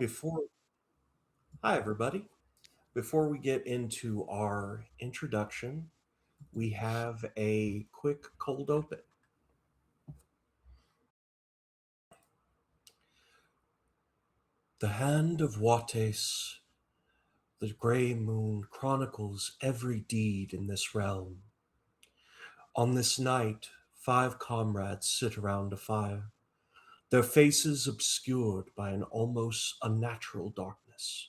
Before, Hi everybody. Before we get into our introduction, we have a quick cold open. The hand of Wates, the gray moon chronicles every deed in this realm. On this night, 5 comrades sit around a fire, their faces obscured by an almost unnatural darkness.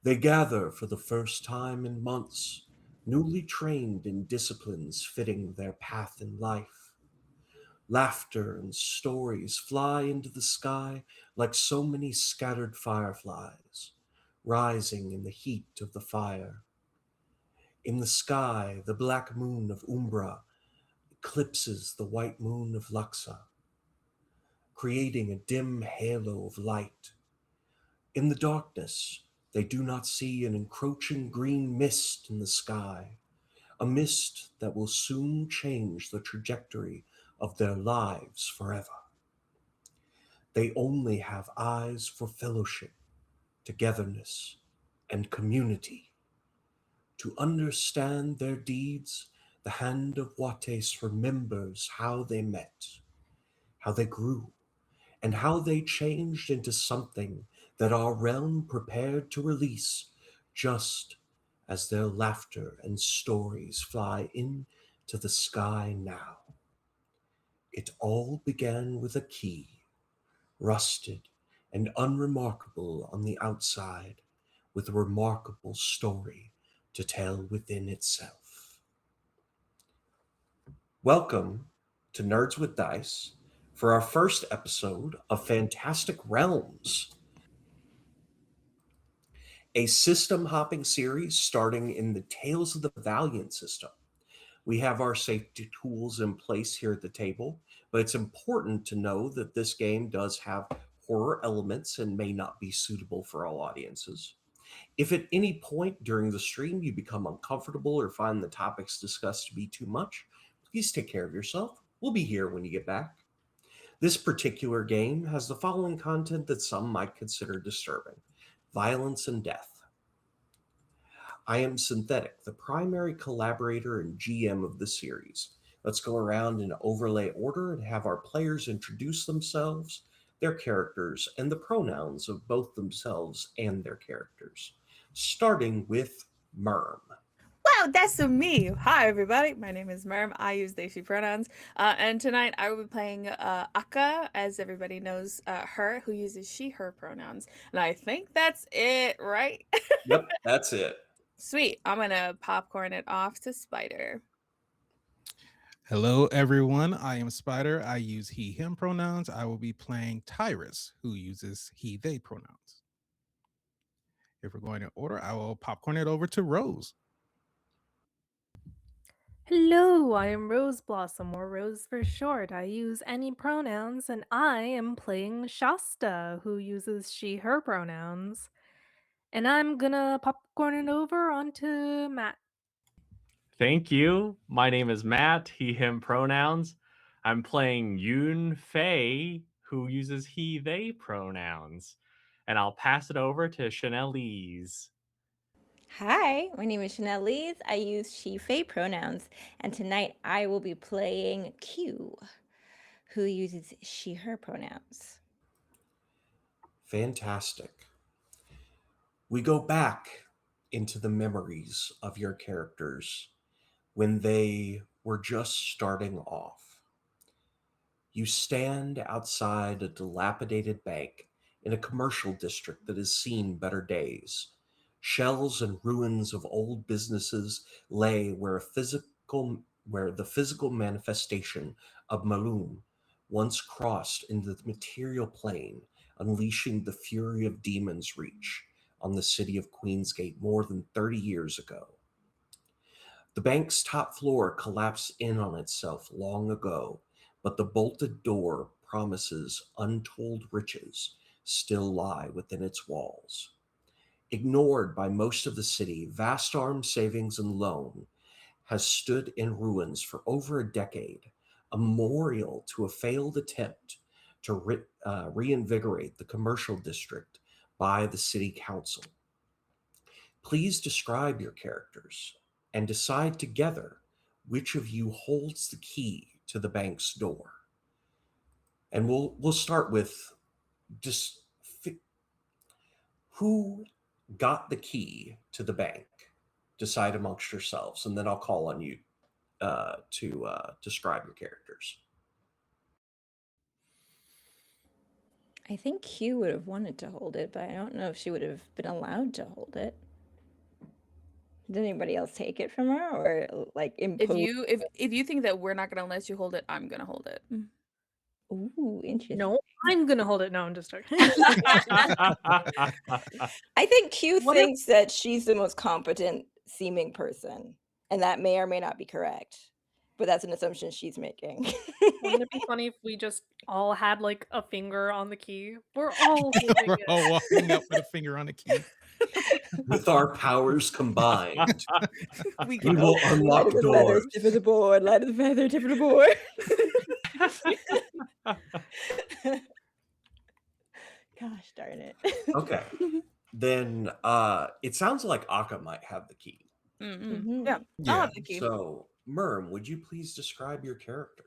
They gather for the first time in months, newly trained in disciplines fitting their path in life. Laughter and stories fly into the sky like so many scattered fireflies, rising in the heat of the fire. In the sky, the black moon of Umbra eclipses the white moon of Luxa, creating a dim halo of light. In the darkness, they do not see an encroaching green mist in the sky, a mist that will soon change the trajectory of their lives forever. They only have eyes for fellowship, togetherness, and community. To understand their deeds, the hand of Wates remembers how they met, how they grew, and how they changed into something that our realm prepared to release just as their laughter and stories fly into the sky now. It all began with a key, rusted and unremarkable on the outside, with a remarkable story to tell within itself. Welcome to Nerds with Dice for our first episode of Fantastic Realms, a system hopping series starting in the Tales of the Valiant system. We have our safety tools in place here at the table, but it's important to know that this game does have horror elements and may not be suitable for all audiences. If at any point during the stream you become uncomfortable or find the topics discussed to be too much, please take care of yourself. We'll be here when you get back. This particular game has the following content that some might consider disturbing: violence and death. I am Synthetic, the primary collaborator and GM of the series. Let's go around in overlay order and have our players introduce themselves, their characters, and the pronouns of both themselves and their characters. Starting with Merm. Wow, that's me. Hi, everybody. My name is Merm. I use they, she pronouns. And tonight I will be playing Akka, as everybody knows her, who uses she, her pronouns. And I think that's it, right? Yep, that's it. Sweet. I'm going to popcorn it off to Spider. Hello, everyone. I am Spider. I use he, him pronouns. I will be playing Tyrus, who uses he, they pronouns. If we're going in order, I will popcorn it over to Rose. Hello, I am Rose Blossom, or Rose for short. I use any pronouns, and I am playing Shasta, who uses she, her pronouns. And I'm gonna popcorn it over onto Matt. Thank you. My name is Matt, he, him pronouns. I'm playing Yoon Fei, who uses he, they pronouns. And I'll pass it over to Chanelise. Hi, my name is Chanel Lees. I use she, Faye pronouns, and tonight I will be playing Q, who uses she, her pronouns. Fantastic. We go back into the memories of your characters when they were just starting off. You stand outside a dilapidated bank in a commercial district that has seen better days. Shells and ruins of old businesses lay where the physical manifestation of Malum once crossed into the material plane, unleashing the fury of demons reach on the city of Queensgate more than 30 years ago. The bank's top floor collapsed in on itself long ago, but the bolted door promises untold riches still lie within its walls. Ignored by most of the city, Vastarm Savings and Loan has stood in ruins for over a decade, a memorial to a failed attempt to reinvigorate the commercial district by the City Council. Please describe your characters and decide together which of you holds the key to the bank's door. And we'll start with just who got the key to the bank. Decide amongst yourselves, and then I'll call on you to describe your characters. I think Q would have wanted to hold it, but I don't know if she would have been allowed to hold it. Did anybody else take it from her, or like impose? If you think that we're not gonna let you hold it, I'm gonna hold it. Ooh, interesting. No, I'm gonna hold it. No, I'm just joking. I think Q What if- thinks that she's the most competent seeming person, and that may or may not be correct, but that's an assumption she's making. Wouldn't it be funny if we just all had like a finger on the key? We're all holding We're it. all walking up with a finger on the key. With our powers combined, We we can will open unlock Light of the feather, doors. tip of the board. Light of the feather, tip of the board. Gosh darn it. Okay. Then it sounds like Akka might have the key. Mm-hmm. Yeah, I'll Yeah. have the key. So, Merm, would you please describe your character?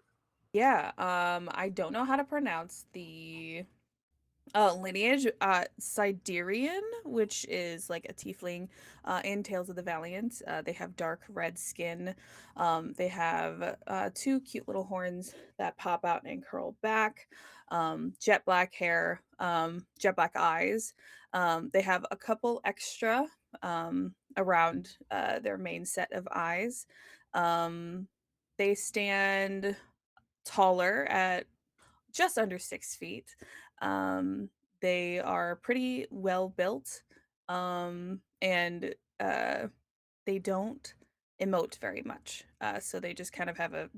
Yeah, I don't know how to pronounce the lineage. Siderian, which is like a tiefling in Tales of the Valiant. They have dark red skin. They have two cute little horns that pop out and curl back. Jet black hair, jet black eyes. They have a couple extra around their main set of eyes. They stand taller at just under 6 feet. They are pretty well built, and they don't emote very much. So they just kind of have a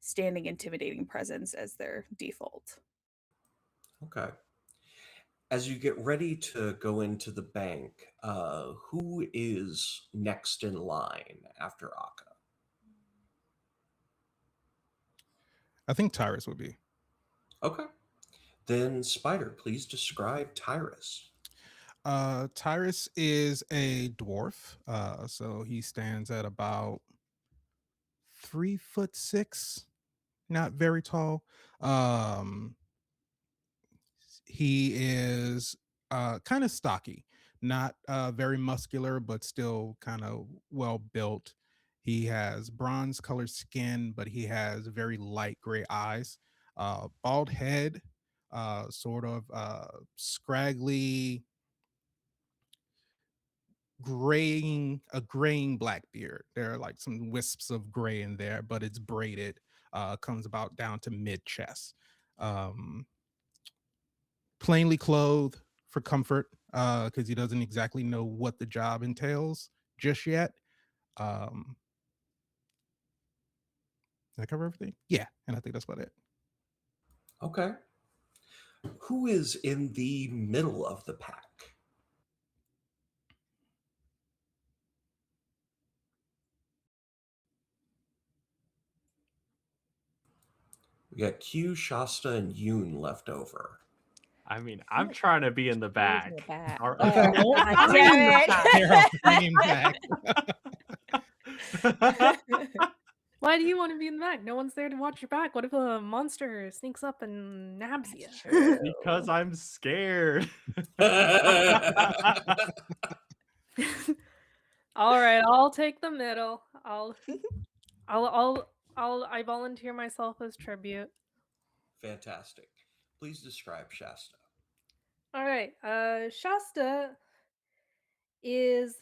standing, intimidating presence as their default. Okay. As you get ready to go into the bank, who is next in line after Akka? I think Tyrus would be. Okay. Then, Spider, please describe Tyrus. Tyrus is a dwarf, so he stands at about 3'6", not very tall. He is kind of stocky, not very muscular, but still kind of well built. He has bronze colored skin, but he has very light gray eyes, bald head, sort of scraggly, graying black beard. There are like some wisps of gray in there, but it's braided, comes about down to mid chest. Plainly clothed for comfort, because he doesn't exactly know what the job entails just yet. Did I cover everything? Yeah, and I think that's about it. Okay. Who is in the middle of the pack? We got Q, Shasta, and Yoon left over. I mean, I'm trying to be in the back. Who's in the back? Are- Oh, I'm damn in the it. back. They're all bringing back. Why do you want to be in the back? No one's there to watch your back. What if a monster sneaks up and nabs you? That's true. Because I'm scared. All right, I'll take the middle. I volunteer myself as tribute. Fantastic. Please describe Shasta. All right, Shasta is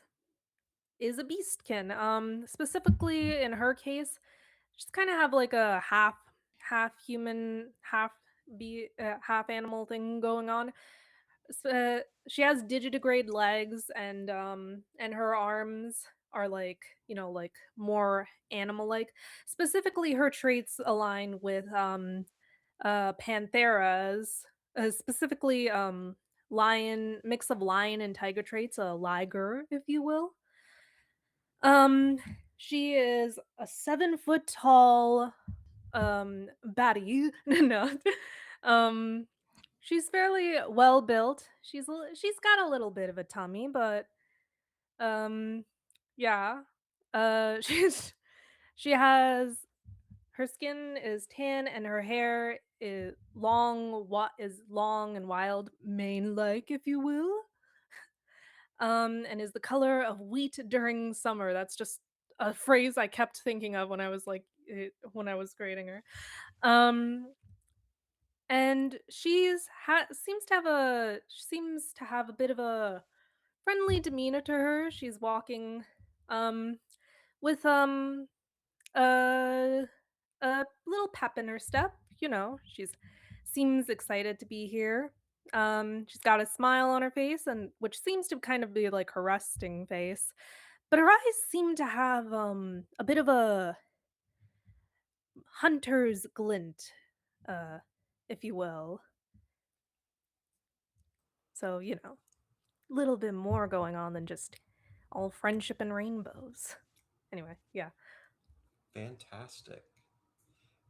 a beastkin. Specifically in her case, she's kind of have like a half human, half animal thing going on. She has digitigrade legs, and her arms are like, like more animal like. Specifically, her traits align with Panthera's, specifically lion, mix of lion and tiger traits, a liger, if you will. She is a 7 foot tall baddie. No. She's fairly well built. She's got a little bit of a tummy, but um yeah. She's she has her skin is tan and her hair is long, what is long and wild, mane like, if you will. And is the color of wheat during summer. That's just a phrase I kept thinking of when I was when I was grading her. Um, and seems to have a bit of a friendly demeanor to her. She's walking um with a a little pep in her step, She's seems excited to be here. She's got a smile on her face, and which seems to kind of be like her resting face. But her eyes seem to have a bit of a hunter's glint, uh, if you will. So, a little bit more going on than just all friendship and rainbows. Anyway, yeah. Fantastic.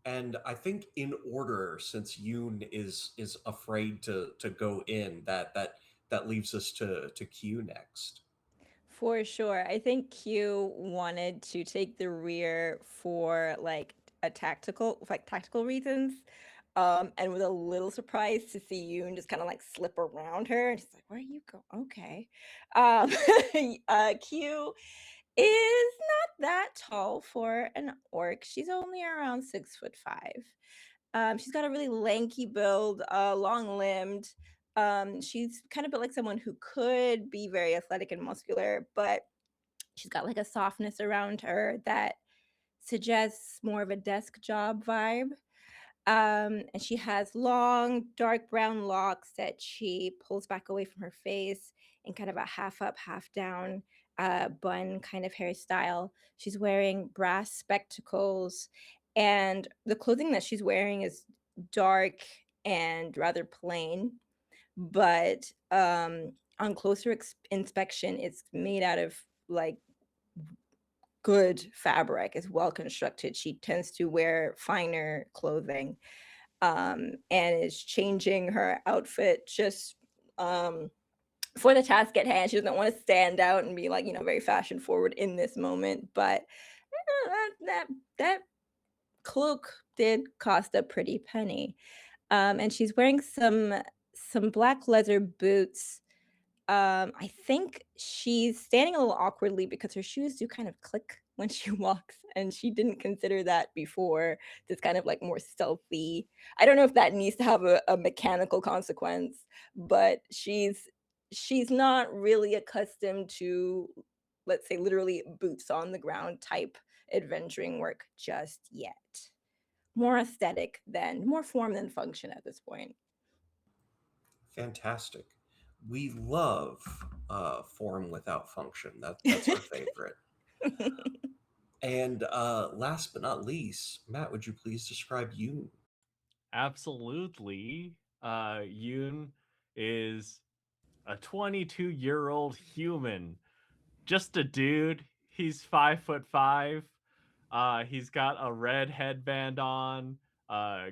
And I think in order, since Yoon is afraid to go in, that leaves us to Q next. For sure. I think Q wanted to take the rear for tactical reasons. And was a little surprised to see Yoon just kind of like slip around her. And she's like, where you go? Okay. Um, Q is not that tall for an orc. She's only around 6'5". She's got a really lanky build, long limbed. She's kind of built like someone who could be very athletic and muscular, but she's got like a softness around her that suggests more of a desk job vibe. And she has long, dark brown locks that she pulls back away from her face in kind of a half up, half down bun kind of hairstyle. She's wearing brass spectacles, and the clothing that she's wearing is dark and rather plain. But on closer inspection, it's made out of like good fabric, is well constructed. She tends to wear finer clothing, and is changing her outfit just for the task at hand. She doesn't want to stand out and be like, very fashion forward in this moment. But that cloak did cost a pretty penny. And she's wearing some black leather boots. I think she's standing a little awkwardly because her shoes do kind of click when she walks, and she didn't consider that before. This kind of like more stealthy. I don't know if that needs to have a mechanical consequence, but she's not really accustomed to, let's say, literally boots on the ground type adventuring work just yet. More aesthetic than more form than function at this point. Fantastic. We love form without function. That's our favorite. And last but not least, Matt, would you please describe Yoon? Absolutely. Yoon is a 22-year-old human, just a dude. He's 5'5". He's got a red headband on,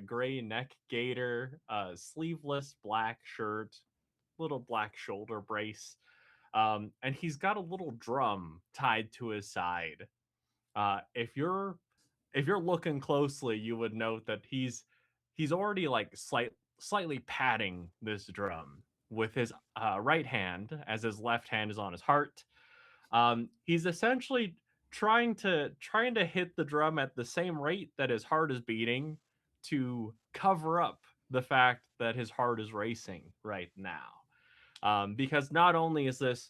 gray neck gaiter, sleeveless black shirt, little black shoulder brace, and he's got a little drum tied to his side. If you're looking closely, you would note that he's already like slightly patting this drum with his right hand, as his left hand is on his heart. He's essentially trying to hit the drum at the same rate that his heart is beating to cover up the fact that his heart is racing right now. Because not only is this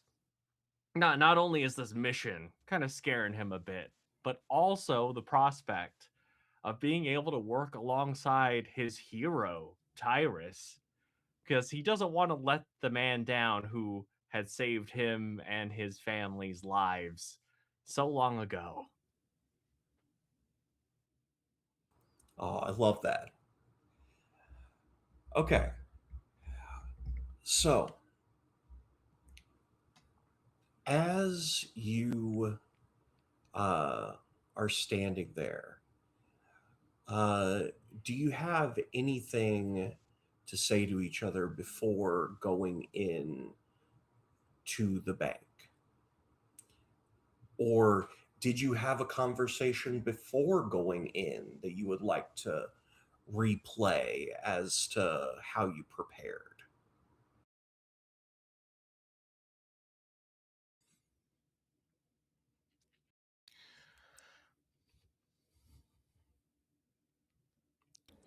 mission kind of scaring him a bit, but also the prospect of being able to work alongside his hero, Tyrus, because he doesn't want to let the man down who had saved him and his family's lives so long ago. Oh, I love that. Okay, so as you are standing there, uh, do you have anything to say to each other before going in to the bank? Or did you have a conversation before going in that you would like to replay as to how you prepared?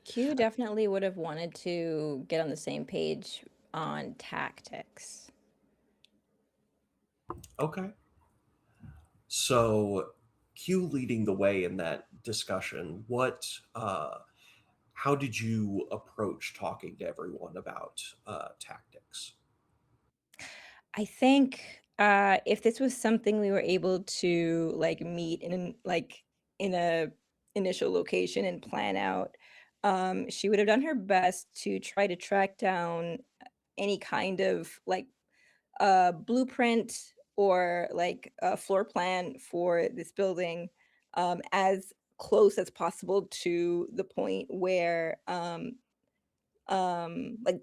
Q definitely would have wanted to get on the same page on tactics. Okay. So, Q leading the way in that discussion, how did you approach talking to everyone about tactics? I think if this was something we were able to like meet in a initial location and plan out, she would have done her best to try to track down any kind of like blueprint or like a floor plan for this building as close as possible to the point where like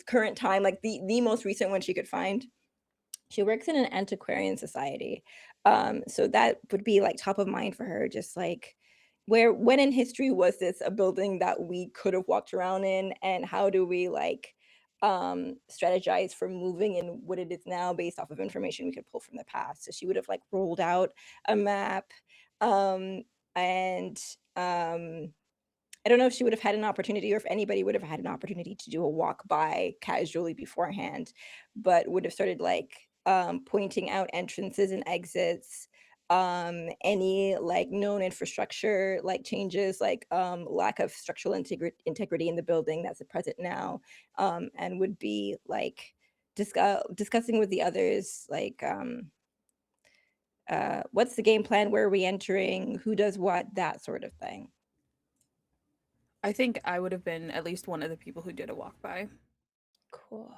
current time, like the most recent one she could find. She works in an antiquarian society. So that would be like top of mind for her, just like when in history was this a building that we could have walked around in, and how do we like strategize for moving in what it is now based off of information we could pull from the past. So she would have like rolled out a map, um, and I don't know if she would have had an opportunity or if anybody would have had an opportunity to do a walk by casually beforehand, but would have started like pointing out entrances and exits, any like known infrastructure like changes, like lack of structural integrity in the building that's present now, and would be like discussing with the others like what's the game plan, where are we entering, who does what, that sort of thing. I think I would have been at least one of the people who did a walk by. Cool.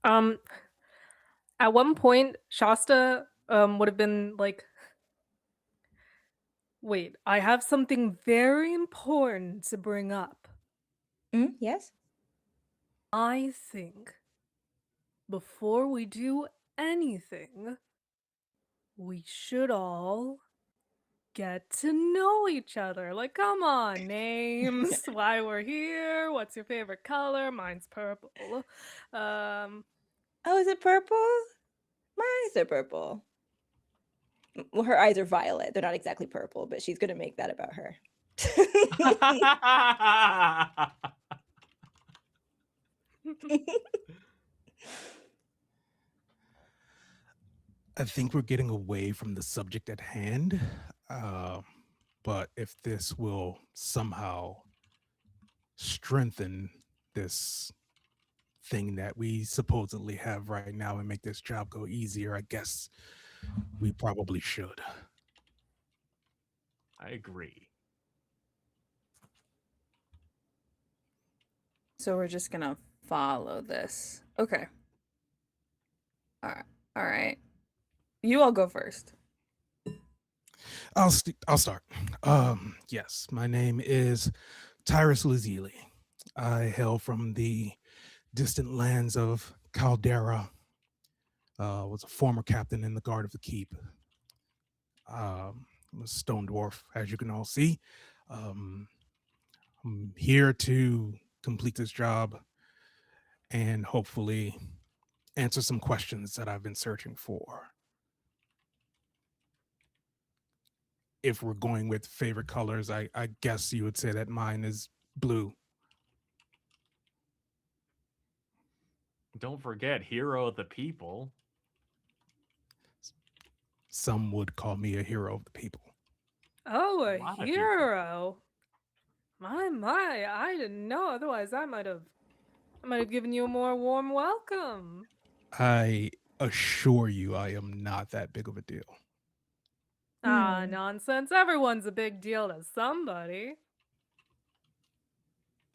Um, at one point, Shasta would have been like, "Wait, I have something very important to bring up. Yes. I think before we do anything, we should all get to know each other. Like, come on, names, why we're here, what's your favorite color? Mine's purple. Um, Oh, is it purple? My eyes are purple. Well, her eyes are violet. They're not exactly purple, but she's gonna make that about her. I think we're getting away from the subject at hand. Uh, but if this will somehow strengthen this thing that we supposedly have right now and make this job go easier, I guess we probably should. I agree. So we're just gonna follow this. Okay. All right. You all go first. I'll start. Yes, my name is Tyrus Lazili. I hail from the distant lands of Caldera. Was a former captain in the guard of the keep. I'm a stone dwarf, as you can all see. Um, I'm here to complete this job and hopefully answer some questions that I've been searching for. If we're going with favorite colors, I guess you would say that mine is blue. Don't forget, hero of the people. Some would call me a hero of the people. oh, A a lot of people. hero. My, I didn't know. Otherwise, I might have given you a more warm welcome. I assure you, I am not that big of a deal. Ah, nonsense. Everyone's a big deal to somebody.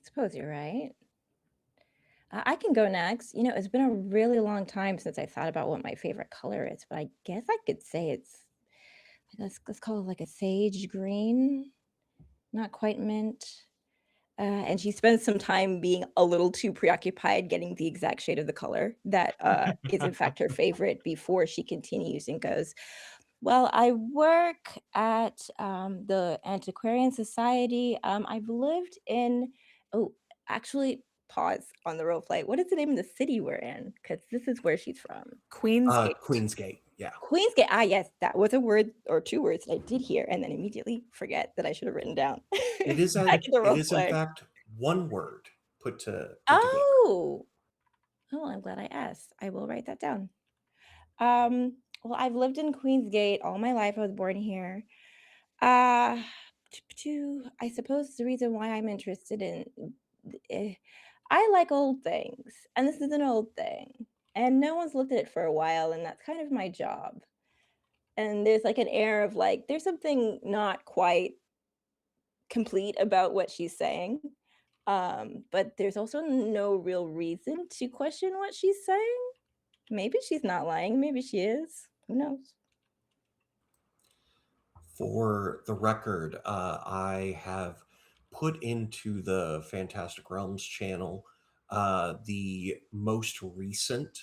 Suppose you're right. I can go next. You know, it's been a really long time since I thought about what my favorite color is, but I guess I could say it's let's call it like a sage green, not quite mint. And she spends some time being a little too preoccupied getting the exact shade of the color that is in fact her favorite before she continues and goes, well, I work at the Antiquarian Society. I've lived in, oh, actually, pause on the role play. What is the name of the city we're in? Because this is where she's from. Queensgate. Queensgate, yeah. Queensgate. Ah, yes, that was a word or two words that I did hear and then immediately forget that I should have written down. It is Back in the role in play. fact one word put together. Oh, I'm glad I asked. I will write that down. Well, I've lived in Queensgate all my life. I was born here. I suppose the reason why I'm interested in, I like old things, and this is an old thing, and no one's looked at it for a while, and that's kind of my job. And there's like an air of like, there's something not quite complete about what she's saying. But there's also no real reason to question what she's saying. Maybe she's not lying, maybe she is. Who knows? For the record, I have put into the Fantastic Realms channel the most recent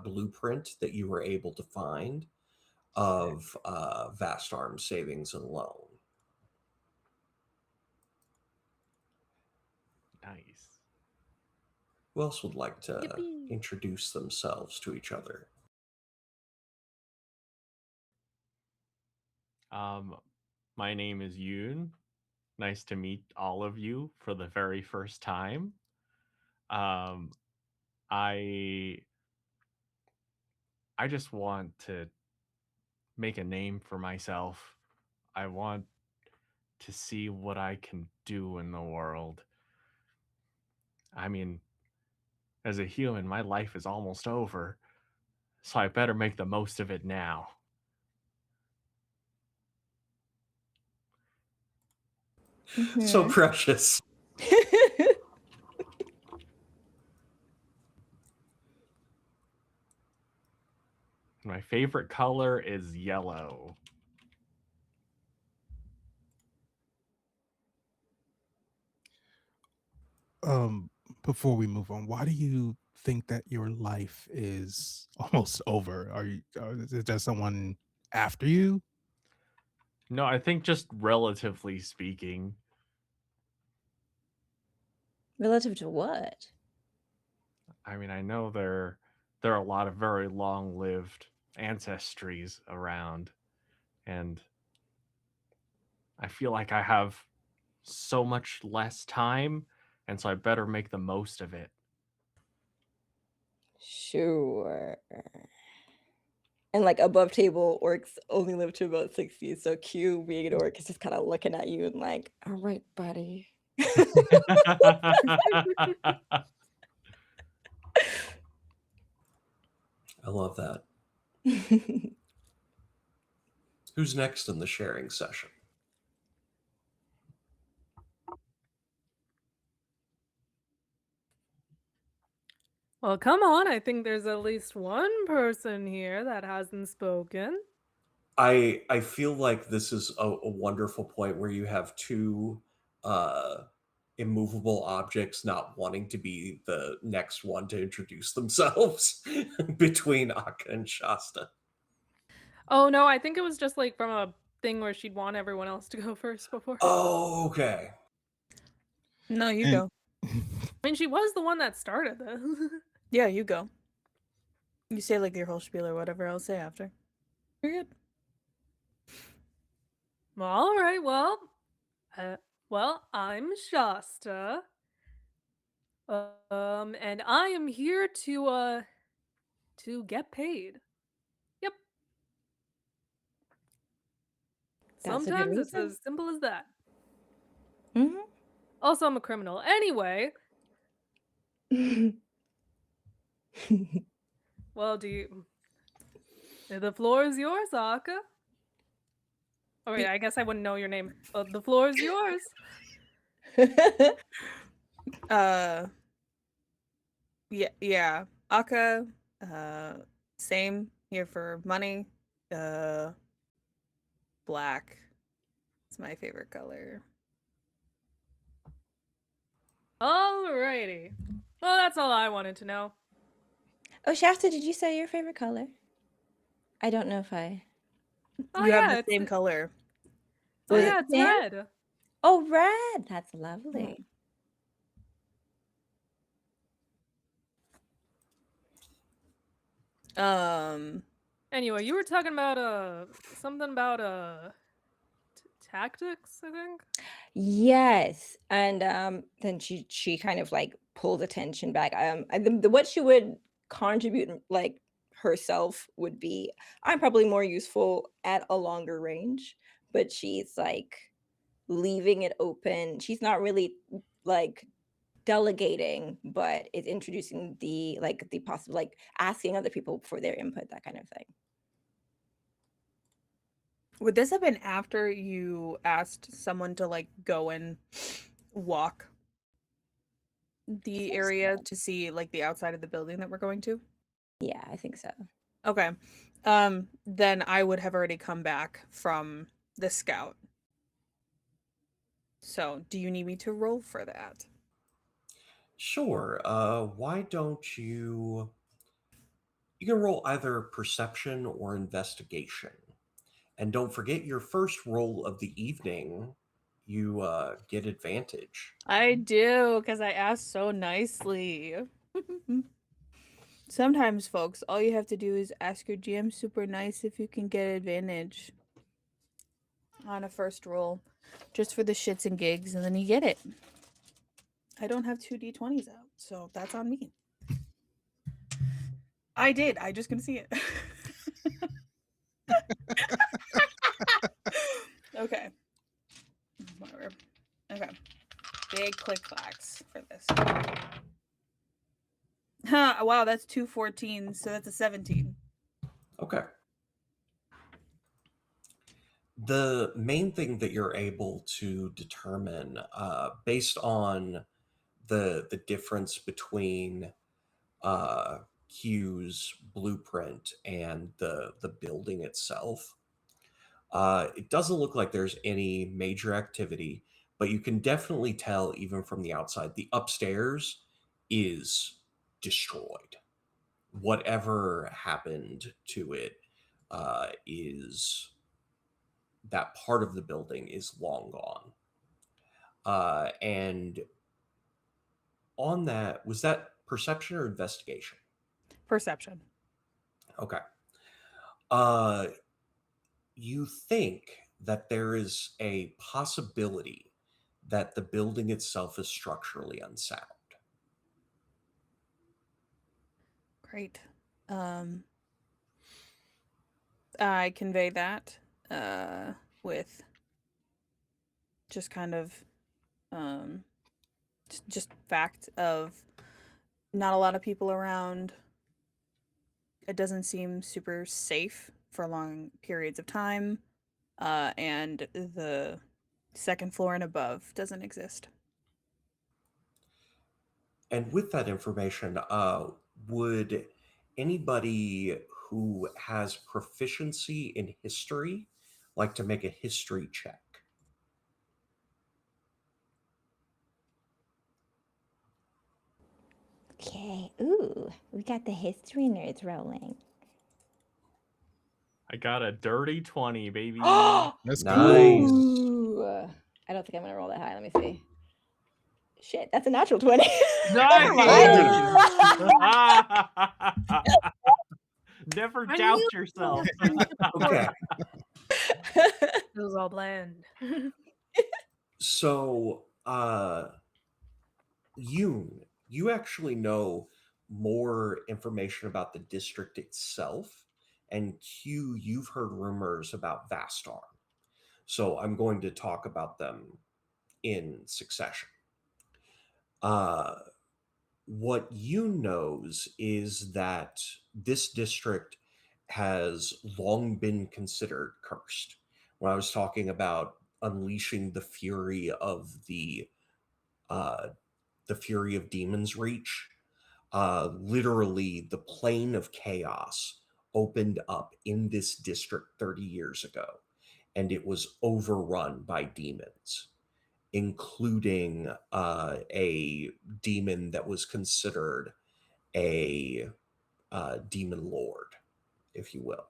blueprint that you were able to find of Vastarm Savings and Loan. Nice. Who else would like to Yippee. introduce themselves to each other? My name is Yoon. Nice to meet all of you for the very first time. I just want to make a name for myself. I want to see what I can do in the world. I mean, as a human, my life is almost over, so I better make the most of it now. So Mhm. precious. My favorite color is yellow. Before we move on, why do you think that your life is almost over? Is there someone after you? No, I think just relatively speaking. Relative to what? I mean, I know there are a lot of very long-lived ancestries around, and I feel like I have so much less time, and so I better make the most of it. Sure. And like above table, orcs only live to about 60. So Q being an orc is just kind of looking at you and like, all right, buddy. I love that. Who's next in the sharing session? Well, come on. I think there's at least one person here that hasn't spoken. I feel like this is a wonderful point where you have two immovable objects not wanting to be the next one to introduce themselves between Akka and Shasta. Oh, no, I think it was just like from a thing where she'd want everyone else to go first before. Oh, okay. No, you And- go. I mean, she was the one that started this. Yeah, you go. You say like your whole spiel or whatever. I'll say after. You're good. All right, well, I'm Shasta. And I am here to get paid. Yep. That's a good Sometimes it's reason. as simple as that. Mhm. Also, I'm a criminal. Anyway, well, the floor is yours, Aka. Oh wait, I guess I wouldn't know your name. The floor is yours. Yeah. Akka, same here for money. Black. It's my favorite color. Alrighty. Well, that's all I wanted to know. Oh, Shasta, did you say your favorite color? I don't know if I. Oh You have yeah, the same color. Oh Was yeah, it it's tan? red. Oh, red. That's lovely. Anyway, you were talking about something about tactics, I think. Yes, and then she kind of like pulled attention back. What she would contribute like herself would be, I'm probably more useful at a longer range, but she's like leaving it open. She's not really like delegating, but is introducing the possible, like asking other people for their input, that kind of thing. Would this have been after you asked someone to like go and walk the think area so. to see like the outside of the building that we're going to? Yeah, I think so. Okay. Then I would have already come back from the scout. So, do you need me to roll for that? Sure. Why don't you? You can roll either perception or investigation. And don't forget your first roll of the evening, you get advantage. I do, because I asked so nicely. Sometimes, folks, all you have to do is ask your GM super nice if you can get advantage on a first roll, just for the shits and gigs, and then you get it. I don't have 2d20s out, so that's on me. I did. I just couldn't see it. Okay. Whatever. Okay. Big click clacks for this. Huh, wow, that's 214, so that's a 17. Okay. The main thing that you're able to determine, based on the difference between Q's blueprint and the building itself, it doesn't look like there's any major activity, but you can definitely tell even from the outside, the upstairs is destroyed. Whatever happened to it is that part of the building is long gone. And on that, was that perception or investigation? Perception. Okay. You think that there is a possibility that the building itself is structurally unsound. Great. I convey that with just kind of just fact of not a lot of people around. It doesn't seem super safe for long periods of time, and the second floor and above doesn't exist. And with that information, would anybody who has proficiency in history like to make a history check? Okay. Ooh, we got the history nerds rolling. I got a dirty 20, baby. Let's go. Nice. Ooh. I don't think I'm gonna roll that high. Let me see. Shit, that's a natural 20. Nice. Never I doubt knew yourself. Okay. It was all bland. So, you actually know more information about the district itself, and Q, you've heard rumors about Vastarm. So I'm going to talk about them in succession. What you knows is that this district has long been considered cursed. When I was talking about unleashing the fury of Demon's Reach, literally the plane of chaos opened up in this district 30 years ago, and it was overrun by demons. including a demon that was considered a demon lord, if you will.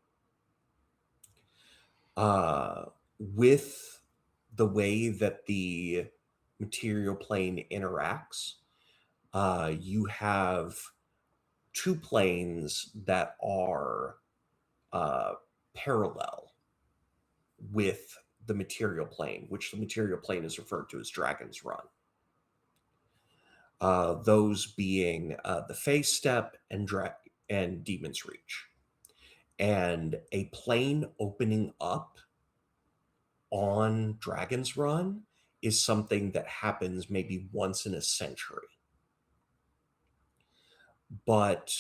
With the way that the material plane interacts, you have two planes that are parallel with the material plane, which the material plane is referred to as Dragon's Run. Those being the Face Step and Demon's Reach. And a plane opening up on Dragon's Run is something that happens maybe once in a century. But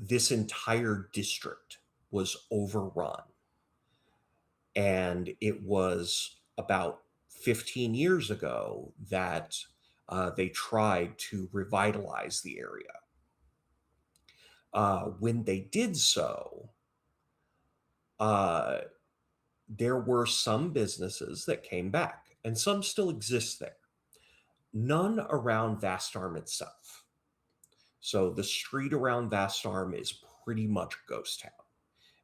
this entire district was overrun. And it was about 15 years ago that they tried to revitalize the area. When they did so, there were some businesses that came back, and some still exist there. None around Vastarm itself. So the street around Vastarm is pretty much ghost town.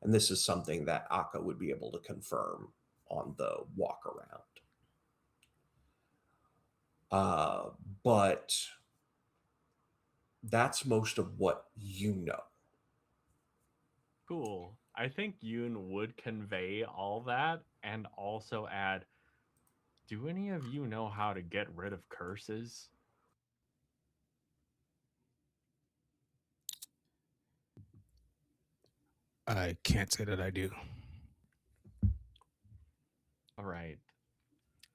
And this is something that Akka would be able to confirm on the walk around. But that's most of what you know. Cool. I think Yoon would convey all that and also add, do any of you know how to get rid of curses? I can't say that I do. All right.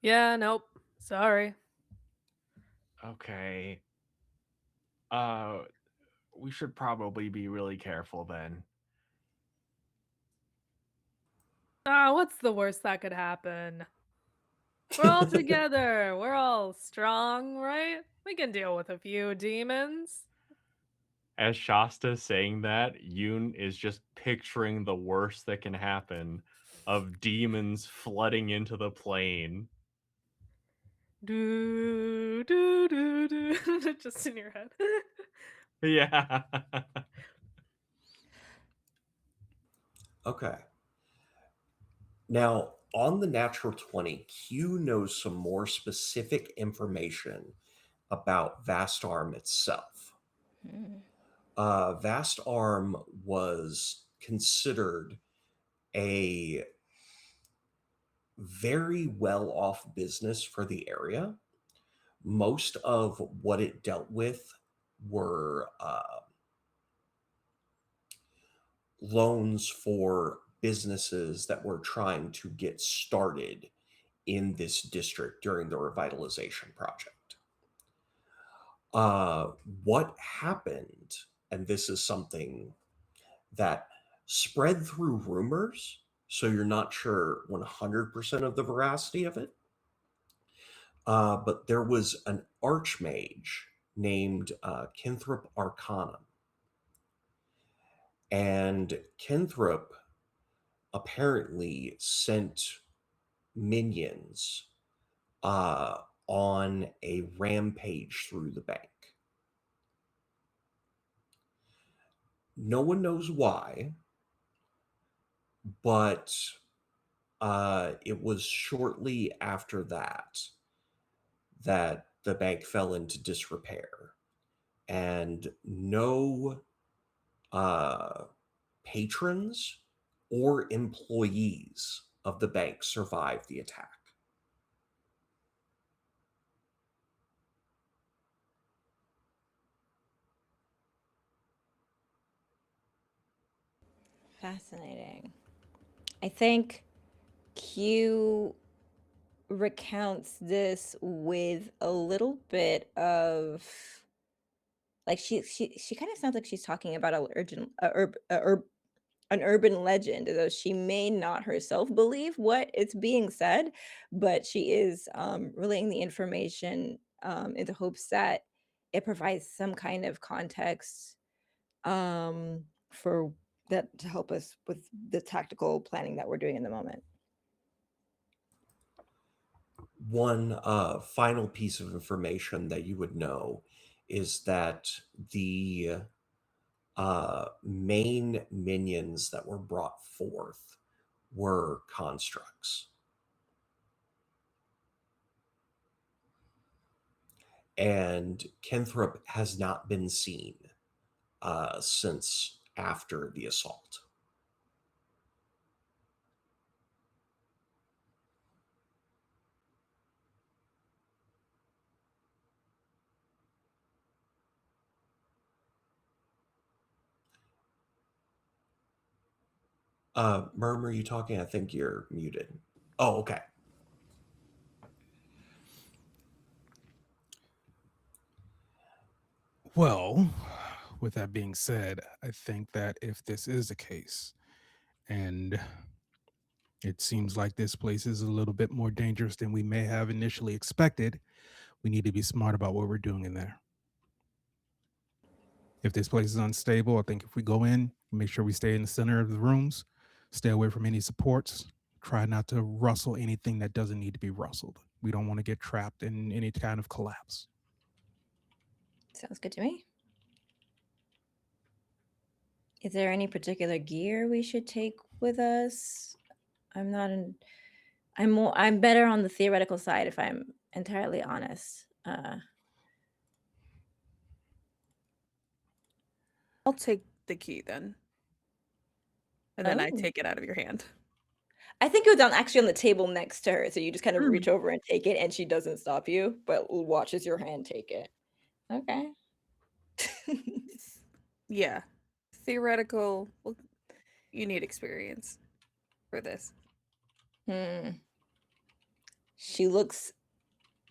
Yeah, nope. Sorry. Okay. We should probably be really careful then. What's the worst that could happen? We're all together. We're all strong, right? We can deal with a few demons. As Shasta's saying that, Yoon is just picturing the worst that can happen of demons flooding into the plane. Do do do do. Just in your head. Yeah. Okay. Now, on the natural 20, Q knows some more specific information about Vastarm itself. Vastarm was considered a very well off business for the area. Most of what it dealt with were loans for businesses that were trying to get started in this district during the revitalization project. What happened, and this is something that spread through rumors, so you're not sure 100% of the veracity of it, but there was an archmage named Kinthrop Arcanum. And Kinthrop apparently sent minions on a rampage through the bank. No one knows why, but it was shortly after that the bank fell into disrepair, and no patrons or employees of the bank survived the attack. Fascinating. I think Q recounts this with a little bit of like she kind of sounds like she's talking about an urban legend, though she may not herself believe what is being said, but she is relaying the information in the hopes that it provides some kind of context for that to help us with the tactical planning that we're doing in the moment. One final piece of information that you would know is that the main minions that were brought forth were constructs. And Kenthrop has not been seen since after the assault. Murmur, are you talking? I think you're muted. Oh, okay. Well, with that being said, I think that if this is the case, and it seems like this place is a little bit more dangerous than we may have initially expected, we need to be smart about what we're doing in there. If this place is unstable, I think if we go in, make sure we stay in the center of the rooms, stay away from any supports, try not to rustle anything that doesn't need to be rustled. We don't want to get trapped in any kind of collapse. Sounds good to me. Is there any particular gear we should take with us? I'm not in. I'm better on the theoretical side, if I'm entirely honest. I'll take the key then. And then I Oh. take it out of your hand. I think it was actually on the table next to her, so you just kind of Mm. reach over and take it, and she doesn't stop you, but watches your hand take it. Okay. Yeah. Theoretical. Well, you need experience for this. She looks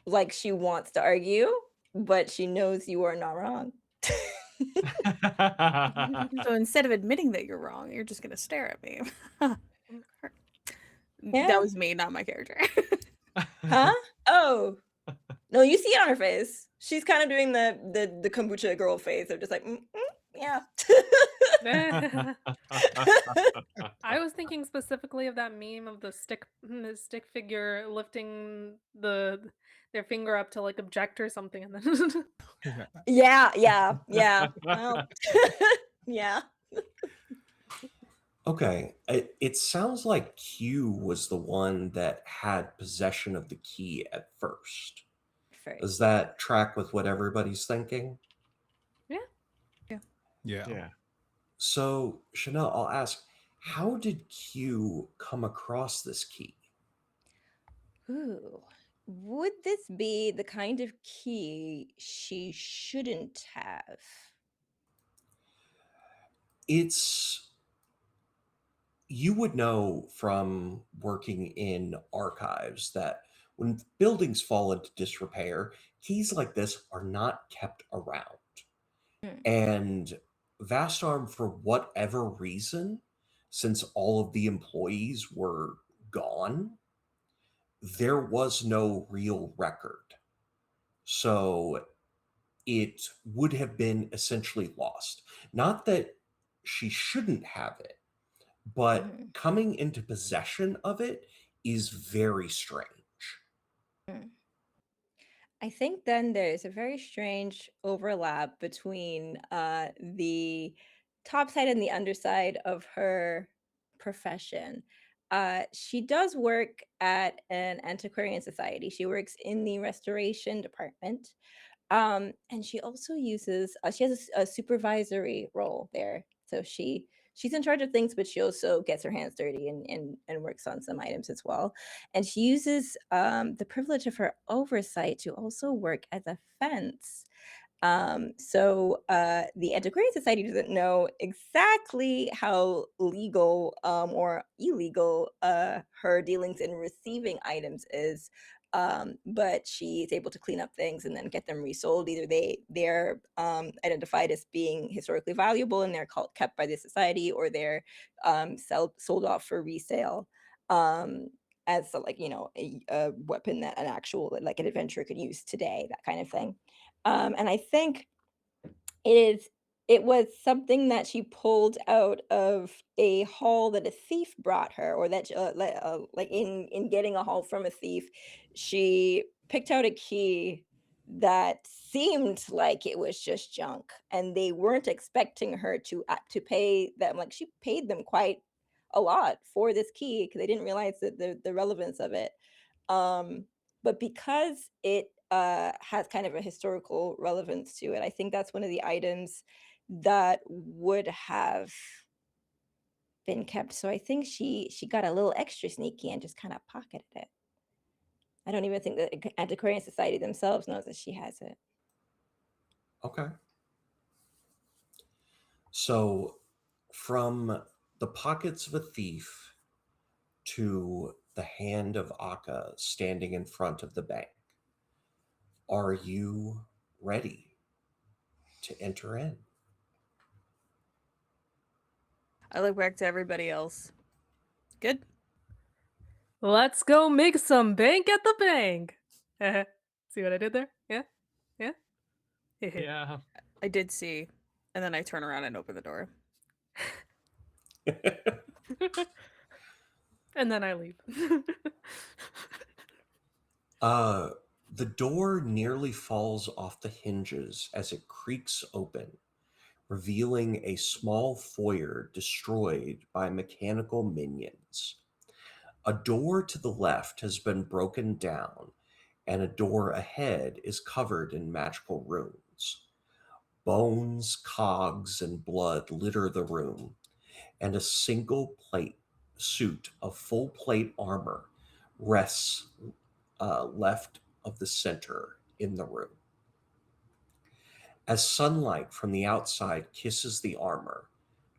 like she wants to argue, but she knows you are not wrong. So instead of admitting that you're wrong, you're just gonna stare at me. Yeah. That was me, not my character. Huh? Oh. No, you see it on her face. She's kind of doing the kombucha girl face of just like, yeah. I was thinking specifically of that meme of the stick figure lifting their finger up to like object or something, and then Yeah. Well, yeah. Okay. It sounds like Q was the one that had possession of the key at first. Does that track with what everybody's thinking? Yeah. So, Chanel, I'll ask, how did Q come across this key? Ooh. Would this be the kind of key she shouldn't have? You would know from working in archives that when buildings fall into disrepair, keys like this are not kept around. And Vastarm, for whatever reason, since all of the employees were gone, there was no real record. So it would have been essentially lost. Not that she shouldn't have it, but coming into possession of it is very strange. I think then there's a very strange overlap between the top side and the underside of her profession. She does work at an antiquarian society. She works in the restoration department. And she also uses she has a supervisory role there. So she's in charge of things, but she also gets her hands dirty and works on some items as well. And she uses the privilege of her oversight to also work as a fence. So the Antiquarian Society doesn't know exactly how legal or illegal her dealings in receiving items is, but she's able to clean up things and then get them resold. Either they're identified as being historically valuable and they're kept by the society, or they're sold off for resale. As a weapon that an actual like an adventurer could use today, that kind of thing. And I think it is it was something that she pulled out of a haul that a thief brought her, or that like in getting a haul from a thief, she picked out a key that seemed like it was just junk, and they weren't expecting her to pay them. Like, she paid them quite a lot for this key because they didn't realize that the relevance of it. Um, but because it has kind of a historical relevance to it, I think that's one of the items that would have been kept. So I think she got a little extra sneaky and just kind of pocketed it. I don't even think the Antiquarian Society themselves knows that she has it. Okay. So, from the pockets of a thief to the hand of Akka standing in front of the bank, are you ready to enter in? I look back to everybody else. Good. Let's go make some bank at the bank. See what I did there? Yeah? Yeah? Yeah. I did see, and then I turn around and open the door. And then I leave. The door nearly falls off the hinges as it creaks open, revealing a small foyer destroyed by mechanical minions. A door to the left has been broken down, and a door ahead is covered in magical runes. Bones, cogs, and blood litter the room, and a single plate suit of full plate armor rests left of the center in the room. As sunlight from the outside kisses the armor,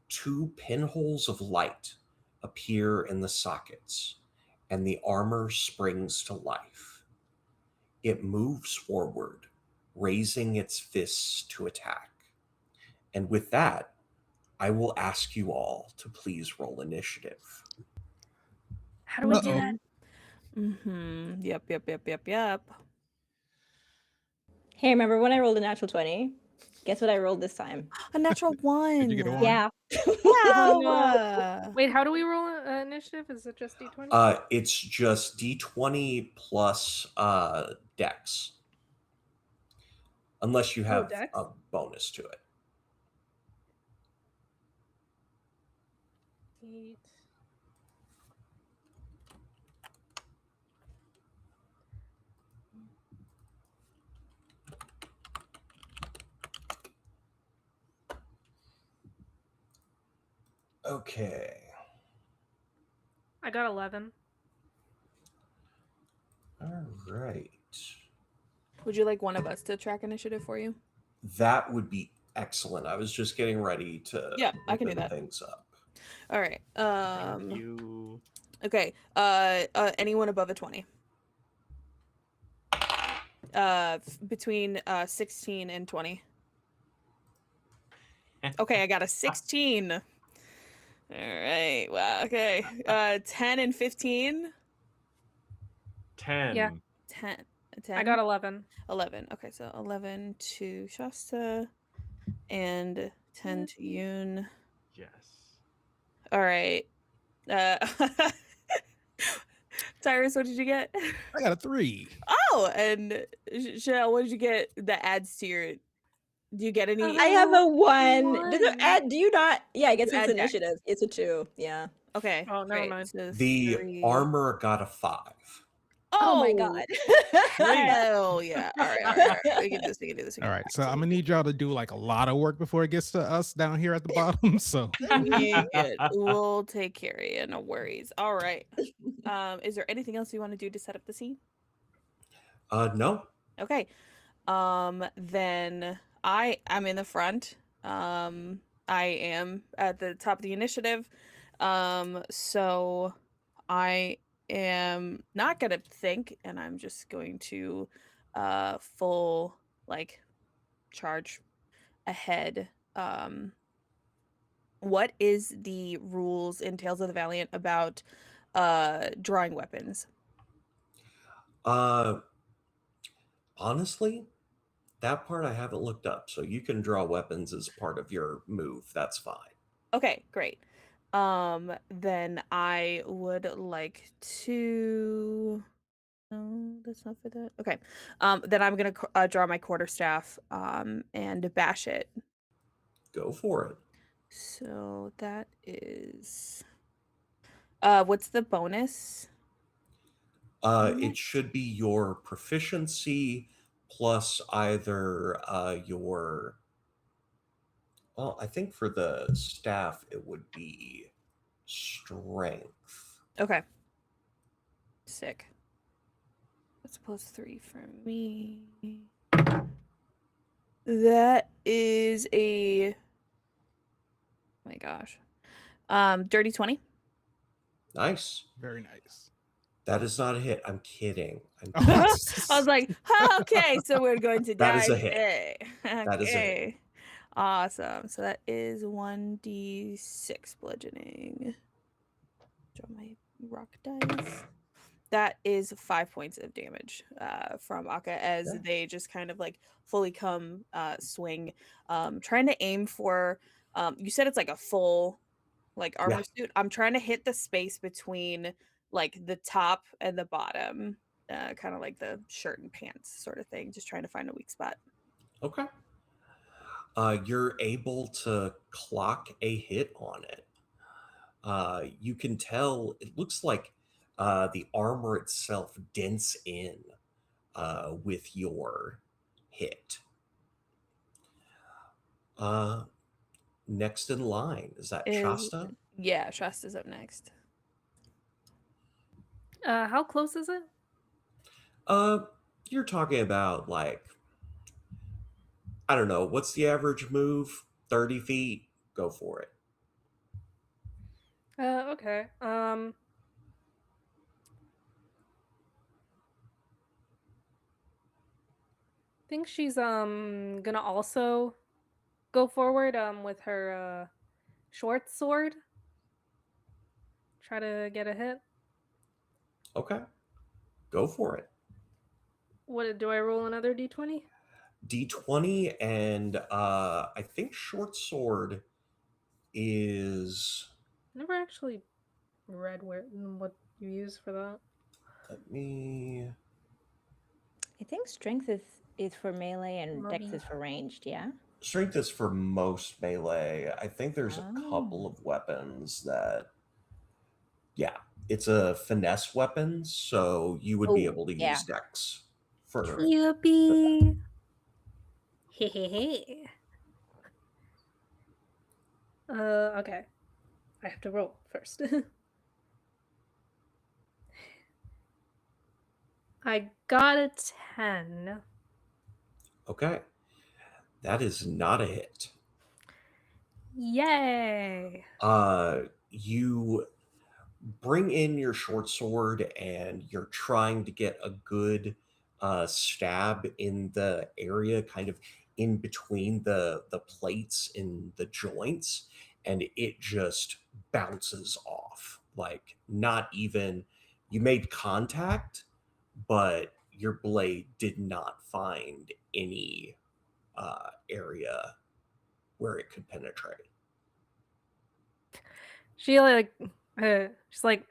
two pinholes of light appear in the sockets, and the armor springs to life. It moves forward, raising its fists to attack. And with that, I will ask you all to please roll initiative. How do we do that? Mm-hmm. Yep. Hey, remember when I rolled a natural 20? Guess what I rolled this time? A natural one. Did you get a one? Yeah. Oh, no. Wait, how do we roll initiative? Is it just D20? It's just D20 plus Dex, unless you have Dex? a bonus to it. 8. Okay. I got 11. All right. Would you like one of us to track initiative for you? That would be excellent. I was just getting ready to Yeah, I can do open that. things up. All right. Thank you. Okay. Anyone above a 20. Between 16 and 20. Okay, I got a 16. All right. Wow. Okay. 10 and 15. 10. Yeah. 10. I got 11. 11. Okay, so 11 to Shasta and 10 to Yoon. Yes. All right. Tyrus, what did you get? I got a 3. Oh, and Chanel, what did you get that adds to your... Do you get any? I have a 1. Does it One. add? Do you not? Yeah, I guess You it's add Dex. initiative. It's a 2. Yeah. Okay. Oh, never great. mind. So The 3. armor got a 5. Oh my god. Hell yeah. All right. We can do this. All right, so I'm gonna need y'all to do like a lot of work before it gets to us down here at the bottom. So We'll take care of you. No worries. All right. Is there anything else you want to do to set up the scene? No. Okay. Then I'm in the front. I am at the top of the initiative. So I am not gonna think, and I'm just going to full like charge ahead. What is the rules in Tales of the Valiant about drawing weapons? Honestly, That part I haven't looked up, so you can draw weapons as part of your move. That's fine. Okay, great. Then I would like to. No, that's not for that. Okay. Then I'm gonna draw my quarterstaff, and bash it. Go for it. So that is. What's the bonus? It should be your proficiency plus either your. Well, I think for the staff it would be strength. Okay. Sick. That's +3 for me. That is a. Oh my gosh. Dirty 20. Nice. Very nice. That is not a hit. I'm kidding. I'm Oh, kidding. I was like, okay, so we're going to That die is a hit. today. That is a hit. Okay. Awesome. So that is 1d6 bludgeoning. Draw my rock dice. That is 5 points of damage from Akka as Okay. they just kind of like fully come swing. Trying to aim for you said it's like a full like armor Yeah. suit. I'm trying to hit the space between like the top and the bottom, kind of like the shirt and pants sort of thing. Just trying to find a weak spot. Okay. You're able to clock a hit on it. You can tell it looks like the armor itself dents in with your hit. Next in line is that Shasta? Yeah, Shasta's up next. How close is it? You're talking about like I don't know. What's the average move? 30 feet. Go for it. Okay. Think she's gonna also go forward with her short sword. Try to get a hit. Okay. Go for it. What do I roll another d20? D20 and I think short sword is Never actually read what you use for that. let me I think strength is for melee and dex Maybe. is for ranged, yeah? strength is for most melee. I think there's a couple Oh. of weapons that yeah, it's a finesse weapon, so you would be Oh, able to yeah. use dex for Yippee! Hehehe. Okay. I have to roll first. I got a 10. Okay. That is not a hit. Yay! You bring in your short sword and you're trying to get a good stab in the area kind of in between the plates in the joints, and it just bounces off. Like not even you made contact, but your blade did not find any area where it could penetrate. She like, she's like,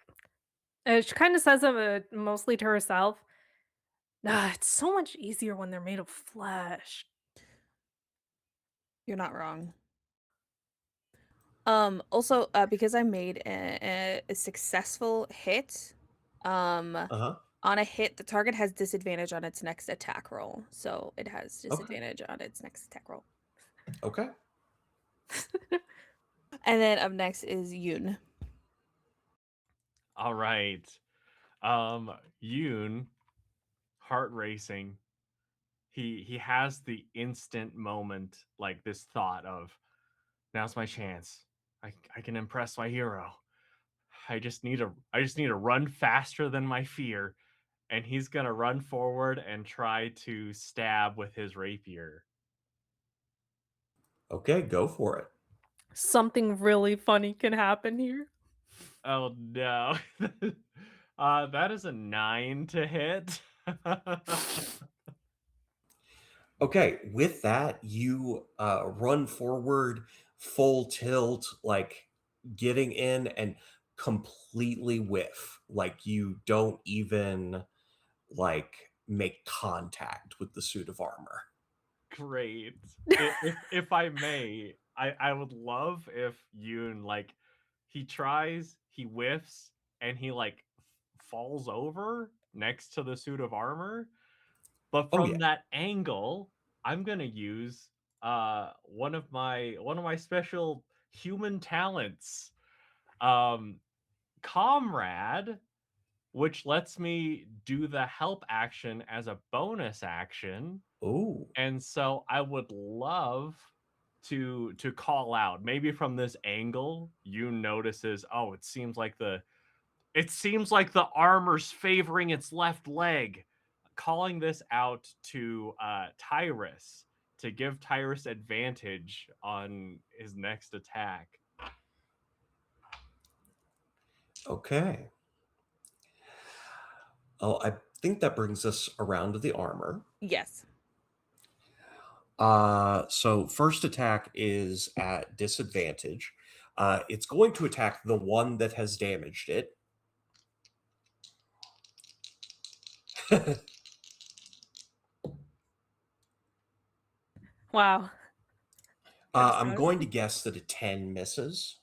she kind of says it mostly to herself. Nah, it's so much easier when they're made of flesh. You're not wrong. Also, because I made a successful hit, Uh-huh. on a hit, the target has disadvantage on its next attack roll. So it has Okay. disadvantage on its next attack roll. Okay. And then up next is Yoon. All right. Yoon, heart racing. He has the instant moment, like this thought of, now's my chance. I can impress my hero. I just need to run faster than my fear, and he's gonna run forward and try to stab with his rapier. Okay, go for it. Something really funny can happen here. Oh no. That is a 9 to hit. Okay, with that, you run forward, full tilt, like getting in and completely whiff. Like you don't even like make contact with the suit of armor. Great. If I may, I would love if Yoon like he tries, he whiffs, and he like falls over next to the suit of armor. But Oh from yeah. that angle, I'm gonna use one of my special human talents, um, Comrade, which lets me do the help action as a bonus action. Oh. And so I would love to call out. Maybe from this angle, you notices, oh, it seems like the armor's favoring its left leg. Calling this out to Tyrus to give Tyrus advantage on his next attack. Okay. Oh, I think that brings us around to the armor. Yes. So first attack is at disadvantage. It's going to attack the one that has damaged it. Wow. I'm going to guess that a 10 misses.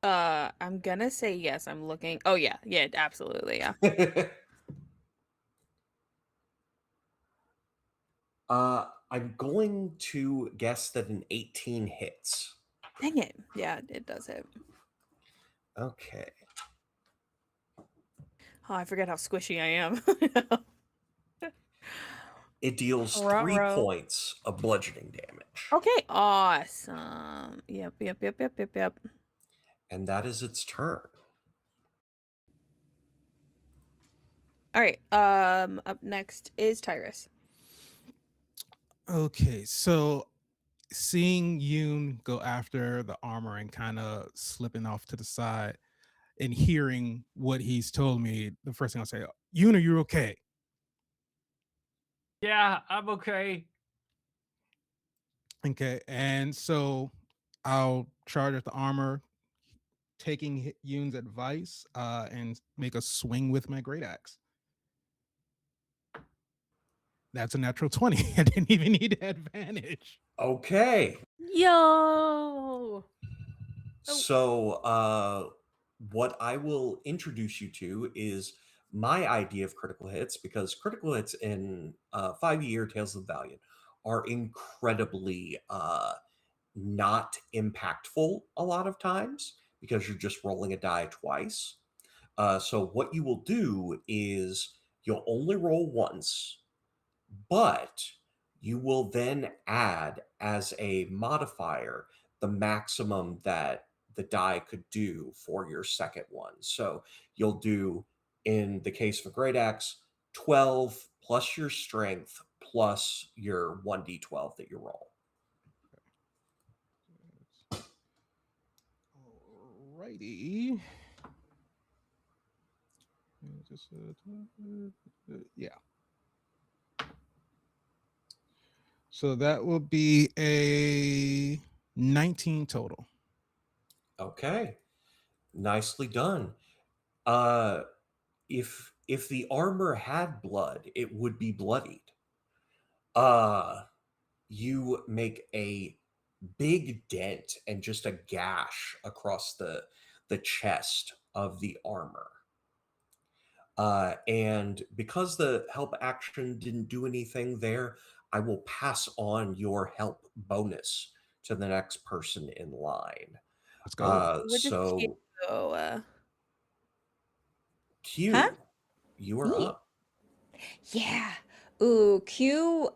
I'm gonna say yes. I'm looking. Oh yeah, yeah, absolutely, yeah. I'm going to guess that an 18 hits. Dang it. Yeah, it does hit. Okay. Oh, I forget how squishy I am. It deals 3 Ruh-roh. points of bludgeoning damage. Okay, awesome. Yep. And that is its turn. All right. Up next is Tyrus. Okay, so seeing Yoon go after the armor and kind of slipping off to the side and hearing what he's told me, the first thing I'll say, Yoon, are you okay? Yeah, I'm okay. Okay, and so I'll charge at the armor, taking Yoon's advice, and make a swing with my great axe. That's a natural 20. I didn't even need advantage. Okay. Yo! So, what I will introduce you to is my idea of critical hits, because critical hits in 5e Tales of the Valiant are incredibly not impactful a lot of times because you're just rolling a die twice. So, what you will do is you'll only roll once, but you will then add as a modifier the maximum that the die could do for your second one. So you'll do, in the case of a great axe, 12 plus your strength plus your 1d12 that you roll. Alrighty. Yeah. So that will be a 19 total. Okay. Nicely done. Uh if the armor had blood, it would be bloodied. You make a big dent and just a gash across the chest of the armor. And because the help action didn't do anything there, I will pass on your help bonus to the next person in line. Let's go. Which is cute. So So, Q, you are Me. up. Yeah. Ooh, Q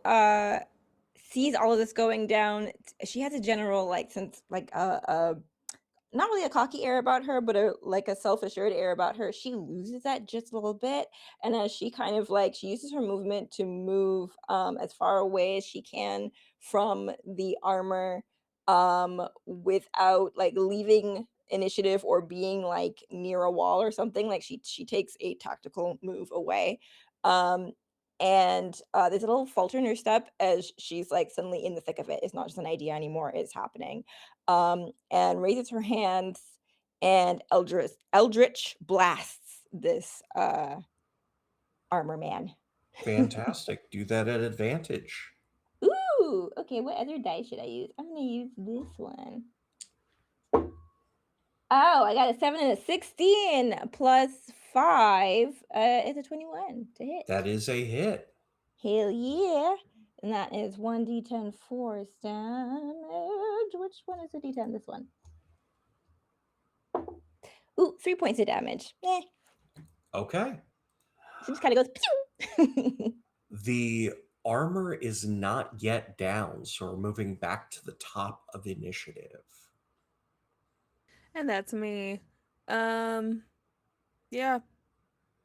sees all of this going down. She has a general not really a cocky air about her, but a self-assured air about her. She loses that just a little bit, and as she kind of she uses her movement to move as far away as she can from the armor, without leaving initiative or being near a wall or something. She takes a tactical move away, um and there's a little falter in her step as she's like suddenly in the thick of it. It's not just an idea anymore, it's happening. And raises her hands and eldritch blasts this armor man. Fantastic. Do that at advantage. Ooh, okay, what other die should I use? I'm gonna use this one. Oh, I got a 7 and a 16 plus 5 is a 21 to hit. That is a hit. Hell yeah. And that is 1d10 force damage. Which one is the d10? This one. Ooh, 3 points of damage. Eh. Okay. She just kind of goes pew. The armor is not yet down, so we're moving back to the top of initiative. And that's me. Yeah.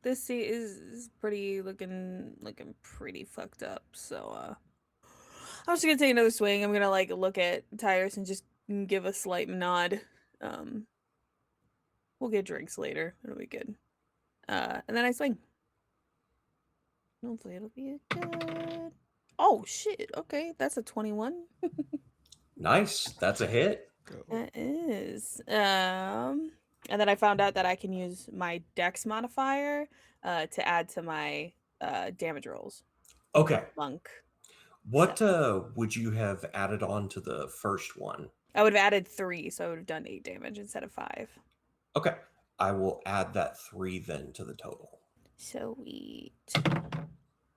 This seat is pretty looking pretty fucked up. So I'm just gonna take another swing. I'm gonna like look at Tyrus and just give a slight nod. We'll get drinks later. It'll be good. And then I swing. Hopefully it'll be good. Oh shit. Okay, that's a 21. Nice. That's a hit. That is. And then I found out that I can use my Dex modifier to add to my damage rolls. Okay. Monk. What would you have added on to the first one? I would have added 3, so I would have done 8 damage instead of 5. Okay. I will add that 3 then to the total. Sweet.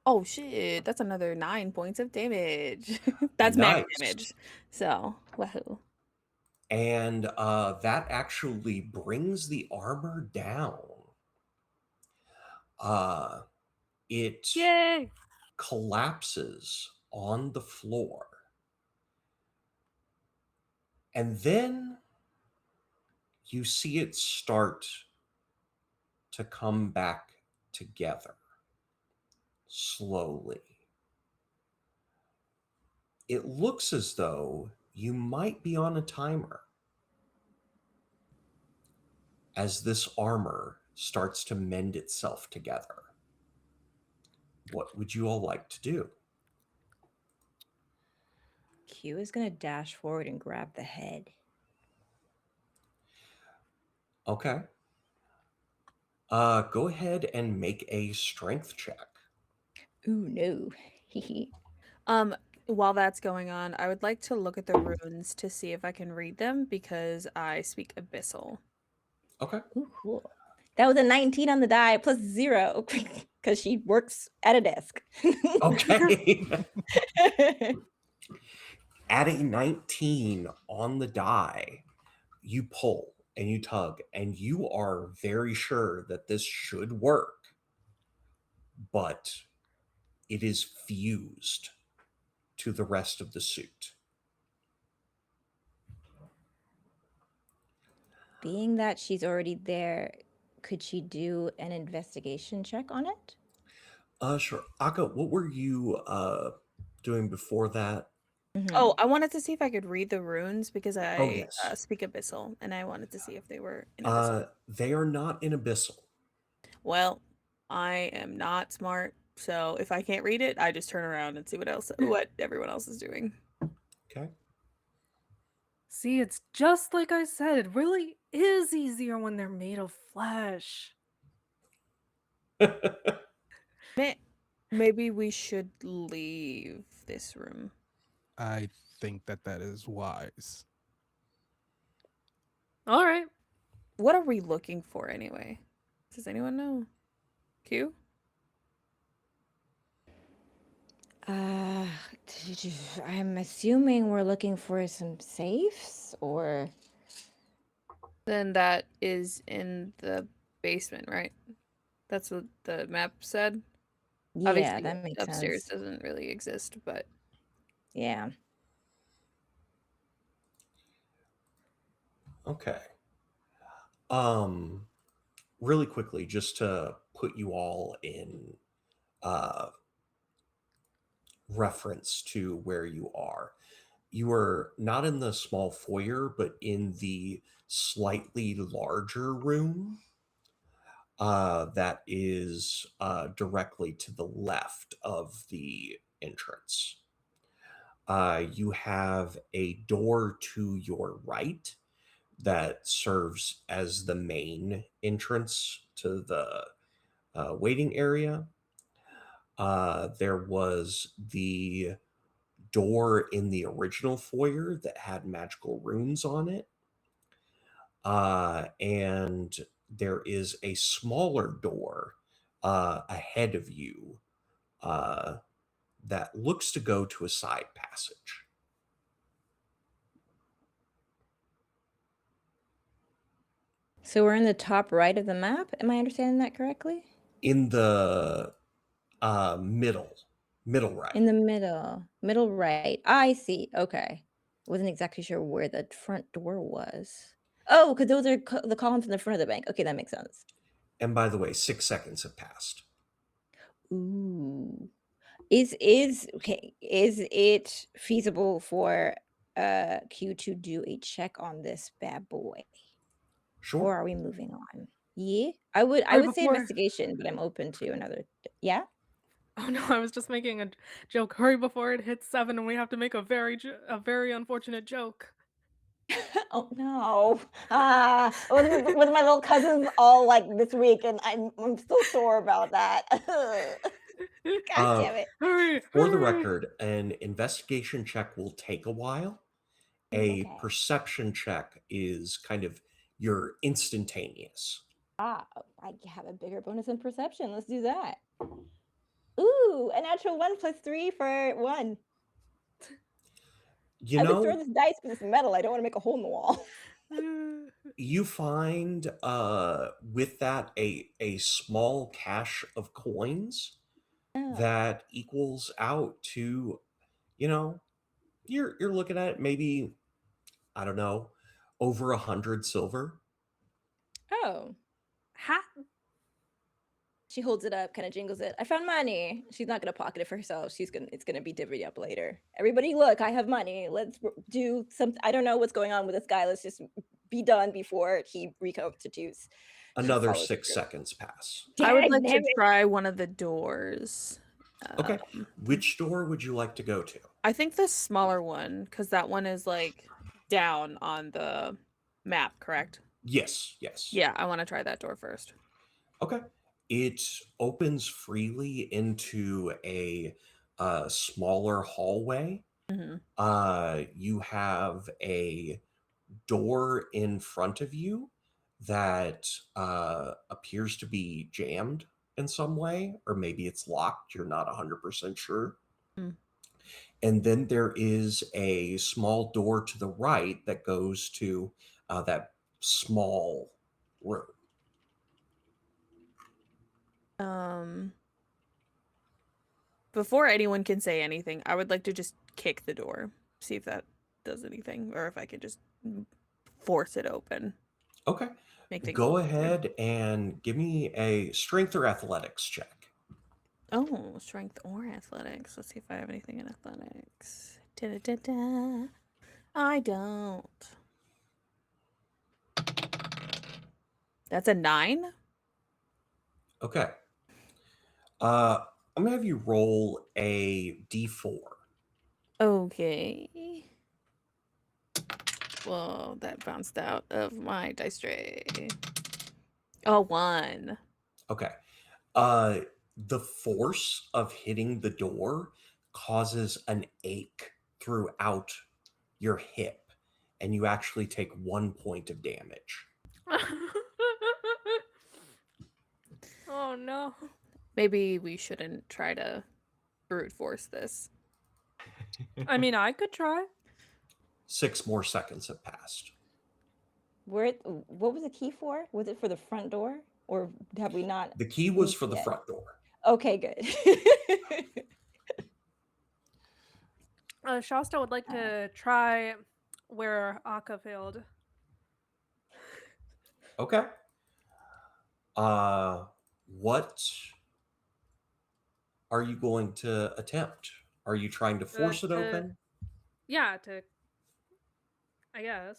Oh shit, that's another 9 points of damage. That's max Nice. damage. So, wahoo. And that actually brings the armor down. It Yay! collapses on the floor. And then you see it start to come back together slowly. It looks as though you might be on a timer as this armor starts to mend itself together. What would you all like to do? Q is gonna dash forward and grab the head. Okay. Go ahead and make a strength check. Ooh, no. While that's going on, I would like to look at the runes to see if I can read them because I speak Abyssal. Okay. Ooh, cool. That was a 19 on the die plus 0 because she works at a desk. Okay. At a 19 on the die, you pull and you tug, and you are very sure that this should work, but it is fused to the rest of the suit. Being that she's already there, could she do an investigation check on it? Sure. Akka, what were you doing before that? Oh, I wanted to see if I could read the runes because I yes. speak Abyssal, and I wanted to see if they were in Abyssal. They are not in Abyssal. Well, I am not smart, so if I can't read it, I just turn around and see what everyone else is doing. Okay. See, it's just like I said. It really is easier when they're made of flesh. Maybe we should leave this room. I think that is wise. All right. What are we looking for anyway? Does anyone know? Q? I'm assuming we're looking for some safes or... Then that is in the basement, right? That's what the map said. Yeah, Obviously, that makes upstairs sense. doesn't really exist, but Yeah. Okay. Really quickly, just to put you all in reference to where you are. You are not in the small foyer, but in the slightly larger room. that is directly to the left of the entrance. You have a door to your right that serves as the main entrance to the waiting area. There was the door in the original foyer that had magical runes on it. And there is a smaller door ahead of you that looks to go to a side passage. So we're in the top right of the map. Am I understanding that correctly? In the middle right. In the middle right. I see. Okay. Wasn't exactly sure where the front door was. Oh, because those are the columns in the front of the bank. Okay, that makes sense. And by the way, 6 seconds have passed. Ooh. Is it feasible for Q to do a check on this bad boy? Sure. Or are we moving on? Yeah. I would say investigation, but I'm open to another. Yeah. Oh no, I was just making a joke. Hurry before it hits 7 and we have to make a very unfortunate joke. Oh no. With my little cousins all like this week, and I'm still sore about that. God damn it. Hurry, For the hurry. record, an investigation check will take a while. A Okay. perception check is kind of your instantaneous. I have a bigger bonus in perception. Let's do that. Ooh, a natural 1 plus 3 for 1. You I would throw know, this dice for this metal. I don't want to make a hole in the wall. you find with that a small cache of coins Oh. that equals out to, you know, you're looking at maybe, I don't know, over 100 silver. Oh. She holds it up, kind of jingles it. I found money. She's not gonna pocket it for herself. It's gonna be divvied up later. Everybody, look, I have money. Let's do some. I don't know what's going on with this guy. Let's just be done before he reconstitutes. Another follows 6 through. seconds pass. I would like Damn to it. try one of the doors. Okay. Which door would you like to go to? I think the smaller one, because that one is like down on the map, correct? Yes. Yeah, I want to try that door first. Okay. It opens freely into a smaller hallway. Mm-hmm. You have a door in front of you that appears to be jammed in some way, or maybe it's locked. You're not 100% sure. Mm. And then there is a small door to the right that goes to that small room. Before anyone can say anything, I would like to just kick the door, see if that does anything, or if I can just force it open. Okay. Make things Go a little easier. ahead and give me a strength or athletics check. Oh, strength or athletics. Let's see if I have anything in athletics. Da-da-da-da. I don't. That's a 9. Okay. I'm gonna have you roll a d4. Okay. Well, that bounced out of my dice tray. A 1. Okay. The force of hitting the door causes an ache throughout your hip, and you actually take 1 point of damage. Oh no. Maybe we shouldn't try to brute force this. I mean, I could try. 6 more seconds have passed. What was the key for? Was it for the front door, or have we not? The key was moved for the yet? front door. Okay, good. Shasta would like to try where Akka failed. Okay. What are you going to attempt? Are you trying to force it open? Yeah, I guess.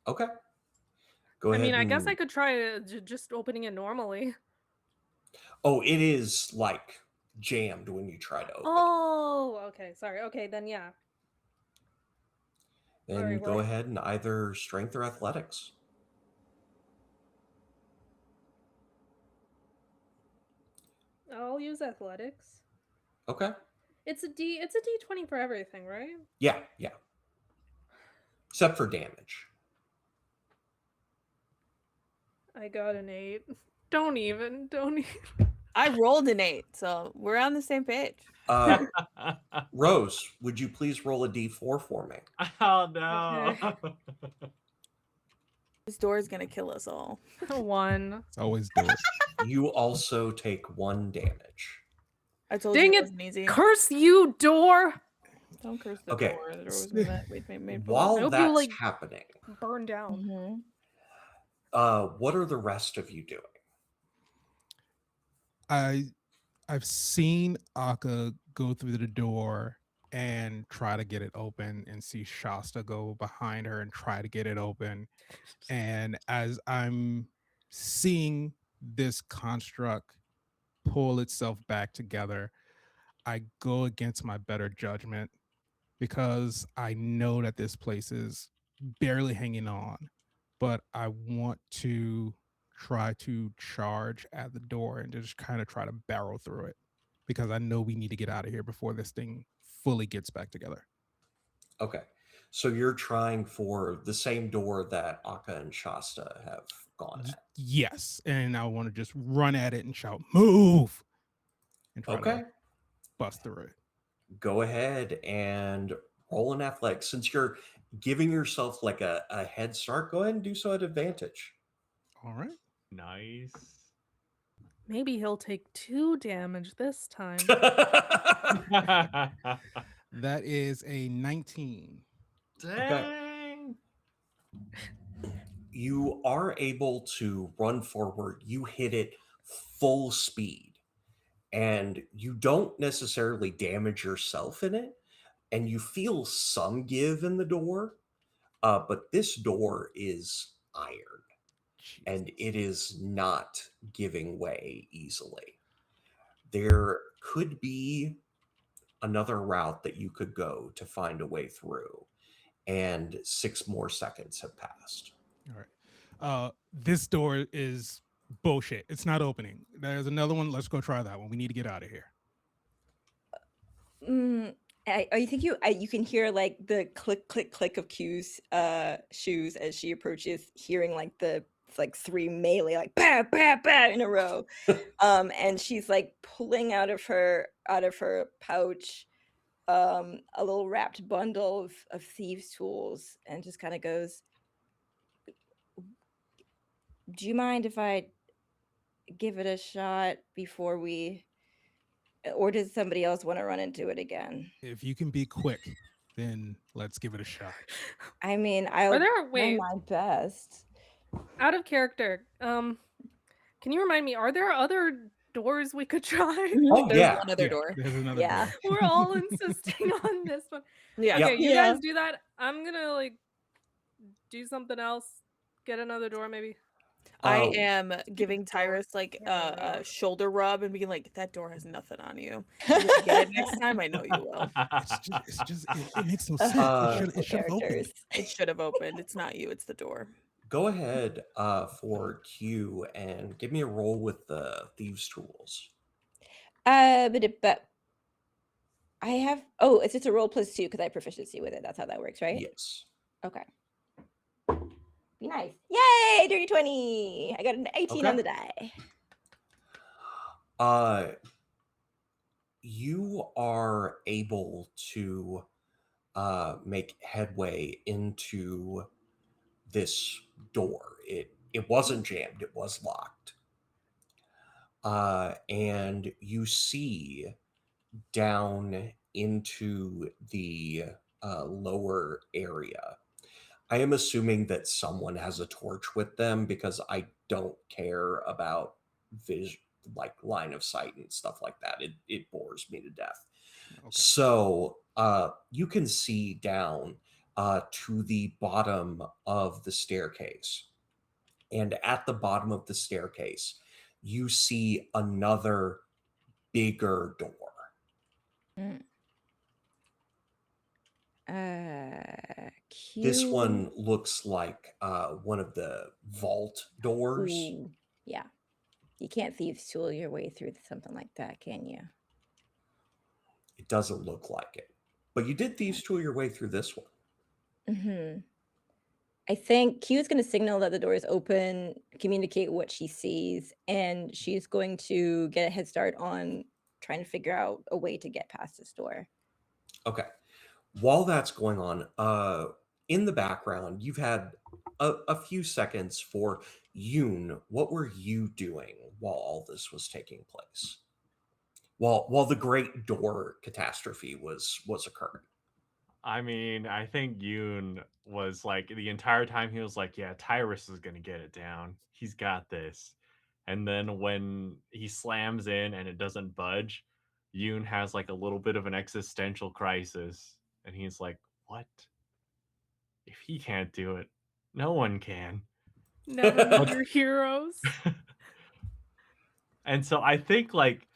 Okay. Go ahead. I mean, I guess I could try just opening it normally. Oh, it is like jammed when you try to open it. Oh, okay. Sorry. Okay, then yeah. Then alright, go well- ahead and either strength or athletics. I'll use athletics. Okay. It's a D20 for everything, right? Yeah, yeah. Except for damage. I got an 8. Don't even. I rolled an 8, so we're on the same page. Rose, would you please roll a d4 for me? Oh no. This door is gonna kill us all. 1. It's always do it. You also take 1 damage. I told Dang you it! it wasn't easy. Curse you, door! Don't curse the Okay. door. The door was made for While I hope that's you, like- happening, Burn down. what are the rest of you doing? I've seen Akka go through the door and try to get it open, and see Shasta go behind her and try to get it open. And as I'm seeing this construct pull itself back together, I go against my better judgment because I know that this place is barely hanging on, but I want to try to charge at the door and just kind of try to barrel through it because I know we need to get out of here before this thing fully gets back together. Okay. So you're trying for the same door that Akka and Shasta have gone at. Yes, and I want to just run at it and shout, "Move!" and try Okay. to bust through it. Go ahead and roll an athletics. Since you're giving yourself like a head start, go ahead and do so at advantage. All right. Nice. Maybe he'll take 2 damage this time. That is a 19. Dang. You are able to run forward. You hit it full speed, and you don't necessarily damage yourself in it, and you feel some give in the door, but this door is iron, and it is not giving way easily. There could be another route that you could go to find a way through, and 6 more seconds have passed. All right. This door is bullshit. It's not opening. There's another one. Let's go try that one. We need to get out of here. You think you can hear like the click click click of Q's shoes as she approaches, hearing like the like 3 melee like bah bah bah in a row. And she's like pulling out of her pouch a little wrapped bundle of thieves' tools, and just kind of goes, "Do you mind if I give it a shot before we, or does somebody else want to run into it again?" If you can be quick, then let's give it a shot. I mean, I'll Are there try wait, my best. out of character? Can you remind me? Are there other doors we could try? Oh, There's yeah. one other Yeah, door. There's another Yeah. door. We're all insisting on this one. Yeah. Yep. Okay, you Yeah. guys do that. I'm gonna like do something else. Get another door, maybe. I Oh. am giving door. Tyrus like Yeah, a no. shoulder rub and being like, "That door has nothing on you. You're gonna get it next time. I know you will. It makes no sense. It should have opened. Characters. It should have opened. It's not you. It's the door." Go ahead for Q and give me a roll with the thieves' tools. But I have. Oh, it's just a roll +2 because I have proficiency with it. That's how that works, right? Yes. Okay. Be nice. Yay! Dirty 20. I got an 18 on the die. You are able to make headway into this door. It wasn't jammed, it was locked. And you see down into the lower area. I am assuming that someone has a torch with them because I don't care about like line of sight and stuff like that. It bores me to death. Okay. So you can see down to the bottom of the staircase. And at the bottom of the staircase, you see another bigger door. Mm. This Q. one looks like one of the vault doors. Ooh, yeah. You can't thieves tool your way through something like that, can you? It doesn't look like it. But you did thieves tool your way through this one. Mm-hmm. I think Q is going to signal that the door is open, communicate what she sees, and she's going to get a head start on trying to figure out a way to get past this door. Okay. While that's going on, in the background, you've had a few seconds for Yoon. What were you doing while all this was taking place? While the great door catastrophe was occurring. I mean, I think Yoon was like the entire time he was like, yeah, Tyrus is gonna get it down. He's got this. And then when he slams in and it doesn't budge, Yoon has like a little bit of an existential crisis. And he's like, what? If he can't do it, no one can. Never meet your heroes. And so I think like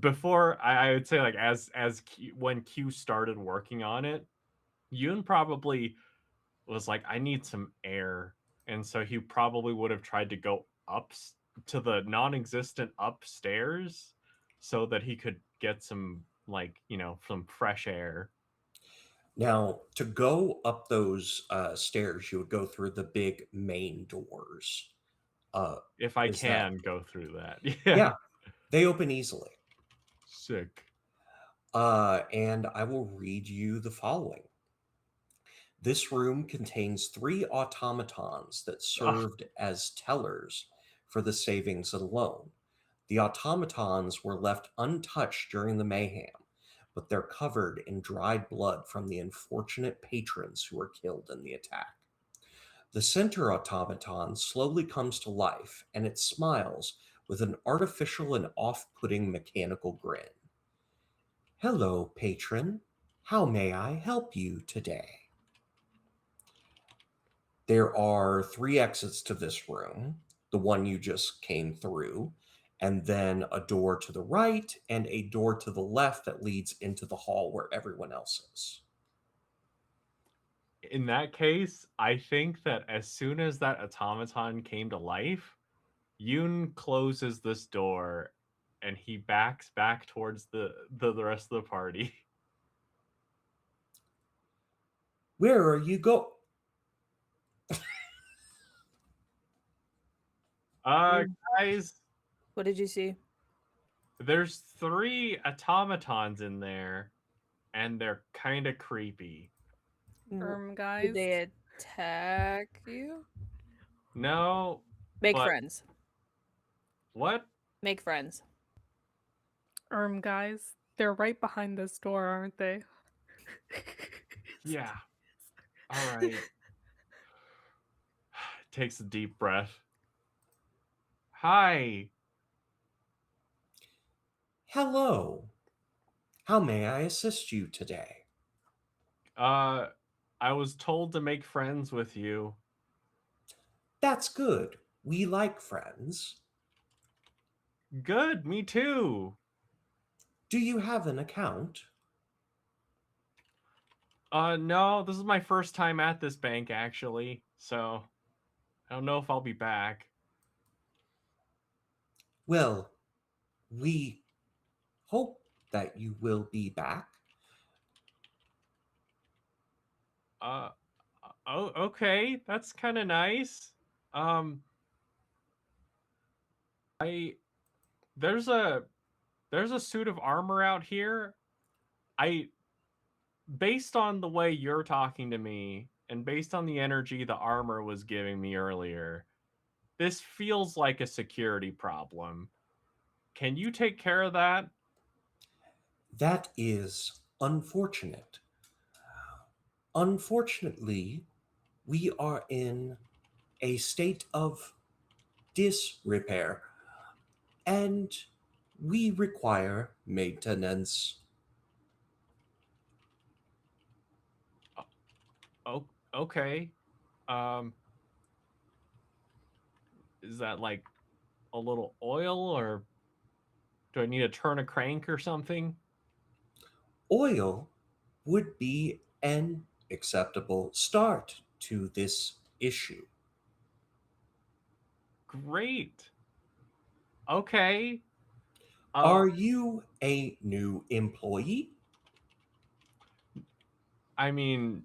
before I would say like as Q, when Q started working on it, Yoon probably was like, I need some air. And so he probably would have tried to go up to the non-existent upstairs so that he could get some like, some fresh air. Now, to go up those stairs, you would go through the big main doors. If I Is can go through that. Yeah, they open easily. Sick. And I will read you the following. This room contains 3 automatons that served as tellers for the savings and loan. The automatons were left untouched during the mayhem, but they're covered in dried blood from the unfortunate patrons who were killed in the attack. The center automaton slowly comes to life, and it smiles with an artificial and off-putting mechanical grin. Hello, patron. How may I help you today? There are 3 exits to this room, the one you just came through, and then a door to the right and a door to the left that leads into the hall where everyone else is. In that case, I think that as soon as that automaton came to life, Yoon closes this door and he backs back towards the rest of the party. Where are you go? Guys, What did you see? there's 3 automatons in there and they're kind of creepy. Guys. Did they attack you? No. Make but friends. What? Make friends. Guys. They're right behind this door, aren't they? Yeah. All right. Takes a deep breath. Hi. Hello. How may I assist you today? I was told to make friends with you. That's good. We like friends. Good, me too. Do you have an account? No, this is my first time at this bank actually, so I don't know if I'll be back. Well, we hope that you will be back. Oh, okay, that's kind of nice. There's a suit of armor out here. Based on the way you're talking to me and based on the energy the armor was giving me earlier, this feels like a security problem. Can you take care of that? That is unfortunate. Unfortunately, we are in a state of disrepair and we require maintenance. Oh, okay. Um, is that like a little oil, or do I need to turn a crank or something? Oil would be an acceptable start to this issue. Great. Okay. Are you a new employee? I mean,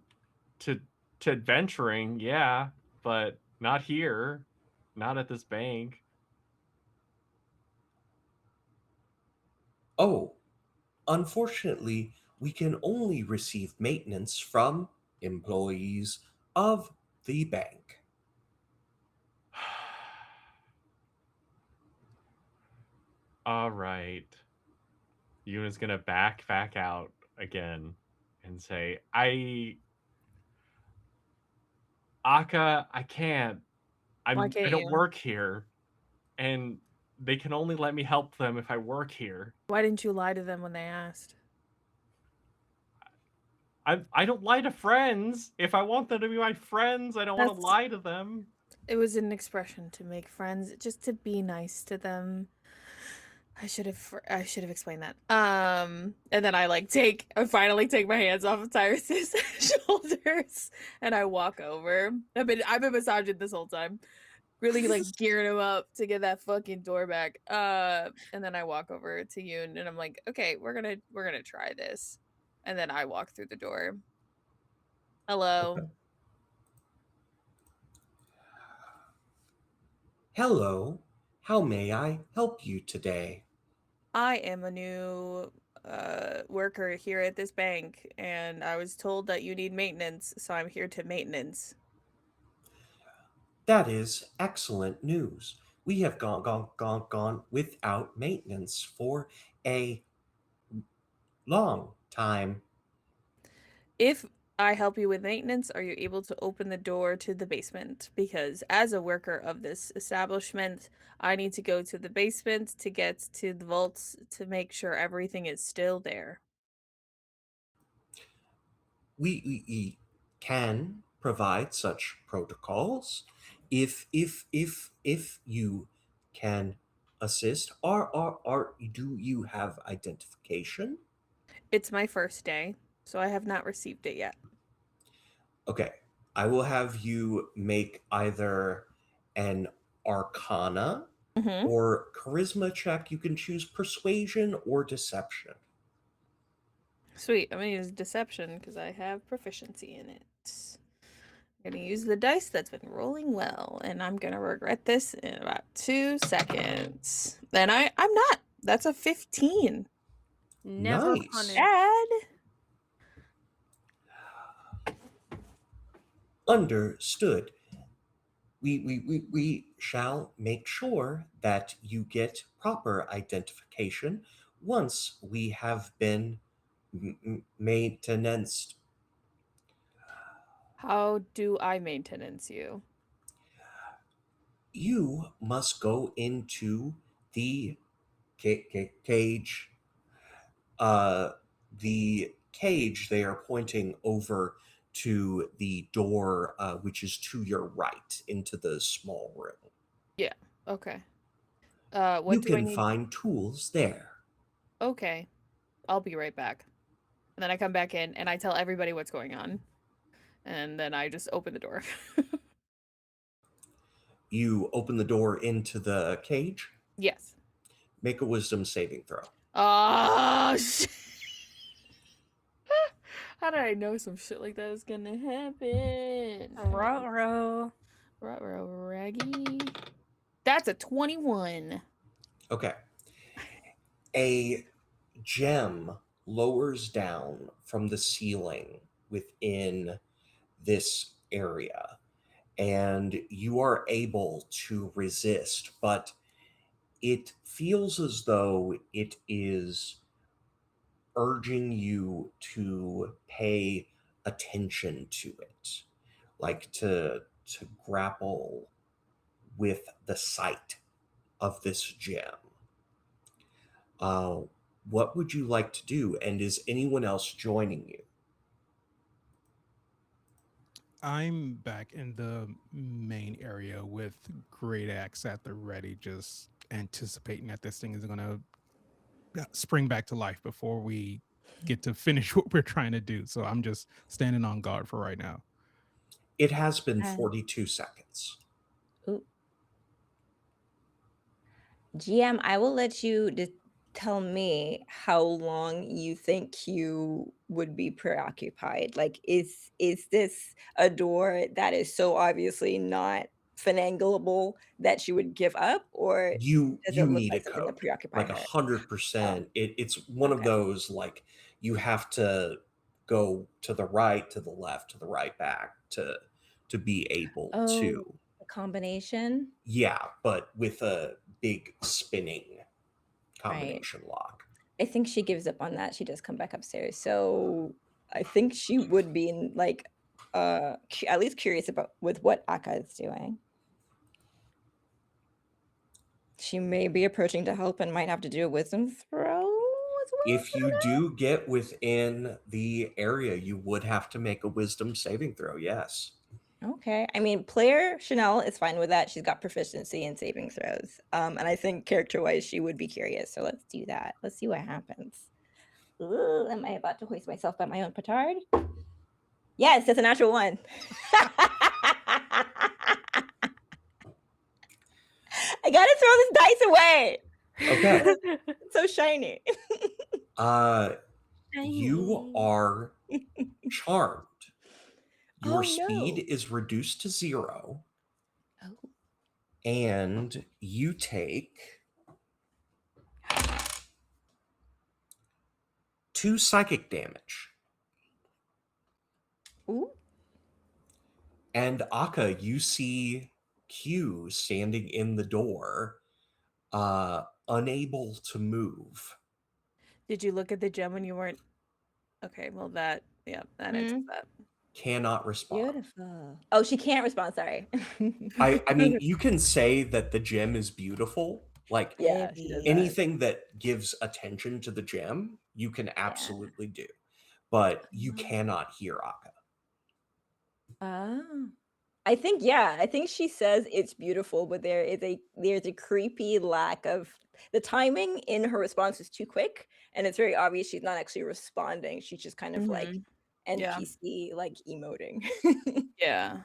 to adventuring, yeah, but not here, not at this bank. Oh, unfortunately, we can only receive maintenance from employees of the bank. All right. Yuna's gonna back out again and say, Aka, I can't. Why I can't don't you? work here, and they can only let me help them if I work here. Why didn't you lie to them when they asked? I don't lie to friends. If I want them to be my friends, I don't want to That's lie to them. It was an expression to make friends, just to be nice to them. I should have explained that. And then I finally take my hands off of Tyrus's shoulders and I walk over. I've been massaging this whole time. Really like gearing him up to get that fucking door back. And then I walk over to Yoon and I'm like, okay, we're gonna try this. And then I walk through the door. Hello. Okay. Hello, how may I help you today? I am a new worker here at this bank, and I was told that you need maintenance, so I'm here to maintenance. That is excellent news. We have gone without maintenance for a long time. If I help you with maintenance, are you able to open the door to the basement? Because as a worker of this establishment, I need to go to the basement to get to the vaults to make sure everything is still there. We can provide such protocols if you can assist. Do you have identification? It's my first day, so I have not received it yet. Okay, I will have you make either an arcana Mm-hmm. or charisma check. You can choose persuasion or deception. Sweet. I'm gonna use deception because I have proficiency in it. I'm gonna use the dice that's been rolling well, and I'm gonna regret this in about 2 seconds. Then I'm not. That's a 15. Never Nice. punish. Dad. Understood. We shall make sure that you get proper identification once we have been maintenanced. How do I maintenance you? You must go into the cage. Uh, the cage, they are pointing over to the door, which is to your right, into the small room. Yeah. Okay. You What do I can need? find tools there. Okay. I'll be right back. And then I come back in and I tell everybody what's going on. And then I just open the door. You open the door into the cage. Yes. Make a wisdom saving throw. Oh shit. How did I know some shit like that was gonna happen? Ruh-roh. Ruh-roh, raggy. That's a 21. Okay. A gem lowers down from the ceiling within this area, and you are able to resist, but it feels as though it is urging you to pay attention to it, like to grapple with the sight of this gem. Uh, what would you like to do? And is anyone else joining you? I'm back in the main area with great axe at the ready, just anticipating that this thing is going to spring back to life before we get to finish what we're trying to do. So I'm just standing on guard for right now. It has been And- 42 seconds. Ooh. GM, I will let you tell me how long you think you would be preoccupied. Like, is this a door that is so obviously not finagleable that she would give up, or You does you it look need a like something that code, preoccupy like her? 100%. It's one of okay. those, like, you have to go to the right, to the left, to the right, back to be able Oh, to. a combination, Yeah, but with a big spinning right? combination lock. I think she gives up on that. She does come back upstairs, so I think she would be in, like, at least curious about with what Akka is doing. She may be approaching to help and might have to do a wisdom throw as well. If you do get within the area, you would have to make a wisdom saving throw, yes. Okay. I mean, player Chanel is fine with that. She's got proficiency in saving throws. And I think character-wise, she would be curious. So let's do that. Let's see what happens. Ooh, am I about to hoist myself by my own petard? Yes, it's a natural one. I gotta throw this dice away. Okay. It's so shiny. You are charmed. Your Oh, speed no. is reduced to 0, Oh. and you take 2 psychic damage. Ooh. And Akka, you see Q standing in the door, unable to move. Did you look at the gem when you weren't? Okay, well that answers that. Cannot respond. Beautiful. Oh, she can't respond. Sorry. I mean, you can say that the gem is beautiful. Like, Yeah, she does that. anything that gives attention to the gem, you can absolutely do. But you cannot hear Akka. Oh. I think she says it's beautiful, but there's a creepy lack of the timing in her response is too quick, and it's very obvious she's not actually responding. She's just kind of like Yeah. NPC, like emoting. Yeah.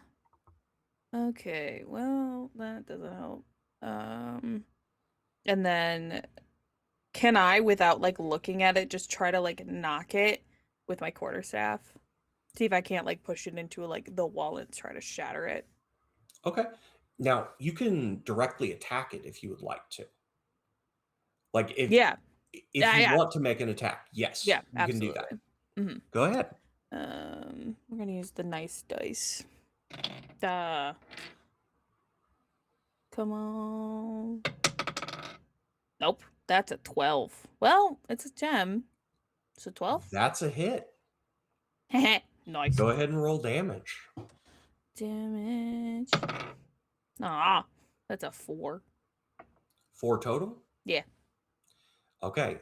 Okay, well, that doesn't help. And then can I, without like looking at it, just try to like knock it with my quarterstaff? See if I can't like push it into like the wall and try to shatter it. Okay. Now, you can directly attack it if you would like to. Like, if Yeah. you want to make an attack, yes, Yeah, you can do that. absolutely. Go ahead. We're gonna use the nice dice. Come on. Nope, that's a 12. Well, it's a gem. It's a 12. That's a hit. Nice. Go ahead and roll damage. Damage. Ah, that's a 4. 4 total? Yeah. Okay.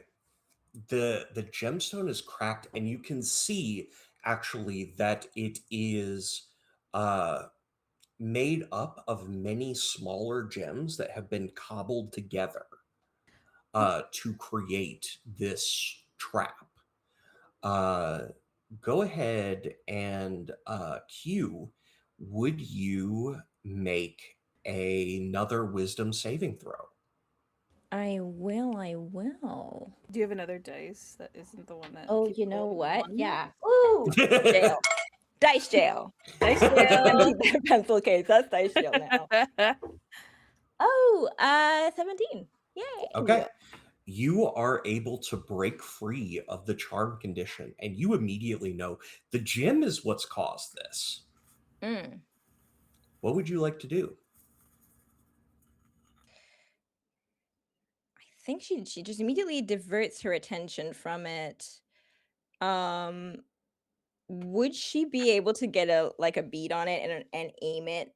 The gemstone is cracked, and you can see actually that it is made up of many smaller gems that have been cobbled together to create this trap. Go ahead and Q, would you make another wisdom saving throw? I will. Do you have another dice that isn't the one that? Oh, keeps you know rolling what? one? Yeah. Ooh, jail. Dice jail. Dice Empty jail. their pencil case. That's dice jail now. Oh, 17. Yay. Okay. You are able to break free of the charm condition, and you immediately know the gem is what's caused this. Mm. What would you like to do? I think she just immediately diverts her attention from it. Would she be able to get a bead on it and aim it,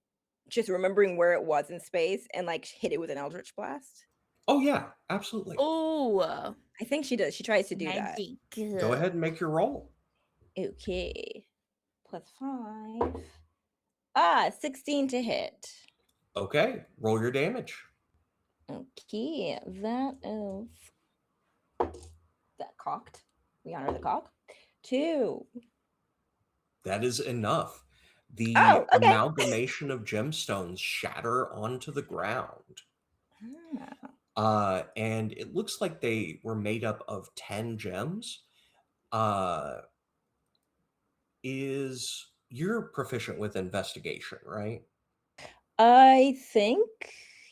just remembering where it was in space, and like hit it with an Eldritch Blast? Oh, yeah, absolutely. Oh, I think she does. She tries to do that. Go ahead and make your roll. Okay. +5. 16 to hit. Okay, roll your damage. Okay, that is that cocked. We honor the cock. 2. That is enough. The Oh, okay. amalgamation of gemstones shatter onto the ground. And it looks like they were made up of 10 gems. You're proficient with investigation, right? I think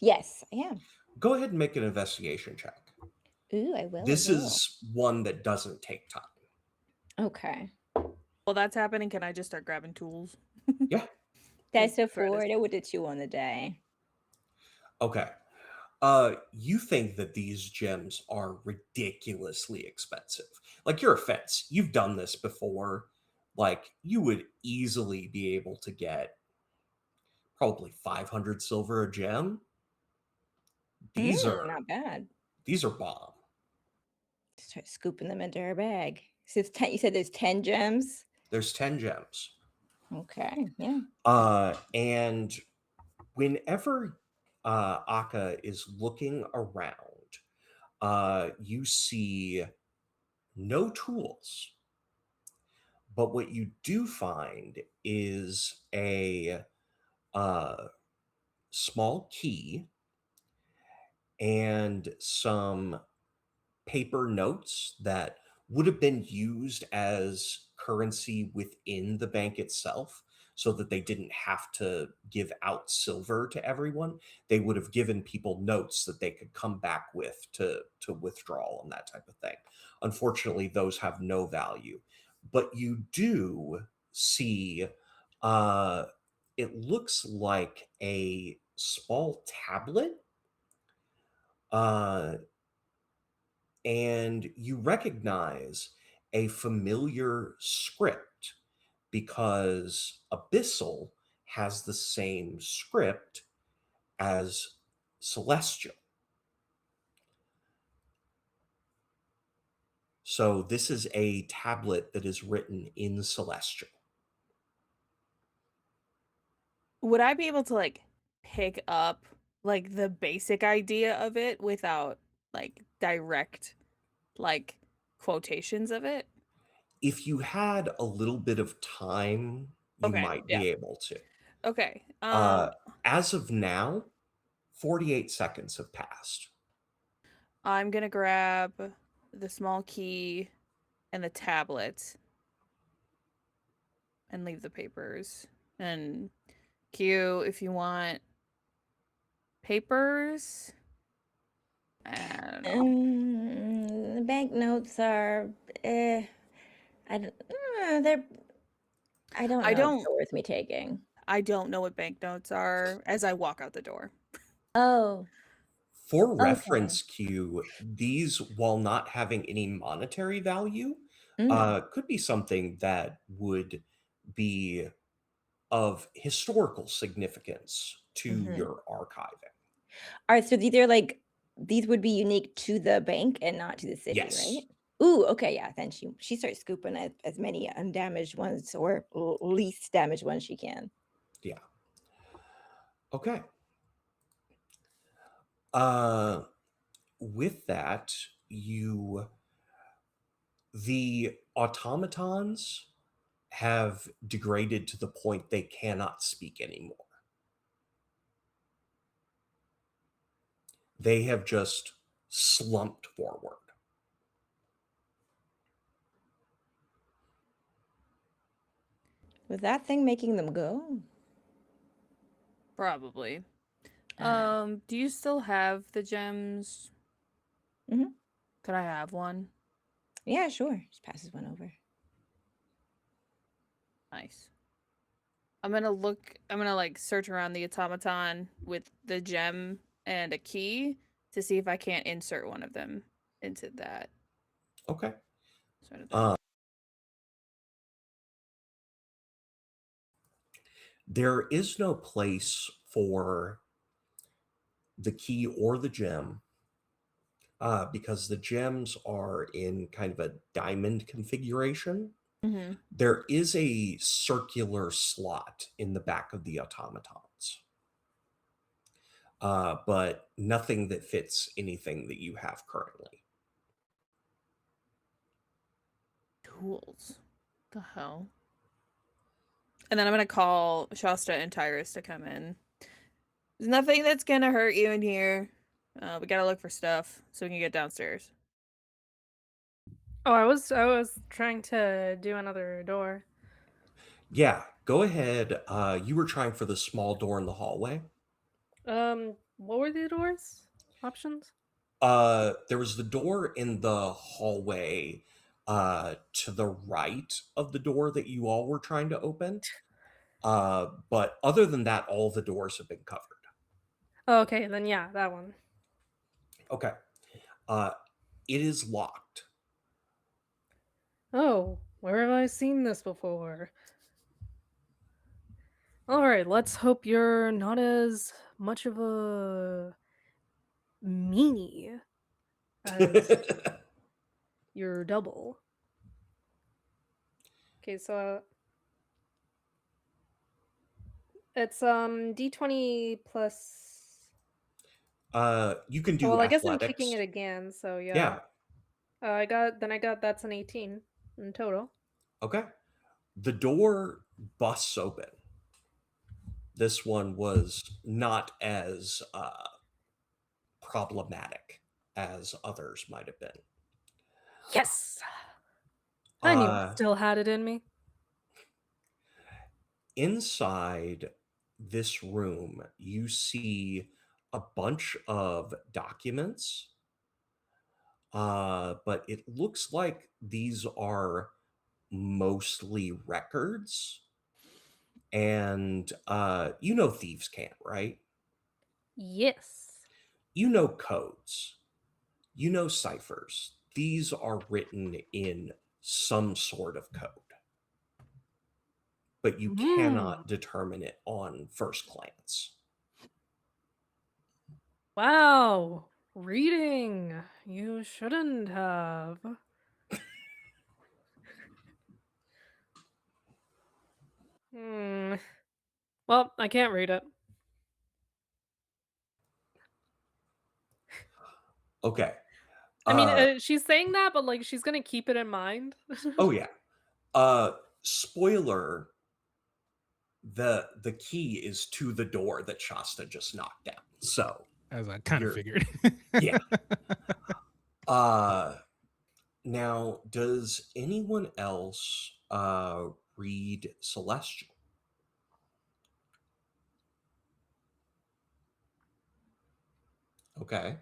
yes, I am. Go ahead and make an investigation check. Ooh, I will. This is one that doesn't take time. Okay. While that's happening, can I just start grabbing tools? Yeah. That's a Threat is- 4. That would a 2 on the die. Okay. You think that these gems are ridiculously expensive. Like, you're a fence. You've done this before. Like, you would easily be able to get probably 500 silver a gem. These are not bad. These are bomb. Start scooping them into her bag. So it's 10, you said there's 10 gems? There's 10 gems. Okay, yeah. And whenever Akka is looking around, you see no tools. But what you do find is a small key and some paper notes that would have been used as currency within the bank itself, so that they didn't have to give out silver to everyone. They would have given people notes that they could come back with to withdrawal and that type of thing. Unfortunately, those have no value. But you do see it looks like a small tablet, and you recognize a familiar script because Abyssal has the same script as Celestial. So this is a tablet that is written in Celestial. Would I be able to like pick up like the basic idea of it without like direct like quotations of it? If you had a little bit of time, you Okay, might yeah. be able to. Okay. As of now, 48 seconds have passed. I'm gonna grab the small key and the tablet and leave the papers. And Q, if you want papers. And The banknotes are I don't they're I don't know if they're worth me taking. I don't know what banknotes are as I walk out the door. Oh. For reference, Q, these, while not having any monetary value, could be something that would be of historical significance to your archiving. All right, so these would be unique to the bank and not to the city, Yes. right? Ooh, okay, yeah. Then she starts scooping as many undamaged ones or least damaged ones she can. Yeah. Okay. With that, the automatons have degraded to the point they cannot speak anymore. They have just slumped forward. Was that thing making them go? Probably. Do you still have the gems? Mhm. Could I have one? Yeah, sure. Just passes one over. Nice. I'm gonna like search around the automaton with the gem and a key to see if I can't insert one of them into that. Okay. Sort of thing. There is no place for the key or the gem, because the gems are in kind of a diamond configuration. There is a circular slot in the back of the automatons. but nothing that fits anything that you have currently. Tools. The hell? And then I'm gonna call Shasta and Tyrus to come in. There's nothing that's gonna hurt you in here. We gotta look for stuff so we can get downstairs. Oh, I was trying to do another door. Yeah, go ahead. You were trying for the small door in the hallway. What were the doors options? There was the door in the hallway to the right of the door that you all were trying to open. But other than that, all the doors have been covered. Oh, okay, then yeah, that one. Okay. It is locked. Oh, where have I seen this before? All right, let's hope you're not as much of a meanie as your double. Okay, so it's D20 plus. You can Oh, do well, I guess I'm athletics. kicking it again, so yeah. Yeah. I got that's an 18 in total. Okay. The door busts open. This one was not as problematic as others might have been. Yes. I knew I still had it in me. Inside this room, you see a bunch of documents, but it looks like these are mostly records. And you know thieves can't, right? Yes. You know codes. You know ciphers. These are written in some sort of code, but you cannot determine it on first glance. Wow. Reading. You shouldn't have. Well, I can't read it. Okay. I mean, she's saying that, but like she's gonna keep it in mind. Oh yeah. Spoiler, the key is to the door that Shasta just knocked down. So As I kind of figured. Yeah. Now, does anyone else read Celestial? Okay.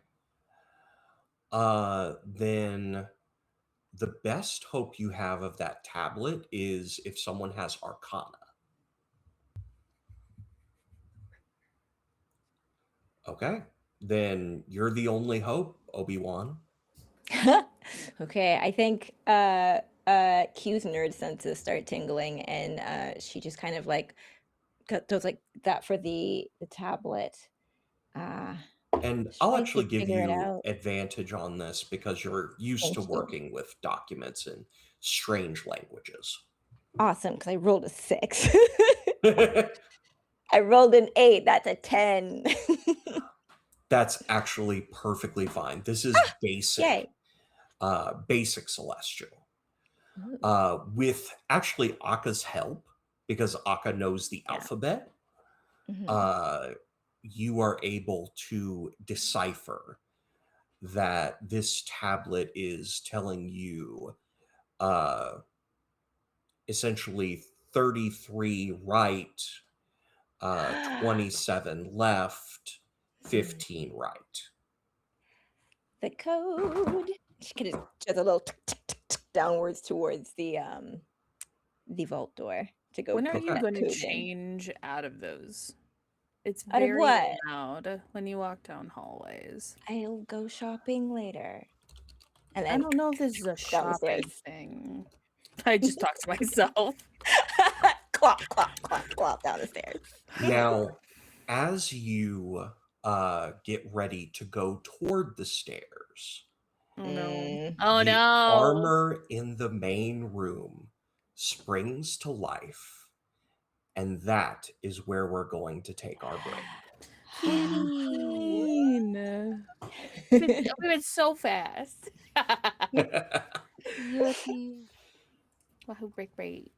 Then the best hope you have of that tablet is if someone has Arcana. Okay. Then you're the only hope, Obi-Wan. Okay, I think Q's nerd senses start tingling, and she just kind of like does like that for the tablet. And She I'll thinks actually she'd give figure it you out. advantage on this because you're used to Thank you. working with documents in strange languages. Awesome, because I rolled a 6. I rolled an 8. That's a 10. That's actually perfectly fine. This is basic, Yay. basic Celestial. Ooh. With actually Akka's help, because Akka knows the alphabet, you are able to decipher that this tablet is telling you essentially 33 right, 27 left, 15 right. The code. She kind of does a little tick, tick, tick, tick downwards towards the vault door to go. When are you that going to code in. change out of those? It's Out of very what? loud when you walk down hallways. I'll go shopping later. And I then don't know if this is a down the shopping stairs. thing. I just talked to myself. Clop, clop, clop, clop down the stairs. Now, as you get ready to go toward the stairs, Oh no. Mm. Oh the no. armor in the main room springs to life, and that is where we're going to take our break. Kitty. We went so fast. Yippee. Wahoo, break, break.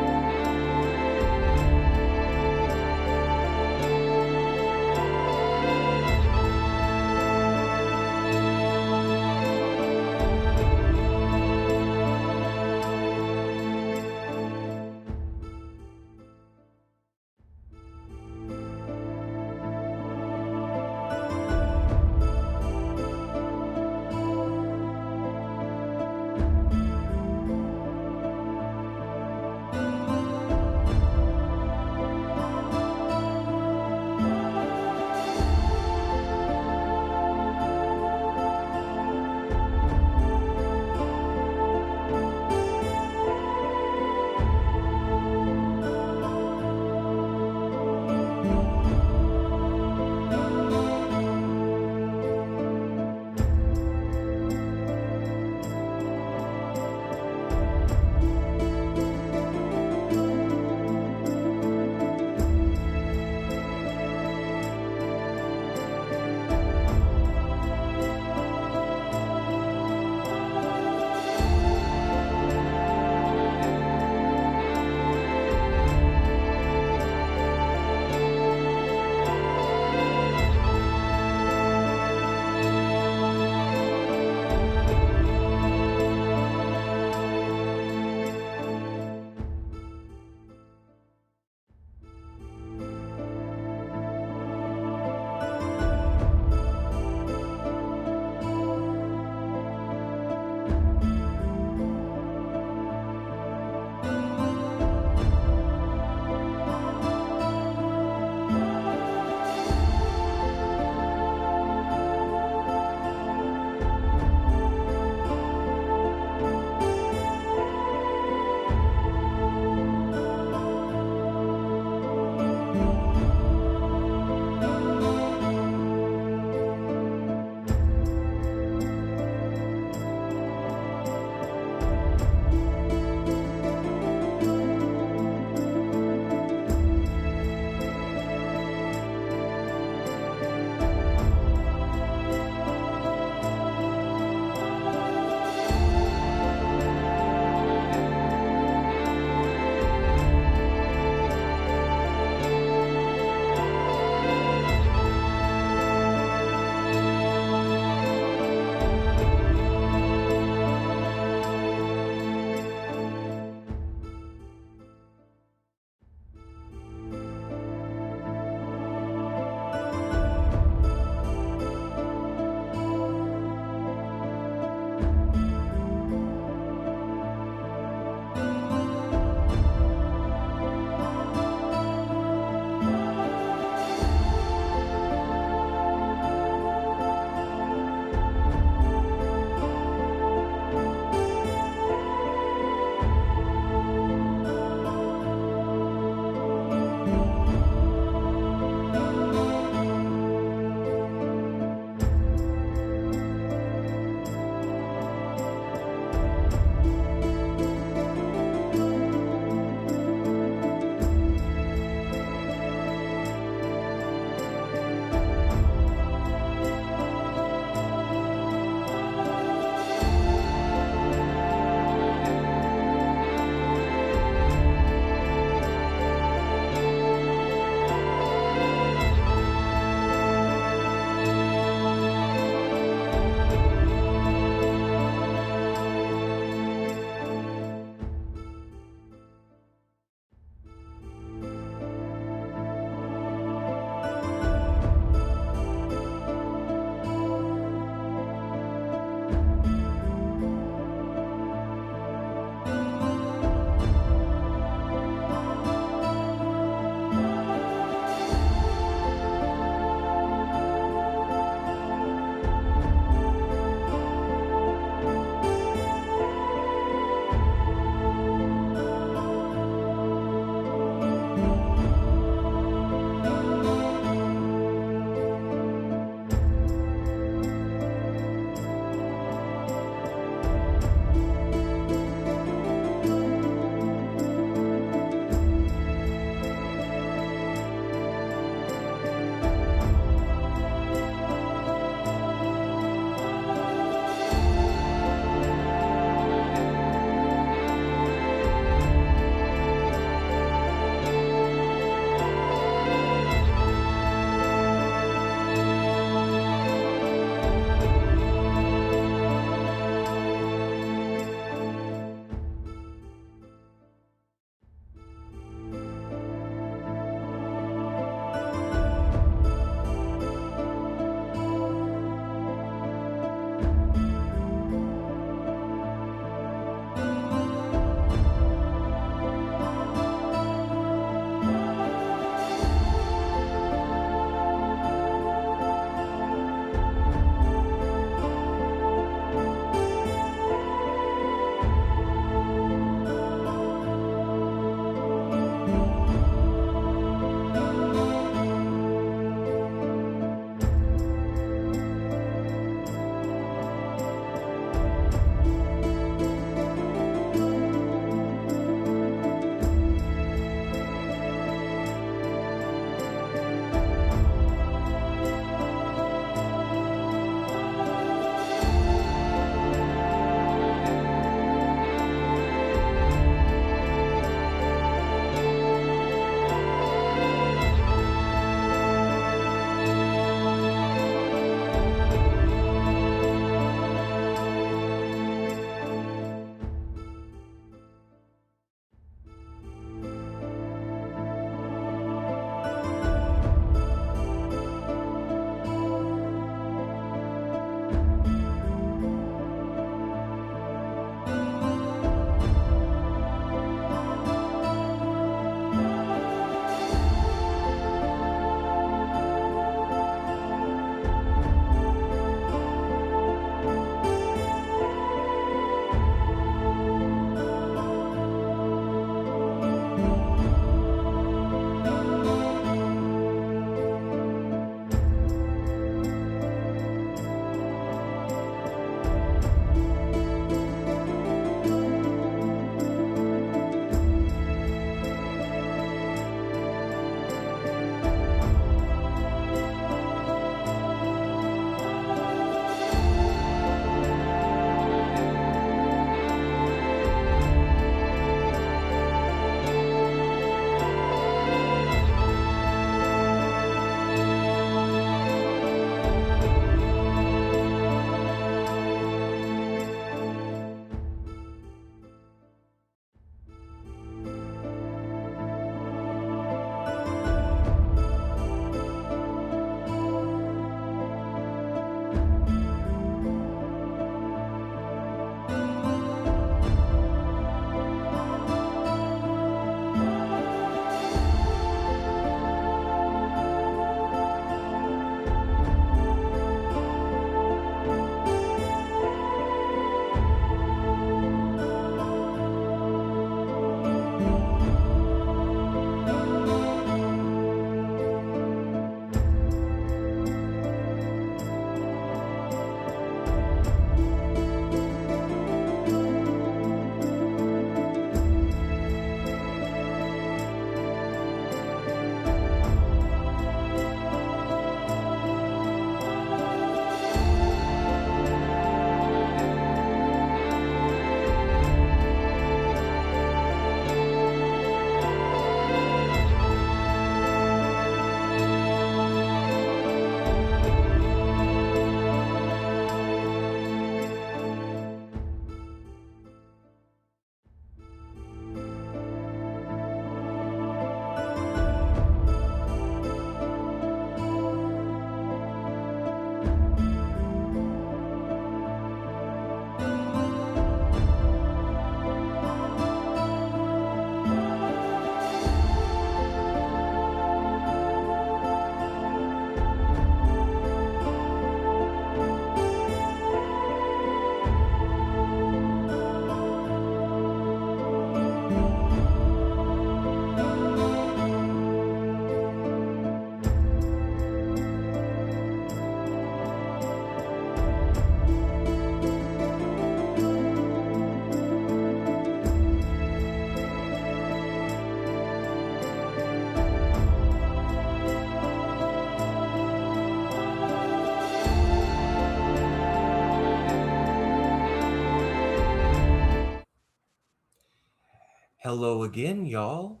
Hello again, y'all.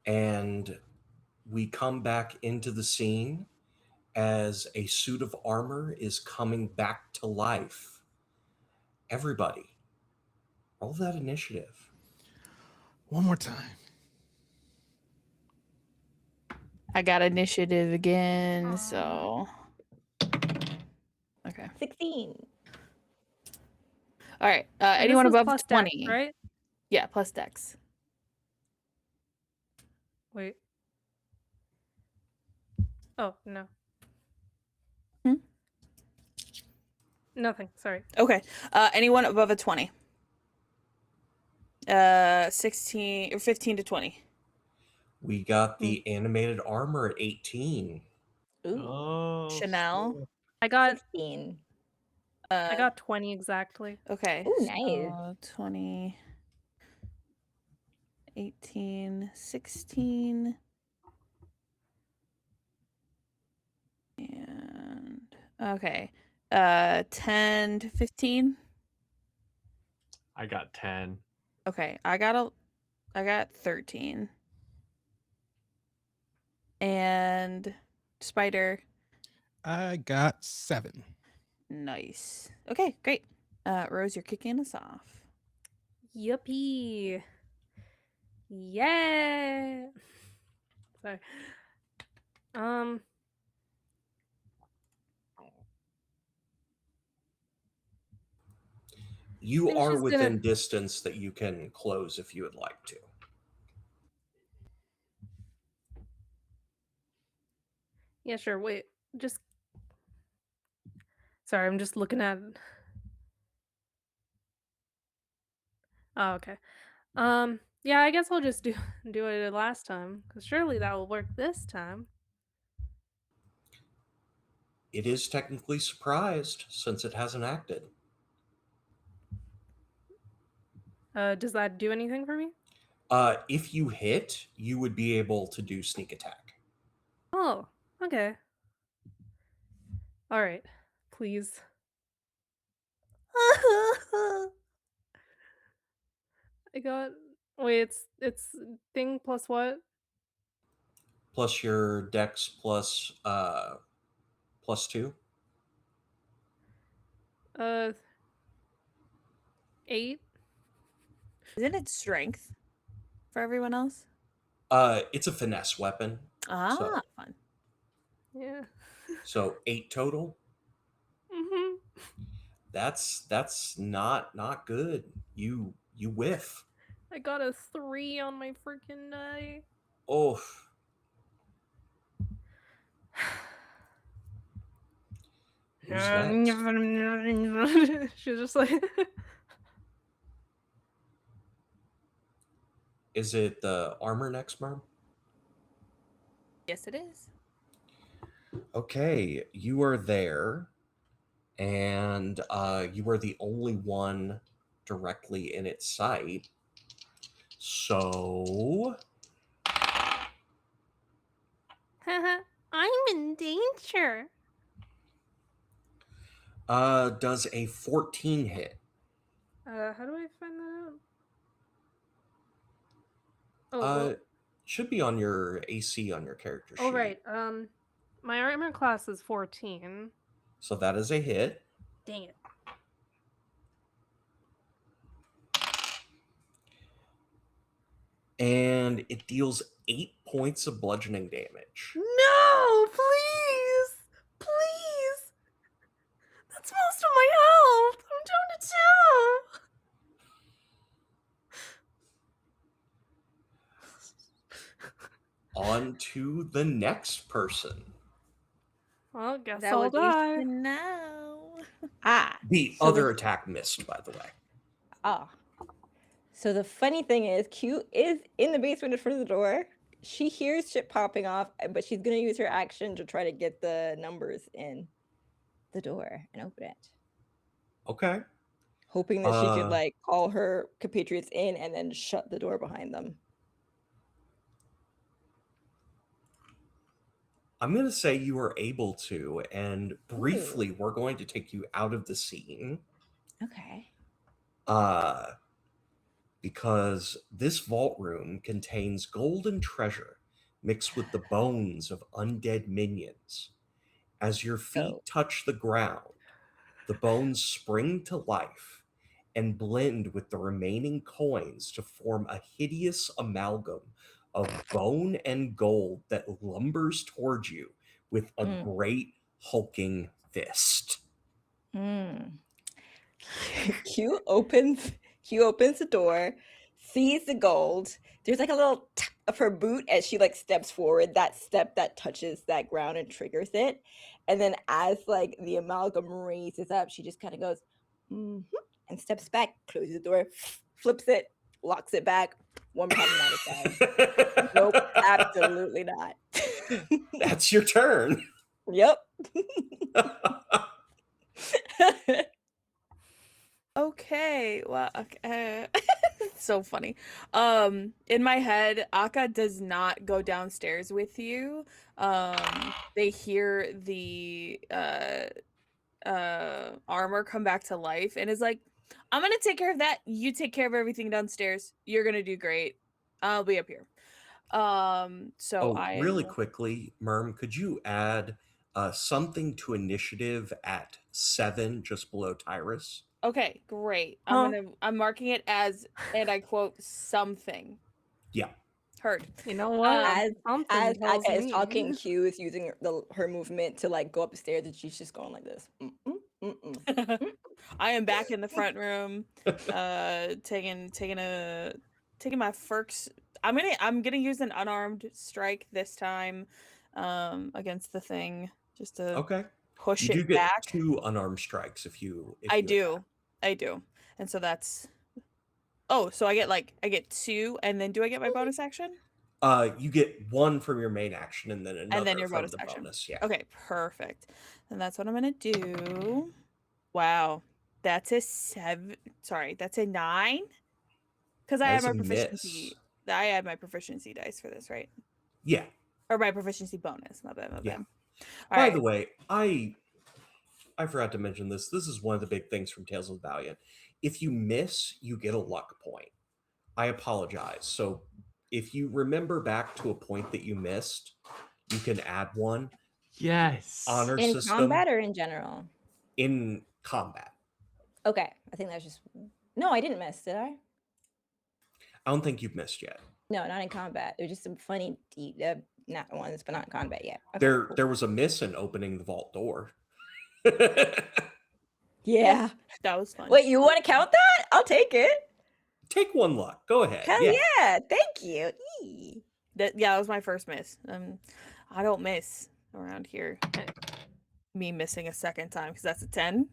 And we come back into the scene as a suit of armor is coming back to life. Everybody, roll that initiative. One more time. I got initiative again, so. Okay. 16. All right. And Anyone this was above plus 20? dex, right? Yeah, plus dex. Wait. Oh, no. Hmm? Nothing. Sorry. Okay. Anyone above a 20? 16 or 15 to 20. We got the animated armor at 18. Ooh. Oh, Chanel. snap. I got 16. I got 20 exactly. Okay. Ooh, nice. So 20, 18, 16. And okay. 10 to 15. I got 10. Okay. I got 13. And Spider. I got 7. Nice. Okay, great. Rose, you're kicking us off. Yuppie. Yeah. Sorry. You think are she's within gonna- distance that you can close if you would like to. Yeah, sure. Wait. Just Sorry, I'm just looking at Oh, okay. Yeah, I guess I'll just do it last time, because surely that will work this time. It is technically surprised since it hasn't acted. Does that do anything for me? If you hit, you would be able to do sneak attack. Oh, okay. All right. Please. I got Wait, it's thing plus what? Plus your dex plus +2. 8. Isn't it strength for everyone else? It's a finesse weapon. Ah, fun. Yeah. So 8 total. Mhm. That's not good. You whiff. I got a 3 on my freaking die. Oh, who's next? She was just like Is it the armor next, Merm? Yes, it is. Okay, you are there, and you are the only one directly in its sight. So I'm in danger. does a 14 hit? How do I find that out? Oh, Should be on your AC on your character sheet. oh right. My armor class is 14. So that is a hit. Dang it. And it deals 8 points of bludgeoning damage. No, please. Please. That's most of my health. I'm down to 2. On to the next person. Well, guess That I'll would be die. now. The So other the- attack missed, by the way. Ah. So the funny thing is, Q is in the basement in front of the door. She hears shit popping off, but she's gonna use her action to try to get the numbers in the door and open it, Okay. hoping that she could like call her compatriots in and then shut the door behind them. I'm going to say you are able to, and briefly, we're going to take you out of the scene. Okay. because this vault room contains golden treasure mixed with the bones of undead minions. As your feet Oh. touch the ground, the bones spring to life and blend with the remaining coins to form a hideous amalgam of bone and gold that lumbers towards you with a great hulking fist. Q opens the door, sees the gold. There's like a little tap of her boot as she like steps forward, that step that touches that ground and triggers it. And then as like the amalgam raises up, she just kind of goes, and steps back, closes the door, flips it, locks it back. One more time, not a Nope, absolutely not. That's your turn. Yep. Okay, well, okay. So funny. In my head, Akka does not go downstairs with you. They hear the armor come back to life and is like, I'm gonna take care of that. You take care of everything downstairs. You're gonna do great. I'll be up here. So Oh, I really quickly, Merm, could you add something to initiative at 7, just below Tyrus? Okay, great. Huh? I'm marking it as, and I quote, something. Yeah. Heard. You know what? As Something tells Akka is me. talking, Q is using her movement to like go up the stairs, and she's just going like this. I am back in the front room, taking my first. I'm gonna use an unarmed strike this time, against the thing, just to Okay. push You do it get back. 2 unarmed strikes if you I attack. do, and so that's. Oh, so I get 2, and then do I get my bonus action? You get 1 from your main action and then another And then your from bonus the action. bonus. Yeah. Okay, perfect. And that's what I'm gonna do. Wow, that's a 7. Sorry, that's a 9. Because I That had is my a proficiency. miss. I had my proficiency dice for this, right? Yeah. Or my proficiency bonus. My bad. Yeah. All By right. the way, I forgot to mention this. This is one of the big things from Tales of the Valiant. If you miss, you get a luck point. I apologize. So if you remember back to a point that you missed, you can add one. Yes. Honor In system combat or in general? in combat. Okay, I think that's just. No, I didn't miss, did I? I don't think you've missed yet. No, not in combat. It was just some funny, not ones, but not in combat yet. Okay, cool. There was a miss in opening the vault door. Yeah. That was fun. Wait, you want to count that? I'll take it. Take 1 luck. Go ahead. Hell yeah! Thank you. Eee. That was my first miss. I don't miss around here. Me missing a second time because that's a 10.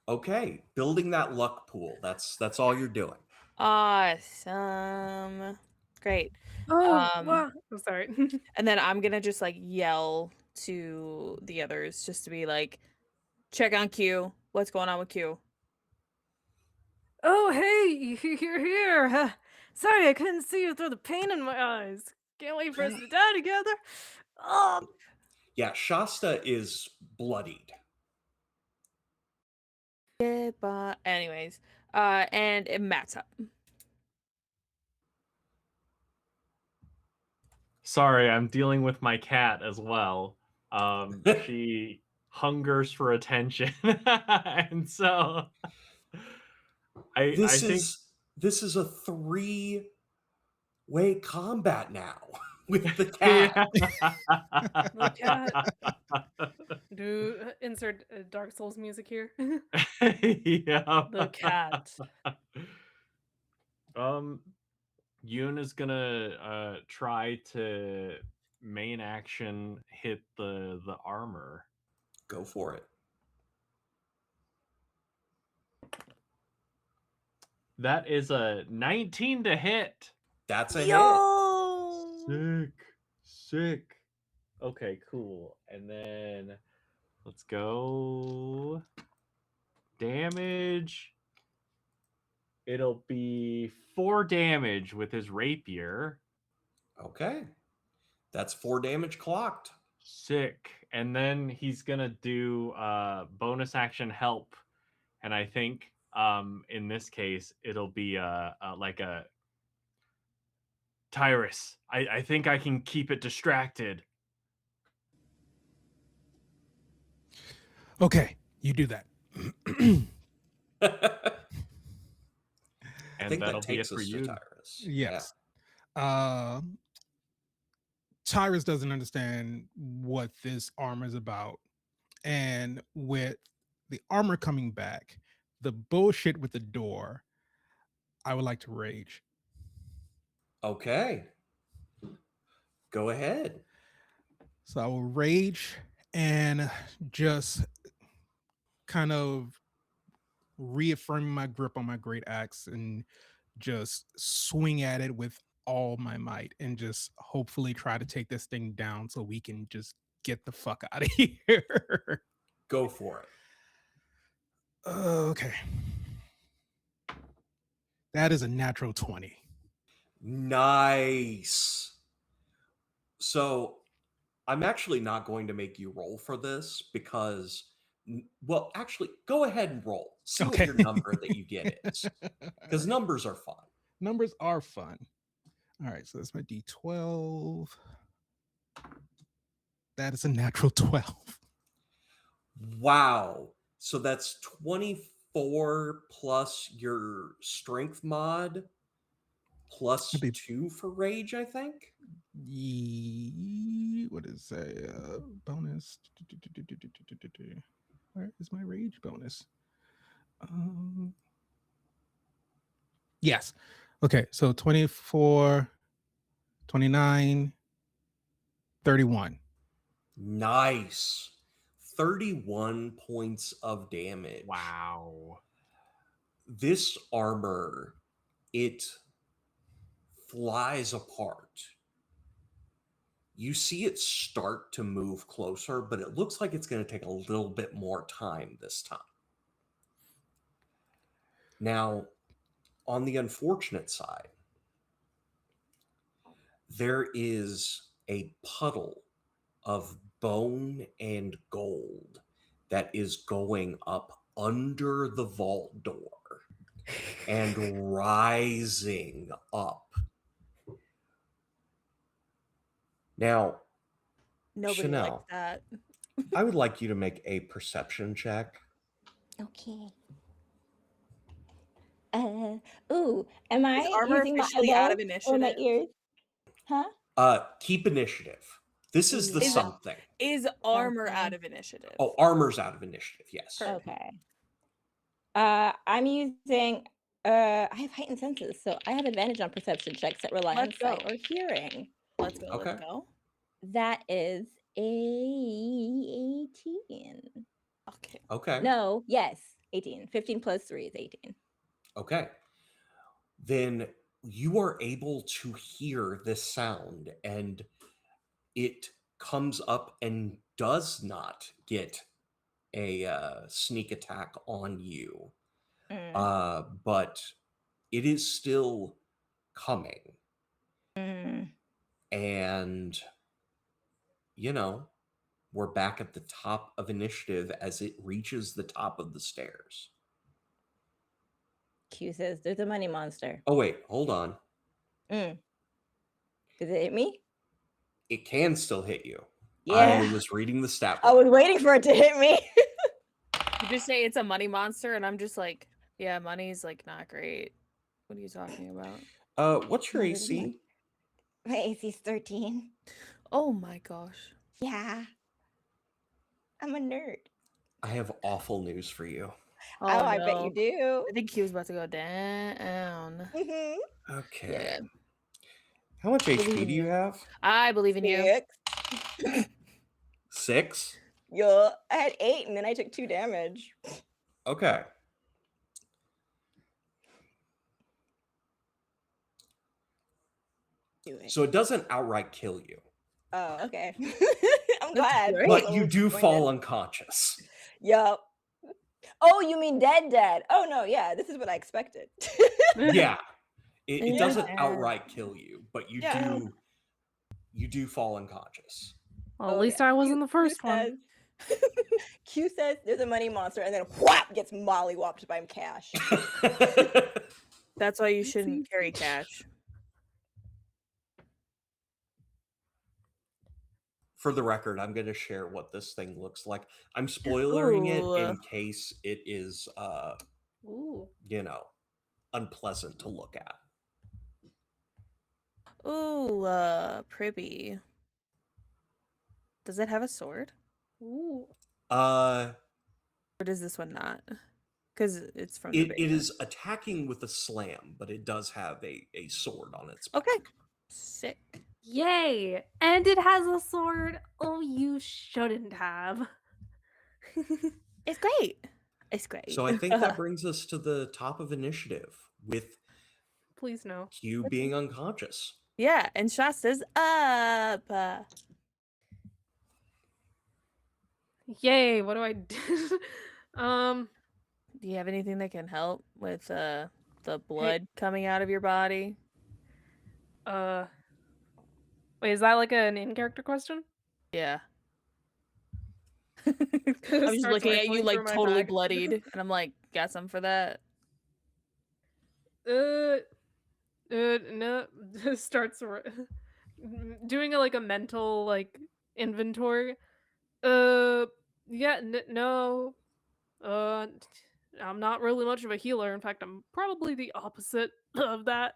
Okay, building that luck pool. That's all you're doing. Awesome. Great. Oh, wow. I'm sorry. And then I'm gonna just like yell to the others just to be like, check on Q. What's going on with Q? Oh, hey, you're here. Sorry, I couldn't see you through the pain in my eyes. Can't wait for us to die together. Oh, Yeah, Shasta is bloodied. Yeah, but anyways, and Matt's up. Sorry, I'm dealing with my cat as well. She hungers for attention, and so I think this is a 3-way combat now with the cat. the cat. Do insert Dark Souls music here. Yeah. The cat. Yoon is gonna try to main action hit the armor. Go for it. That is a 19 to hit. That's a hit. Yo! Sick. Okay, cool. And then let's go damage. It'll be 4 damage with his rapier. Okay. That's 4 damage clocked. Sick. And then he's gonna do bonus action help. And I think In this case, it'll be like a Tyrus. I think I can keep it distracted. Okay, you do that. I And think that'll that be it takes for us to you. Tyrus. Yes. Tyrus doesn't understand what this armor is about. And with the armor coming back, the bullshit with the door, I would like to rage. Okay. Go ahead. So I will rage and just kind of reaffirming my grip on my great axe and just swing at it with all my might and just hopefully try to take this thing down so we can just get the fuck out of here. Go for it. Okay. That is a natural 20. Nice. So I'm actually not going to make you roll for this because, well, actually, go ahead and roll. See what Okay. your number that you get is. Because numbers are fun. Numbers are fun. All right, so that's my D12. That is a natural 12. Wow. So that's 24 plus your strength mod plus That'd be- 2 for rage, I think. What is a bonus? Where is my rage bonus? Yes. Okay, so 24, 29, 31. Nice. 31 points of damage. Wow. This armor, it flies apart. You see it start to move closer, but it looks like it's going to take a little bit more time this time. Now, on the unfortunate side, there is a puddle of bone and gold that is going up under the vault door and rising up. Now, Nobody Chanel, likes that. I would like you to make a perception check. Okay. Ooh, am I Is armor using my officially out of eyeballs or my initiative? ears? Huh? Keep initiative. This is the Is it- something. Is armor Okay. out of initiative? Oh, armor's out of initiative, yes. Perfect. Okay. I'm using I have heightened senses, so I have advantage on perception checks that rely on Let's sight go. or hearing. Let's go. Okay. Let's go. That is a 18. Okay. Okay. No, yes, 18. 15 plus 3 is 18. Okay. Then you are able to hear this sound, and it comes up and does not get a sneak attack on you. But it is still coming. And, you know, we're back at the top of initiative as it reaches the top of the stairs. Q says there's a money monster. Oh, wait, hold on. Does it hit me? It can still hit you. Yeah. I was reading the stat I book. was waiting for it to hit me. You just say it's a money monster, and I'm just like, yeah, money's like not great. What are you talking about? What's your What is AC? my AC is 13. Oh my gosh. Yeah. I'm a nerd. I have awful news for you. Oh, I bet you do. I think he was about to go down. Mhm. Okay. Yeah. How much Believe HP in do you you. have? I believe in you. 6. 6? Yeah, I had 8 and then I took 2 damage. Okay. Do it. So it doesn't outright kill you, Oh, okay. I'm That's glad. great. I was but a you little do disappointed. fall unconscious. Yup. Oh, you mean dead? Oh no, yeah, this is what I expected. Yeah. It Yeah. doesn't outright kill you, but you Yeah. do fall unconscious. Well, at least I wasn't the first one. Q says there's a money monster, and then whap gets mollywopped by cash. That's why you shouldn't carry cash. For the record, I'm going to share what this thing looks like. I'm spoilering it Ooh. in case it is, Ooh. you know, unpleasant to look at. Ooh, pretty. Does it have a sword? Ooh. Uh, Or does this one not? Because it's from it the is attacking with a slam, but it does have a sword on its back. Okay. Sick. Yay! And it has a sword. Oh, you shouldn't have. It's great. It's great. So I think that brings us to the top of initiative with Please no. Q being unconscious. Yeah, and Shasta's up. Yay! What do I do? Do you have anything that can help with the blood coming out of your body? Wait, is that like an in-character question? Yeah. I'm just Starts looking at you rifling like through my totally bag. bloodied, and I'm like, got some for that? No. Starts doing like a mental like inventory. Yeah, no. I'm not really much of a healer. In fact, I'm probably the opposite of that.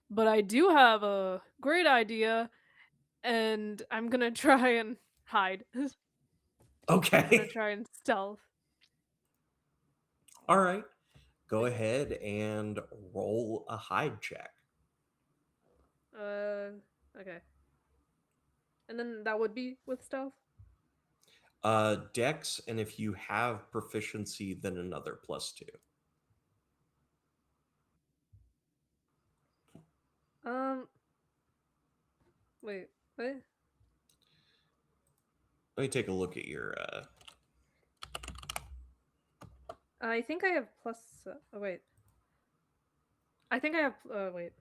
But I do have a great idea, and I'm gonna try and hide. I'm gonna Okay. try and stealth. All right. Go ahead and roll a hide check. Okay. And then that would be with stealth? Dex, and if you have proficiency, then another +2. Wait, what? Let me take a look at your I think I have plus. Oh wait. I think I have. Wait.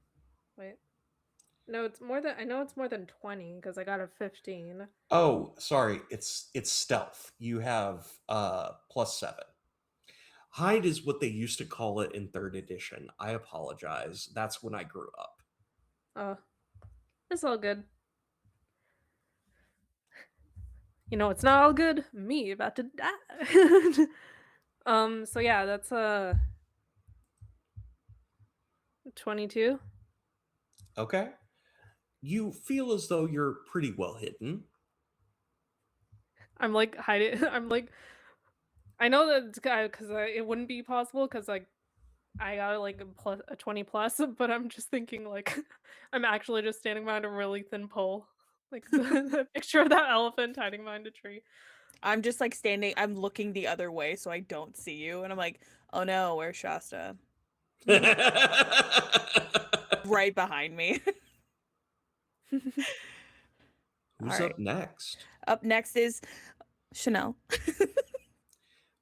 No, it's more than. I know it's more than 20 because I got a 15. Oh, sorry. It's stealth. You have +7. Hide is what they used to call it in 3rd edition. I apologize. That's when I grew up. Oh, it's all good. You know, it's not all good. Me about to die. So yeah, that's 22. Okay. You feel as though you're pretty well hidden. I'm like hiding. I'm like, I know that because it wouldn't be possible because like I got like a 20 plus, but I'm just thinking like I'm actually just standing behind a really thin pole, like the picture of that elephant hiding behind a tree. I'm just like standing, I'm looking the other way so I don't see you, and I'm like, oh no, where's Shasta? Right behind me. Who's All up next? Up next is Chanel.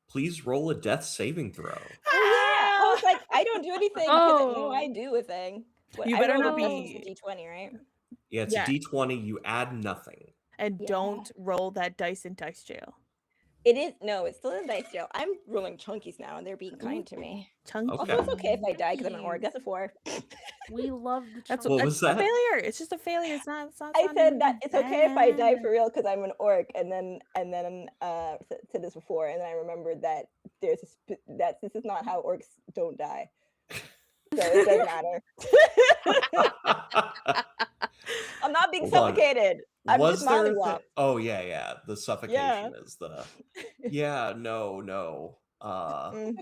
Please roll a death saving throw. Oh yeah. I was like, I don't do anything because I know I Oh. do a thing. What, You I better rolled not a be. D20, right? Yeah, it's Yeah. a D20. You add nothing. And Yeah. don't roll that dice in dice jail. It is no, it's still in dice jail. I'm rolling chunkies now, and they're being kind to me. Chunky. Okay. Also, it's okay if I die because I'm an orc. That's a 4. We love the That's What that's was a that? failure. It's just a failure. It's not. I said even that it's okay if I die bad. for real because I'm an orc, and then said this before, and then I remembered that that this is not how orcs don't die, so it doesn't matter. I'm not being Hold on. suffocated. I'm Was just there mollywopped. Oh yeah. The suffocation is the no.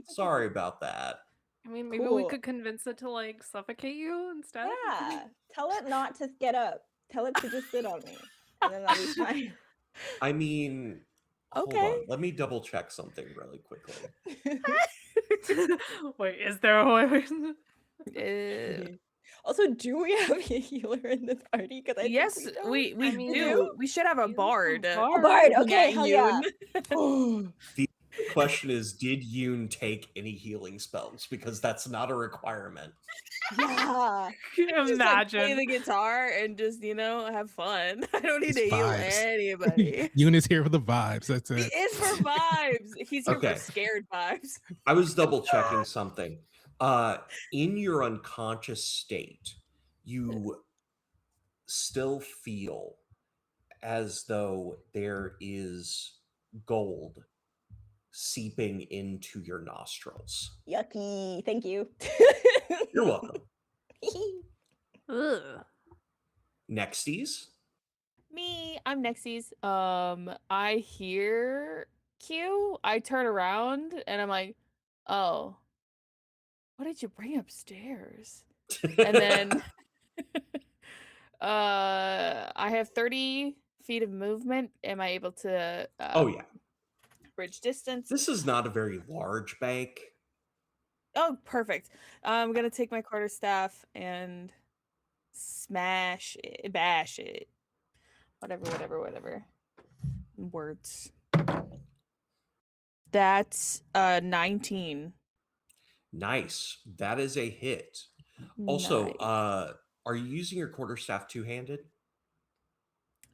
Sorry about that. I mean, maybe we Cool. could convince it to like suffocate you instead. Yeah, tell it not to get up. Tell it to just sit on me, and then I'll be fine. I mean, hold Okay. on. Let me double check something really quickly. Wait, is there a way? Also, do we have a healer in this party? Because Yes, think we we don't. I mean, do. We should have a use a bard. A bard. Okay, Yeah, hell yeah. The question is, did Yoon take any healing spells? Because that's not a requirement. Yeah. Just like play Imagine. the guitar and just have fun. I don't need It's to heal vibes. anybody. Yoon is here for the vibes. That's He it. is for vibes. He's here for Okay. scared vibes. I was double checking something. In your unconscious state, you still feel as though there is gold seeping into your nostrils. Yucky. Thank you. You're welcome. Ugh. Nexties? Me, I'm Nexies. I hear Q. I turn around and I'm like, oh, what did you bring upstairs? And then I have 30 feet of movement. Am I able to Oh, yeah. bridge distance? This is not a very large bank. Oh, perfect. I'm gonna take my quarterstaff and smash it, bash it. Whatever. Words. That's 19. Nice. That is a hit. Also, Nice. are you using your quarterstaff two-handed?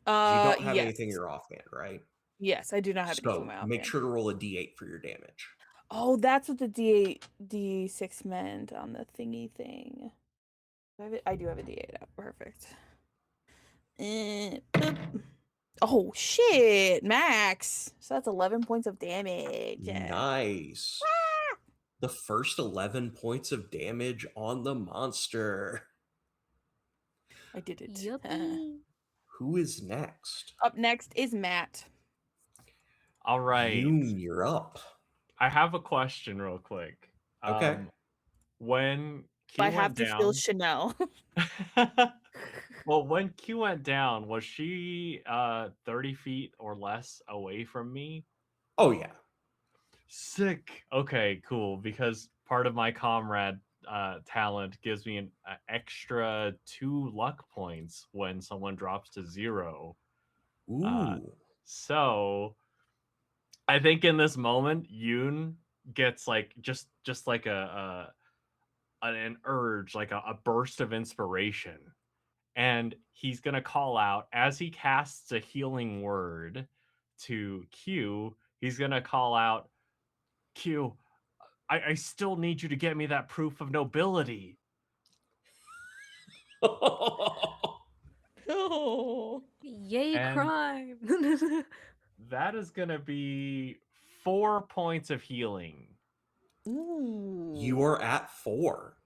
You don't have anything in Yes. your offhand, right? Yes, I do not have anything in So my make offhand. sure to roll a d8 for your damage. Oh, that's what the D8, D6 meant on the thingy thing. I do have a D8 out. Perfect. Boop. Oh, shit, max. So that's 11 points of damage. Nice. The first 11 points of damage on the monster. I did it. Yuppie. Who is next? Up next is Matt. All right. Yoon, you're up. I have a question real quick. Okay. When Q I went have to down, feel Chanel. well, when Q went down, was she 30 feet or less away from me? Oh, yeah. Sick. Okay, cool. Because part of my comrade talent gives me an extra 2 luck points when someone drops to 0. Ooh. So I think in this moment, Yoon gets like just like an urge, like a burst of inspiration, and he's gonna call out as he casts a healing word to Q. He's gonna call out, Q, I still need you to get me that proof of nobility. Oh. Yay, And crime. that is gonna be 4 points of healing. Ooh. You are at 4.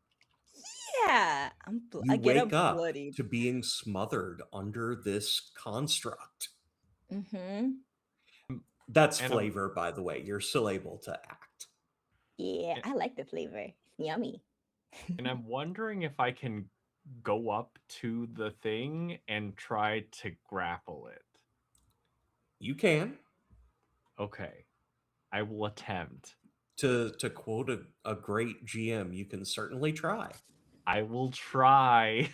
Yeah. You I get wake up bloodied. to being smothered under this construct. Mm-hmm. That's And flavor, by the way. You're still able to act. Yeah, I like the flavor. It's yummy. And I'm wondering if I can go up to the thing and try to grapple it. You can. Okay. I will attempt. To quote a great GM, you can certainly try. I will try.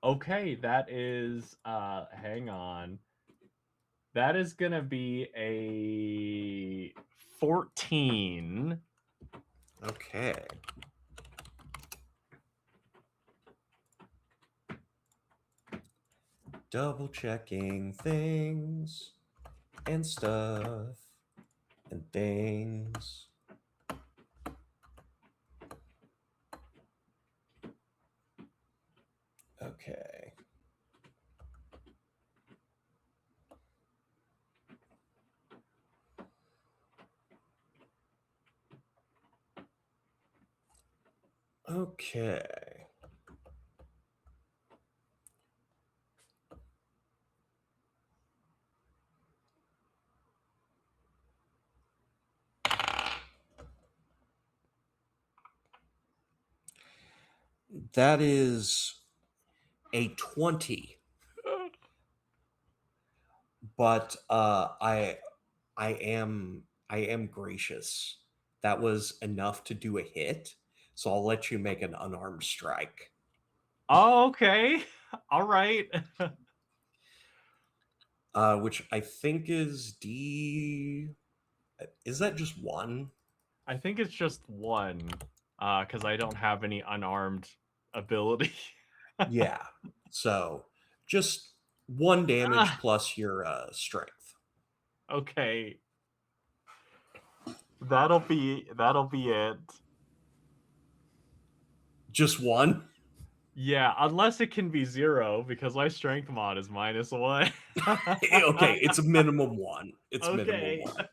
Okay, that is hang on. That is gonna be a 14. Okay. Double checking things and stuff and things. Okay. Okay. That is a 20. But I am gracious. That was enough to do a hit, so I'll let you make an unarmed strike. Oh, okay. All right. Which I think is D. Is that just 1? I think it's just one, because I don't have any unarmed ability. Yeah. So just 1 damage Ah, plus your strength. okay. That'll be it. Just 1? Yeah, unless it can be 0, because my strength mod is -1. Okay, it's a minimum 1. It's minimum Okay. 1.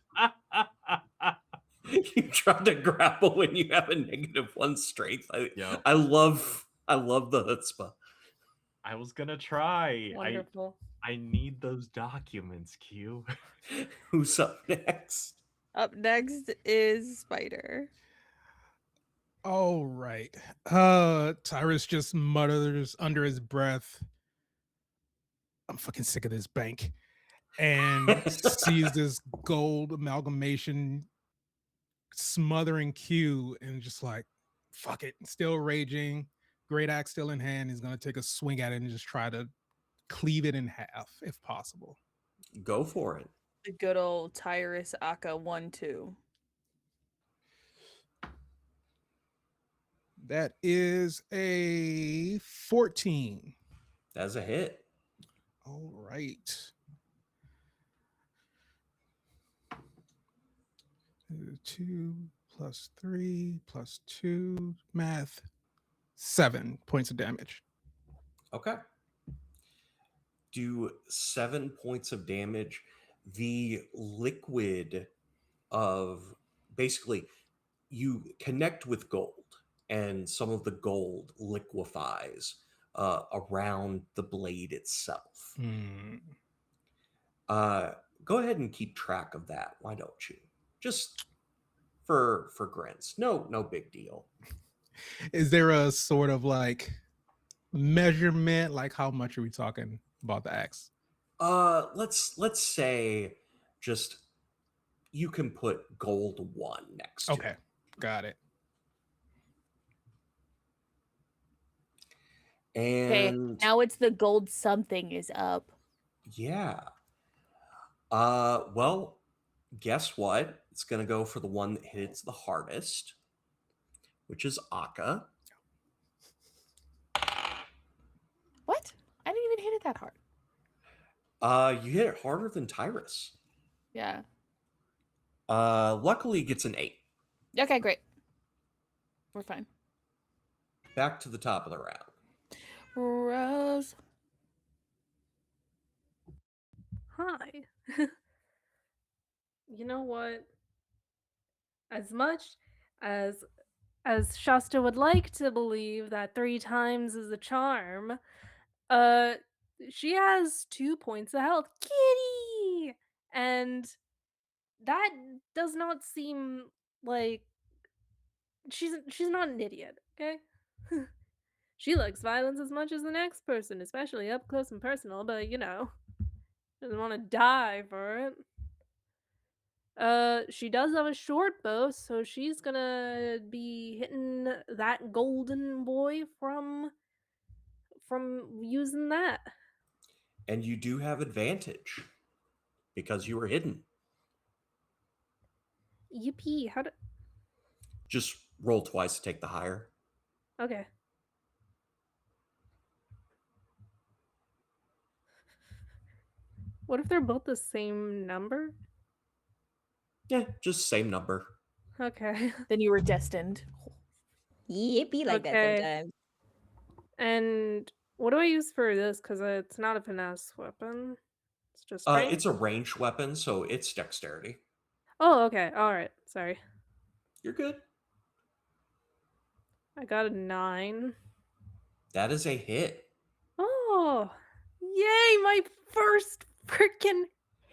You try to grapple when you have a -1 strength. Yep. I love the chutzpah. I was gonna try. Wonderful. I need those documents, Q. Who's up next? Up next is Spider. All right. Tyrus just mutters under his breath, I'm fucking sick of this bank. And sees this gold amalgamation smothering Q and just like, fuck it. Still raging. Great axe still in hand. He's gonna take a swing at it and just try to cleave it in half if possible. Go for it. The good old Tyrus Aka 1-2. That is a 14. That's a hit. All right. 2 plus 3 plus 2, math, 7 points of damage. Okay. Do 7 points of damage. The liquid of basically you connect with gold, and some of the gold liquefies around the blade itself. Go ahead and keep track of that. Why don't you? Just for grins. No big deal. Is there a sort of like measurement? Like how much are we talking about the axe? Let's say just you can put gold 1 next to Okay, it. got it. Okay, And now it's the gold something is up. yeah. Well, guess what? It's gonna go for the one that hits the hardest, which is Akka. What? I didn't even hit it that hard. You hit it harder than Tyrus. Yeah. Luckily it gets an 8. Okay, great. We're fine. Back to the top of the round. Rose. Hi. You know what? As much as Shasta would like to believe that 3 times is a charm, uh she has 2 points of health. Kitty! And that does not seem like she's not an idiot, okay? She likes violence as much as the next person, especially up close and personal, but you know, doesn't want to die for it. She does have a short bow, so she's gonna be hitting that golden boy from using that. And you do have advantage because you were hidden. Yippee! How do? Just roll twice to take the higher. Okay. What if they're both the same number? Yeah, just same number. Okay. Then you were destined. Yep, be like Okay. that sometimes. And what do I use for this? Because it's not a finesse weapon. It's just strength. It's a ranged weapon, so it's dexterity. Oh, okay. All right. Sorry. You're good. I got a 9. That is a hit. Oh, yay! My first freaking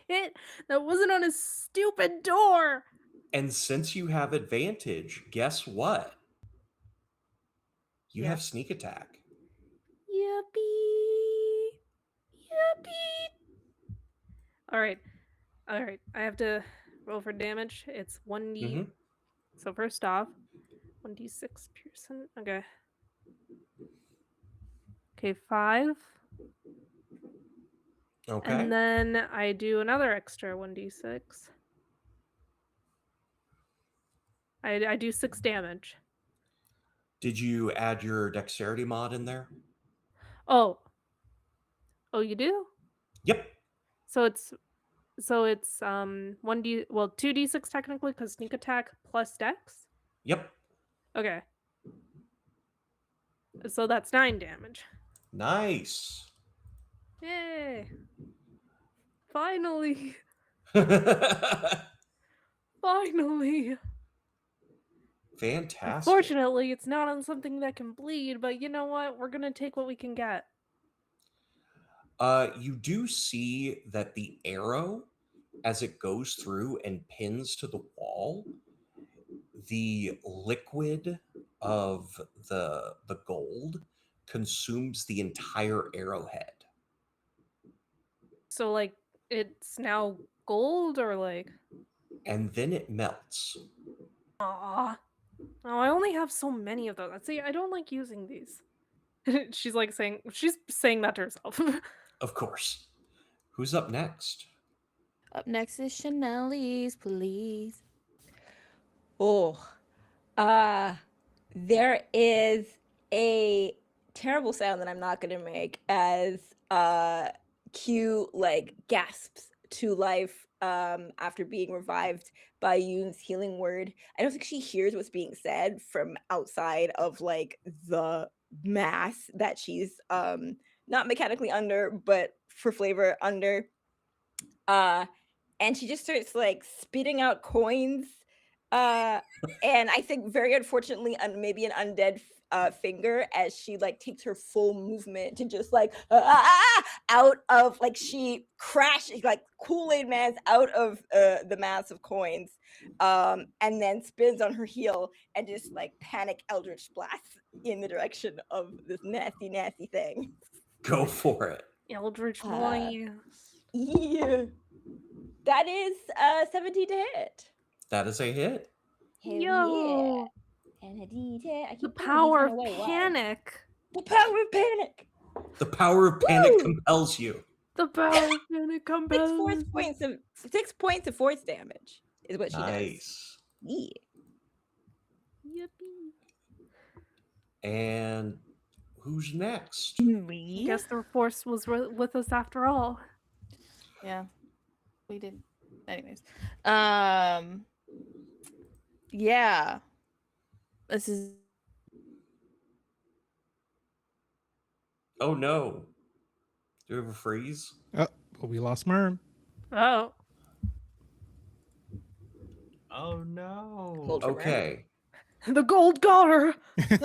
hit that wasn't on a stupid door. And since you have advantage, guess what? You Yeah. have sneak attack. Yippee! Yippee! All right. All right. I have to roll for damage. It's 1d. Mhm. So first off, 1d6 piercing. Okay. Okay, 5. Okay. And then I do another extra 1d6. I do 6 damage. Did you add your dexterity mod in there? Oh, you do? Yep. So it's 2d6 technically because sneak attack plus dex. Yep. Okay. So that's 9 damage. Nice. Yay! Finally, Fantastic. finally. Unfortunately, it's not on something that can bleed, but you know what? We're gonna take what we can get. You do see that the arrow, as it goes through and pins to the wall, the liquid of the gold consumes the entire arrowhead. So like, it's now gold or like? And then it melts. Aw. Oh, I only have so many of those. See, I don't like using these. She's saying that to herself. Of course. Who's up next? Up next is Chanel's, please. Oh, there is a terrible sound that I'm not going to make as Q like gasps to life after being revived by Yoon's healing word. I don't think she hears what's being said from outside of like the mass that she's not mechanically under, but for flavor under. And she just starts like spitting out coins. And I think very unfortunately, maybe an undead finger as she like takes her full movement to just like out of like she crashes like Kool-Aid Man's out of the mass of coins, and then spins on her heel and just like panic eldritch blasts in the direction of this nasty, nasty thing. Go for it. Eldritch Blast. Yeah. That is 17 to hit. That is a hit. Hell Yo. yeah. And a D10. I keep The putting power D10 of away. Why? panic. The power of panic. The power of panic Woo! compels you. The power of panic compels. 6 points of force damage is what she does. Nice. Yeah. Yippee. And who's next? I Me? guess the force was with us after all. Yeah. We did. Anyways. Yeah. This is Oh no. Do we have a freeze? Oh, well, we lost Merm. Oh. Oh no. Hold for Okay. The gold got her. Oh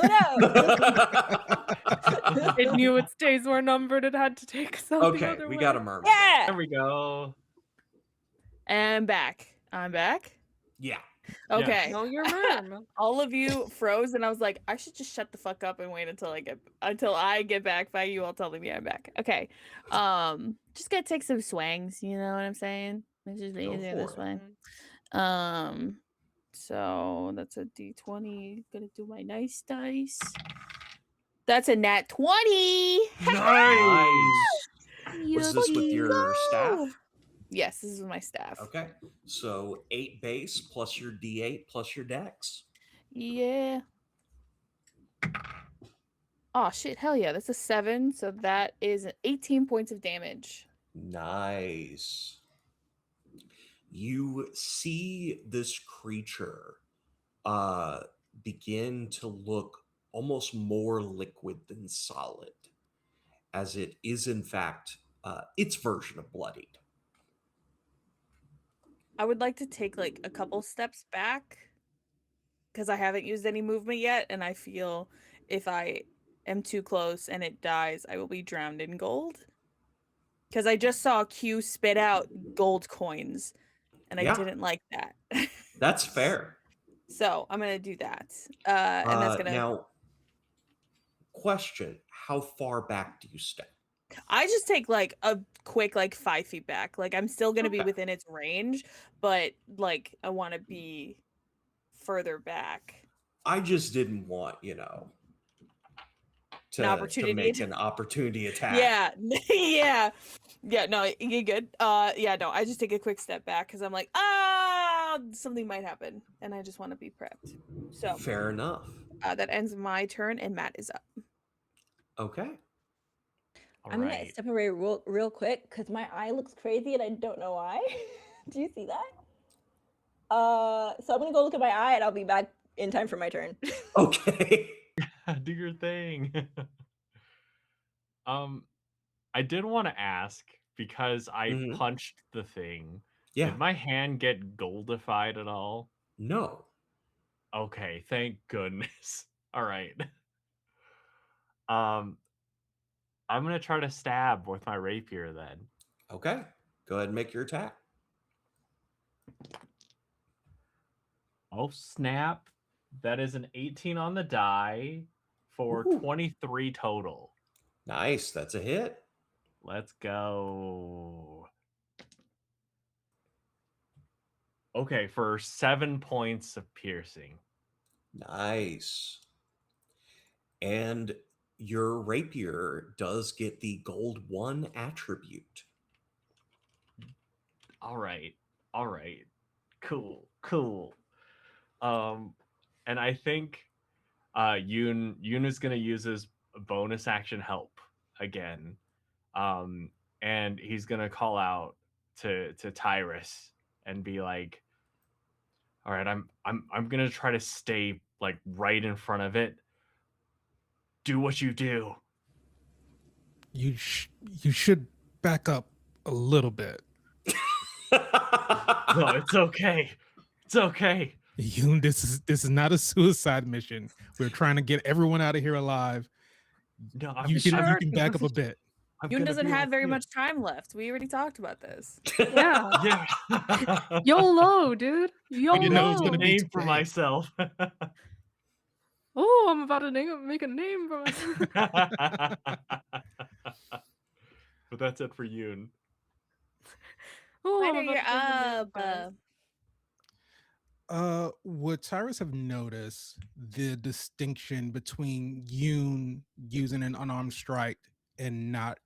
no. It knew its days were numbered. It had to take something. Okay, other we way. got a mermaid. Yeah. There we go. and back. I'm back. Yeah. Okay. No, you're Merm. All of you froze, and I was like, I should just shut the fuck up and wait until I get back by you all telling me I'm back. Okay. Just gotta take some swangs, you know what I'm saying? It's just Go easier for this it. way. So that's a D20. Gonna do my nice dice. That's a nat 20. Nice. Was this with Yucky. your staff? Yes, this is my staff. Okay. So 8 base plus your D8 plus your dex. Yeah. Oh shit, hell yeah, that's a 7. So that is 18 points of damage. Nice. You see this creature begin to look almost more liquid than solid, as it is in fact its version of bloodied. I would like to take like a couple steps back because I haven't used any movement yet, and I feel if I am too close and it dies, I will be drowned in gold. Because I just saw Q spit out gold coins, and Yeah. I didn't like that. That's fair. So I'm gonna do that, and that's gonna. Now, question: how far back do you step? I just take like a quick 5 feet back. Like I'm still gonna be Okay. within its range, but like I want to be further back. I just didn't want, to opportunity make an opportunity attack. Yeah, yeah. No, you're good. Yeah, no, I just take a quick step back because I'm like, something might happen, and I just want to be prepped. So Fair enough. that ends my turn, and Matt is up. Okay. All I'm gonna right. step away real quick because my eye looks crazy and I don't know why. Do you see that? So I'm gonna go look at my eye and I'll be back in time for my turn. Okay. Do your thing. I did want to ask because I Mhm. punched the thing. Yeah. Did my hand get goldified at all? No. Okay, thank goodness. All right. I'm gonna try to stab with my rapier then. Okay. Go ahead and make your attack. Oh snap! That is an 18 on the die for Ooh. 23 total. Nice. That's a hit. Let's go. Okay, for 7 points of piercing. Nice. And your rapier does get the gold 1 attribute. All right. All right. Cool. And I think Yoon is gonna use his bonus action help again. And he's gonna call out to Tyrus and be like, all right, I'm gonna try to stay like right in front of it. Do what you do. You should back up a little bit. No, it's okay. It's okay. Yoon, this is not a suicide mission. We're trying to get everyone out of here alive. No, You can back up a bit. Yoon doesn't have very much time left. We already talked about this. Yeah. Yeah. YOLO, dude. I'm You know it's gonna gonna YOLO. be name for today. myself. Oh, I'm about to make a name for myself. But that's it for Yoon. Oh, I'm Later, about you're to make a name, up. guys. Would Tyrus have noticed the distinction between Yoon using an unarmed strike and not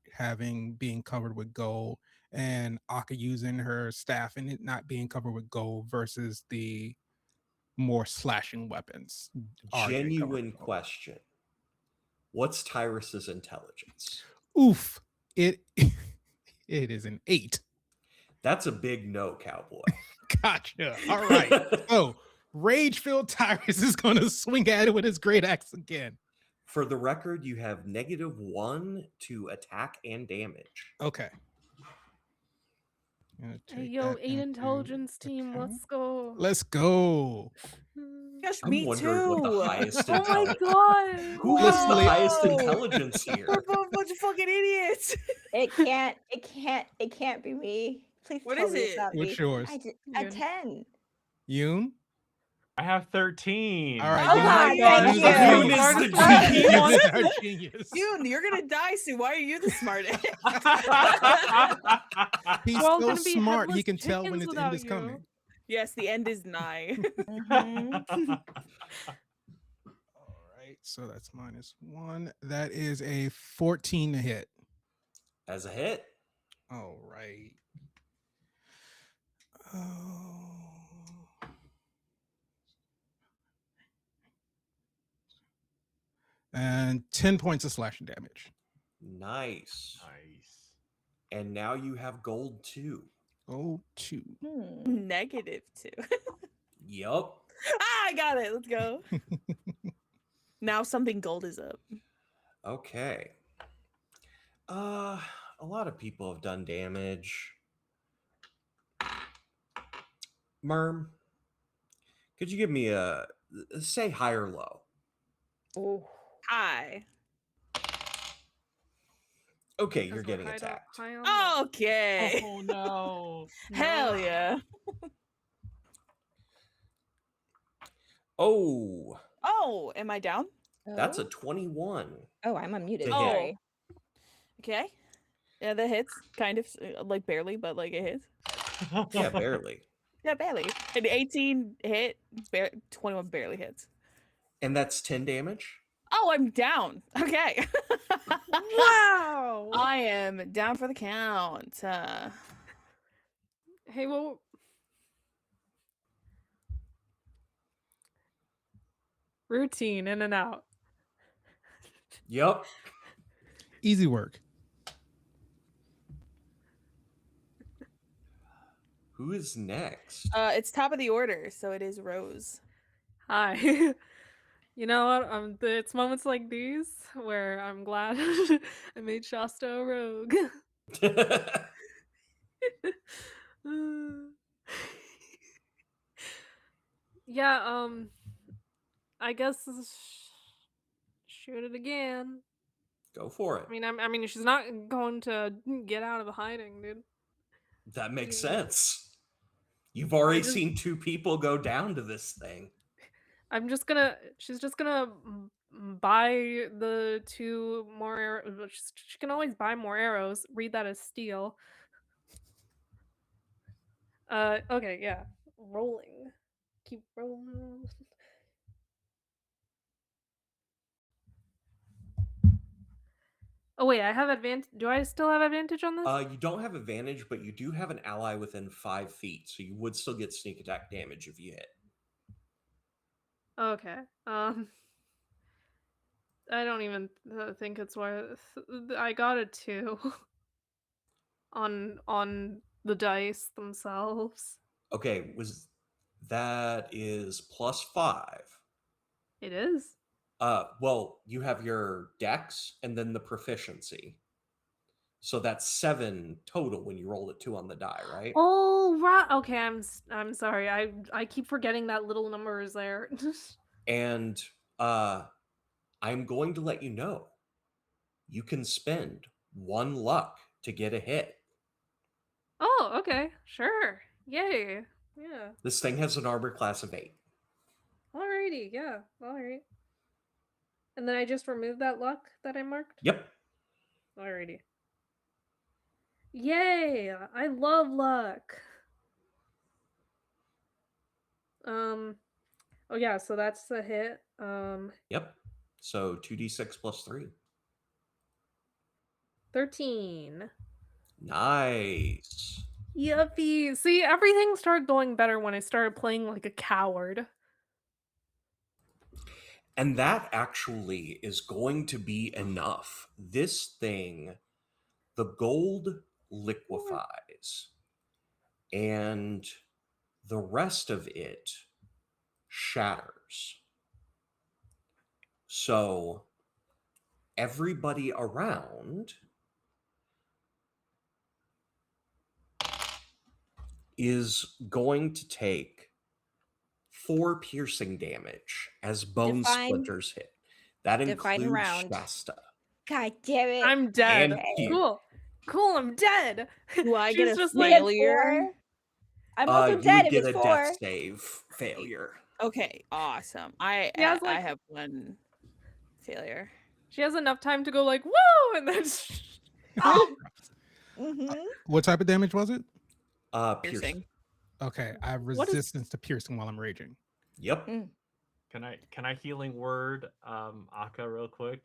being covered with gold, and Akka using her staff and it not being covered with gold versus the more slashing weapons? RJ covered Genuine with gold. question. What's Tyrus's intelligence? Oof! It is an 8. That's a big no, cowboy. Gotcha. All right. So rage-filled Tyrus is going to swing at it with his great axe again. For the record, you have -1 to attack and damage. Okay. Hey, yo, 8 intelligence team, let's go. Let's go. Gosh, I'm me wondering what the too. highest Oh my intelligence. god. Who has the Whoa. highest intelligence here? We're both a bunch of fucking idiots. It can't be me. Please What tell is me it? it's not What's me. yours? A Yoon. 10. Yoon? I have 13. All right. Oh Yoon- my Yoon God, is thank the you. genius. Yoon is the Yoon is genius. our genius. Yoon, you're gonna die soon. Why are you the smartest? He's We're all so gonna be smart. He headless can tell when chickens its end without is you. coming. Yes, the end is nigh. Mhm. All right. So that's -1. That is a 14 to hit. As a hit. All right. Oh. And 10 points of slashing damage. Nice. Nice. And now you have gold 2. Oh, 2. -2. Yup. I got it. Let's go. Now something gold is up. Okay. A lot of people have done damage. Merm, could you give me a say high or low? Oh. Hi. Okay, Because you're we're getting high attacked. high on the- Okay. Oh no. Hell yeah. Oh, Oh, am I down? that's a Oh. 21. Oh, I'm unmuted. To hit. Sorry. Okay. Yeah, that hits. Kind of, like barely, but like it hits. Yeah, barely. Yeah, barely. An 18 hit, 21 barely hits. And that's 10 damage? Oh, I'm down. Okay. Wow. I am down for the count. Hey, well, Routine, in and out. Yep. Easy work. Who is next? It's top of the order, so it is Rose. Hi. You know what? It's moments like these where I'm glad I made Shasta a rogue. Yeah, I guess shoot it again. Go for it. I mean, she's not going to get out of hiding, dude. That makes Yeah. sense. You've already just- seen 2 people go down to this thing. She's just gonna buy the 2 more arrows. She can always buy more arrows. Read that as steal. Okay, yeah. Rolling. Keep rolling. Oh wait, I have advantage. Do I still have advantage on this? You don't have advantage, but you do have an ally within 5 feet, so you would still get sneak attack damage if you hit. Okay. I don't even think it's worth. I got a 2 on the dice themselves. Okay, that is +5. It is. Well, you have your dex and then the proficiency. So that's 7 total when you roll a 2 on the die, right? Oh right. Okay, I'm sorry. I keep forgetting that little number is there. And I'm going to let you know you can spend 1 luck to get a hit. Oh, okay. Sure. Yay. Yeah. This thing has an armor class of 8. Alrighty. Yeah. Alright. And then I just remove that luck that I marked? Yep. Alrighty. Yay! I love luck. Oh yeah, so that's the hit. Yep. So 2d6 plus 3. 13. Nice. Yuppie. See, everything started going better when I started playing like a coward. And that actually is going to be enough. This thing, the gold liquefies, and the rest of it shatters. So everybody around is going to take 4 piercing damage as bone Define- splinters hit. That define includes round. Shasta. God damn it. I'm dead. And you. Cool, I'm dead. Do I get She's a just You like, get failure? 4. I'm also You dead would if get it's a 4. death save failure. Okay, awesome. I have 1 failure. she has enough time to go like, whoa, and then Mm-hmm. What type of damage was it? Piercing. Okay, I have What is- resistance to piercing while I'm raging. Yep. Can I healing word Akka real quick?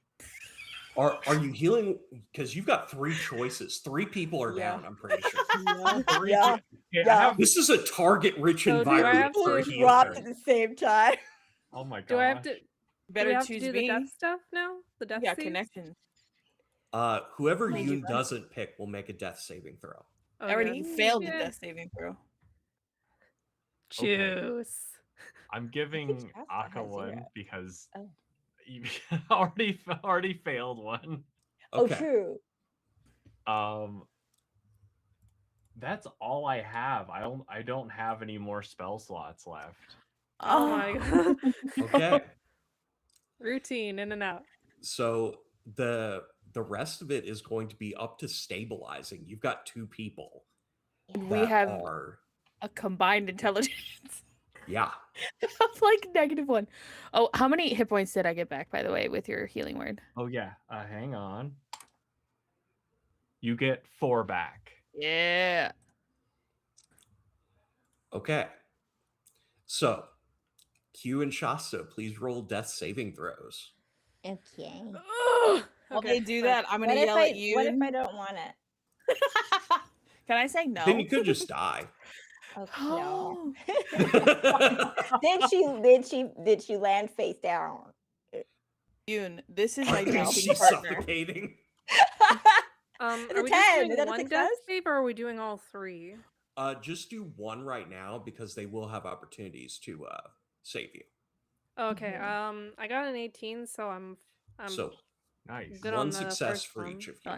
Are you healing? Because you've got 3 choices. 3 people are Yeah. down, I'm pretty sure. Yeah. Okay, Yeah. I have, This is a target-rich So do I environment have for a People to- dropped healer. at the same time. oh my gosh. do I have to Better do we have choose to do me. the death stuff now? The death Yeah, saves? connection. Whoever Made you Yoon run. doesn't pick will make a death saving throw. I already failed the Yeah. death saving throw. Choose. I'm giving Shasta Akka has 1 0. because Oh. you already failed one. Okay. Oh, true. That's all I have. I don't have any more spell slots left. Oh my god. Okay. Routine, in and out. So the rest of it is going to be up to stabilizing. You've got 2 people. We that have are a combined intelligence yeah. of like -1. Oh, how many hit points did I get back, by the way, with your healing word? Oh yeah. Hang on. You get 4 back. Yeah. Okay. So Q and Shasta, please roll death saving throws. Okay. While they do that, I'm What gonna if yell I at you. what if I don't want it? Can I say no? Then you could just die. Oh, no. Oh, Did she land face down? Yoon, this is my Is drinking she partner. suffocating? It's Are a we just 10. doing Is that a one success? death save or are we doing all three? Just do one right now because they will have opportunities to save you. Okay, Mhm. I got an 18, so I'm So Nice. good on one the success first for one. each of you.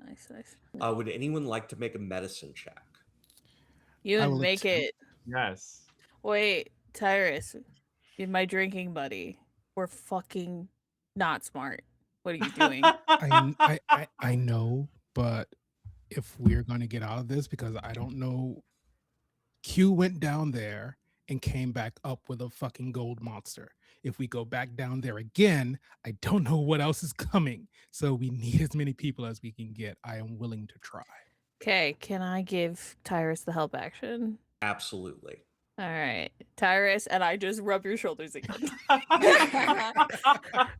Nice. Would anyone like to make a medicine check? I Yoon, will make attempt. it. Yes. Wait, Tyrus, you're my drinking buddy. We're fucking not smart. What are you doing? I know, but if we're going to get out of this, because I don't know, Q went down there and came back up with a fucking gold monster. If we go back down there again, I don't know what else is coming. So we need as many people as we can get. I am willing to try. Okay, can I give Tyrus the help action? Absolutely. All right, Tyrus, and I just rub your shoulders again.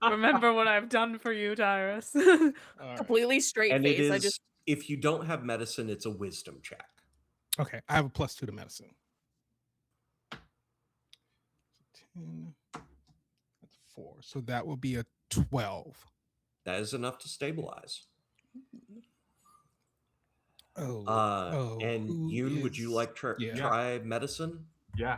Remember what I've done for you, Tyrus. All right. Completely straight And face. it I is, just if you don't have medicine, it's a wisdom check. Okay, I have a +2 to medicine. 10, that's 4. So that will be a 12. That is enough to stabilize. And Yoon, would you like to try medicine? Yeah,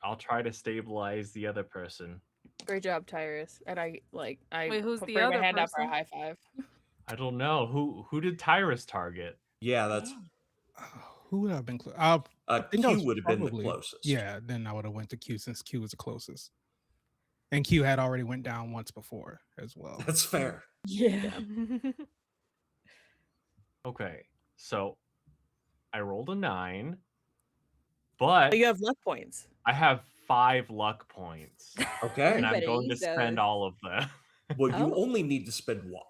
I'll try to stabilize the other person. great job, Tyrus. And I Wait, who's the bring my other hand up for a person? high five. I don't know who did Tyrus target. Yeah, that's who would have been close? I think I Q was would have been the probably- closest. Yeah, then I would have went to Q since Q was the closest. And Q had already went down once before as well. That's fair. Yeah. Okay, so I rolled a 9, but You have luck points. I have 5 luck points, Okay. and I'm better going to use spend those. all of them. Well, you Oh. only need to spend 1.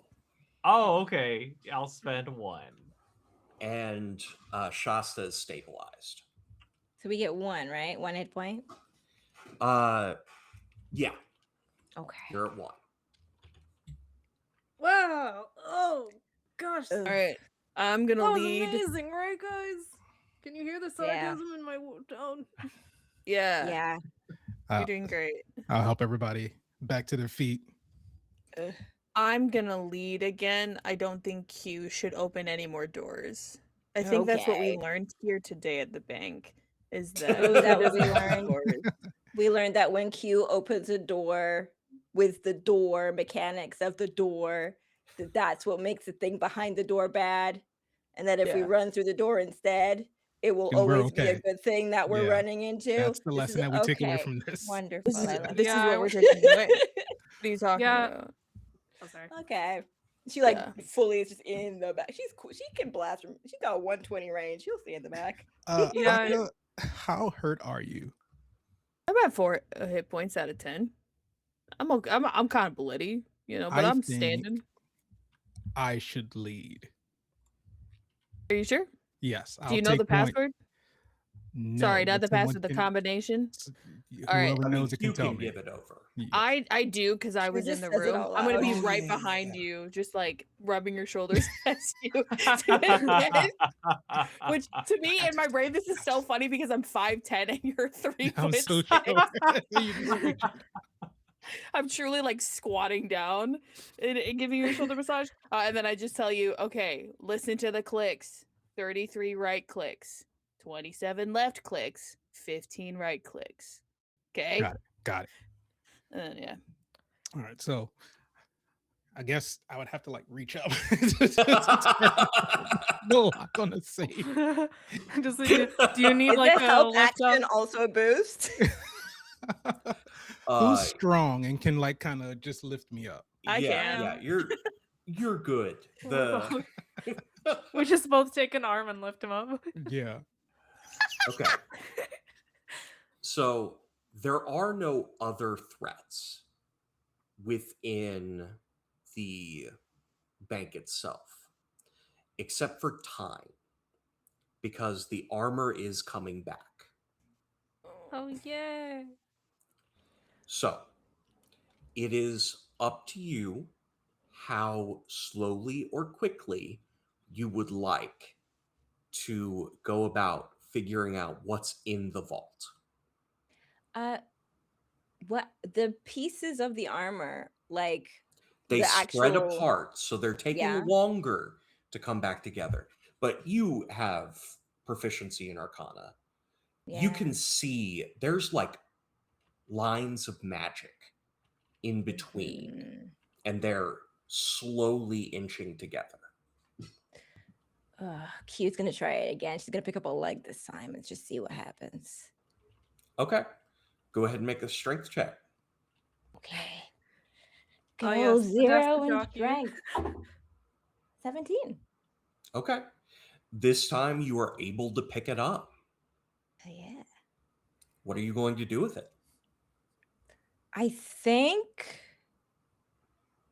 Oh, okay. I'll spend 1. And Shasta is stabilized. So we get 1, right? 1 hit point? Yeah, Okay. you're at 1. Wow. Oh, gosh. Ugh. All right, I'm gonna That was lead. amazing, right, guys? Can you hear the sarcasm in my tone? Yeah, Yeah. you're doing great. I'll help everybody back to their feet. I'm gonna lead again. I don't think Q should open any more doors. I think that's what we Okay. learned here today at the bank. Is that Oh, is that Q what we doesn't open learned? doors. We learned that when Q opens a door with the door mechanics of the door, that's what makes the thing behind the door bad. And that if we Yeah. run through the door instead, it will Then we're always be a okay. good thing that we're Yeah. running into. That's the This lesson is that we take away okay. from this. Wonderful. This is I love this it. is Yeah, what we're taking away. What are you talking Yeah. about? Oh, sorry. Okay. She like Yeah. fully is just in the back. She's cool. She can blast from. She's got a 120 range. She'll stay in the back. Yeah. Akka, how hurt are you? I'm at 4 hit points out of 10. I'm okay. I'm kind of bloody, but I I'm think- standing. I should lead. Are you sure? Yes. Do you know the password? No, Sorry, not the but someone password. The can- combination. Whoever All right. knows it can you tell can me. give it over. Yeah. I do because I She was in just the says it room. out I'm gonna be loud. right Yeah. behind you, just like rubbing your shoulders as you. Which to me in my brain, this is so funny because I'm 5'10" and you're 3 I'm foot so 6. sure. I'm truly like squatting down and giving you a shoulder massage. And then I just tell you, okay, listen to the clicks. 33 right clicks, 27 left clicks, 15 right clicks. Okay. Got it. Yeah. All right. So I guess I would have to like reach up. No, I'm gonna say. Just do you need Is like the a help lift action up? also a boost? Who's strong and can like kind of just lift me up? I Yeah, can. you're good. We just both take an arm and lift him up. Yeah. Okay. So there are no other threats within the bank itself, except for time, because the armor is coming back. Oh yeah. So it is up to you how slowly or quickly you would like to go about figuring out what's in the vault. What the pieces of the armor, like They the spread actual apart, so they're taking Yeah. longer to come back together. But you have proficiency in Arcana. You Yeah. can see there's like lines of magic in between, Mhm. and they're slowly inching together. Q's gonna try it again. She's gonna pick up a leg this time and just see what happens. Okay. Go ahead and make a strength check. Okay. Oh, Go yes, the 0 in jockey. strength. 17. Okay. This time you are able to pick it up. Oh, yeah. What are you going to do with it? I think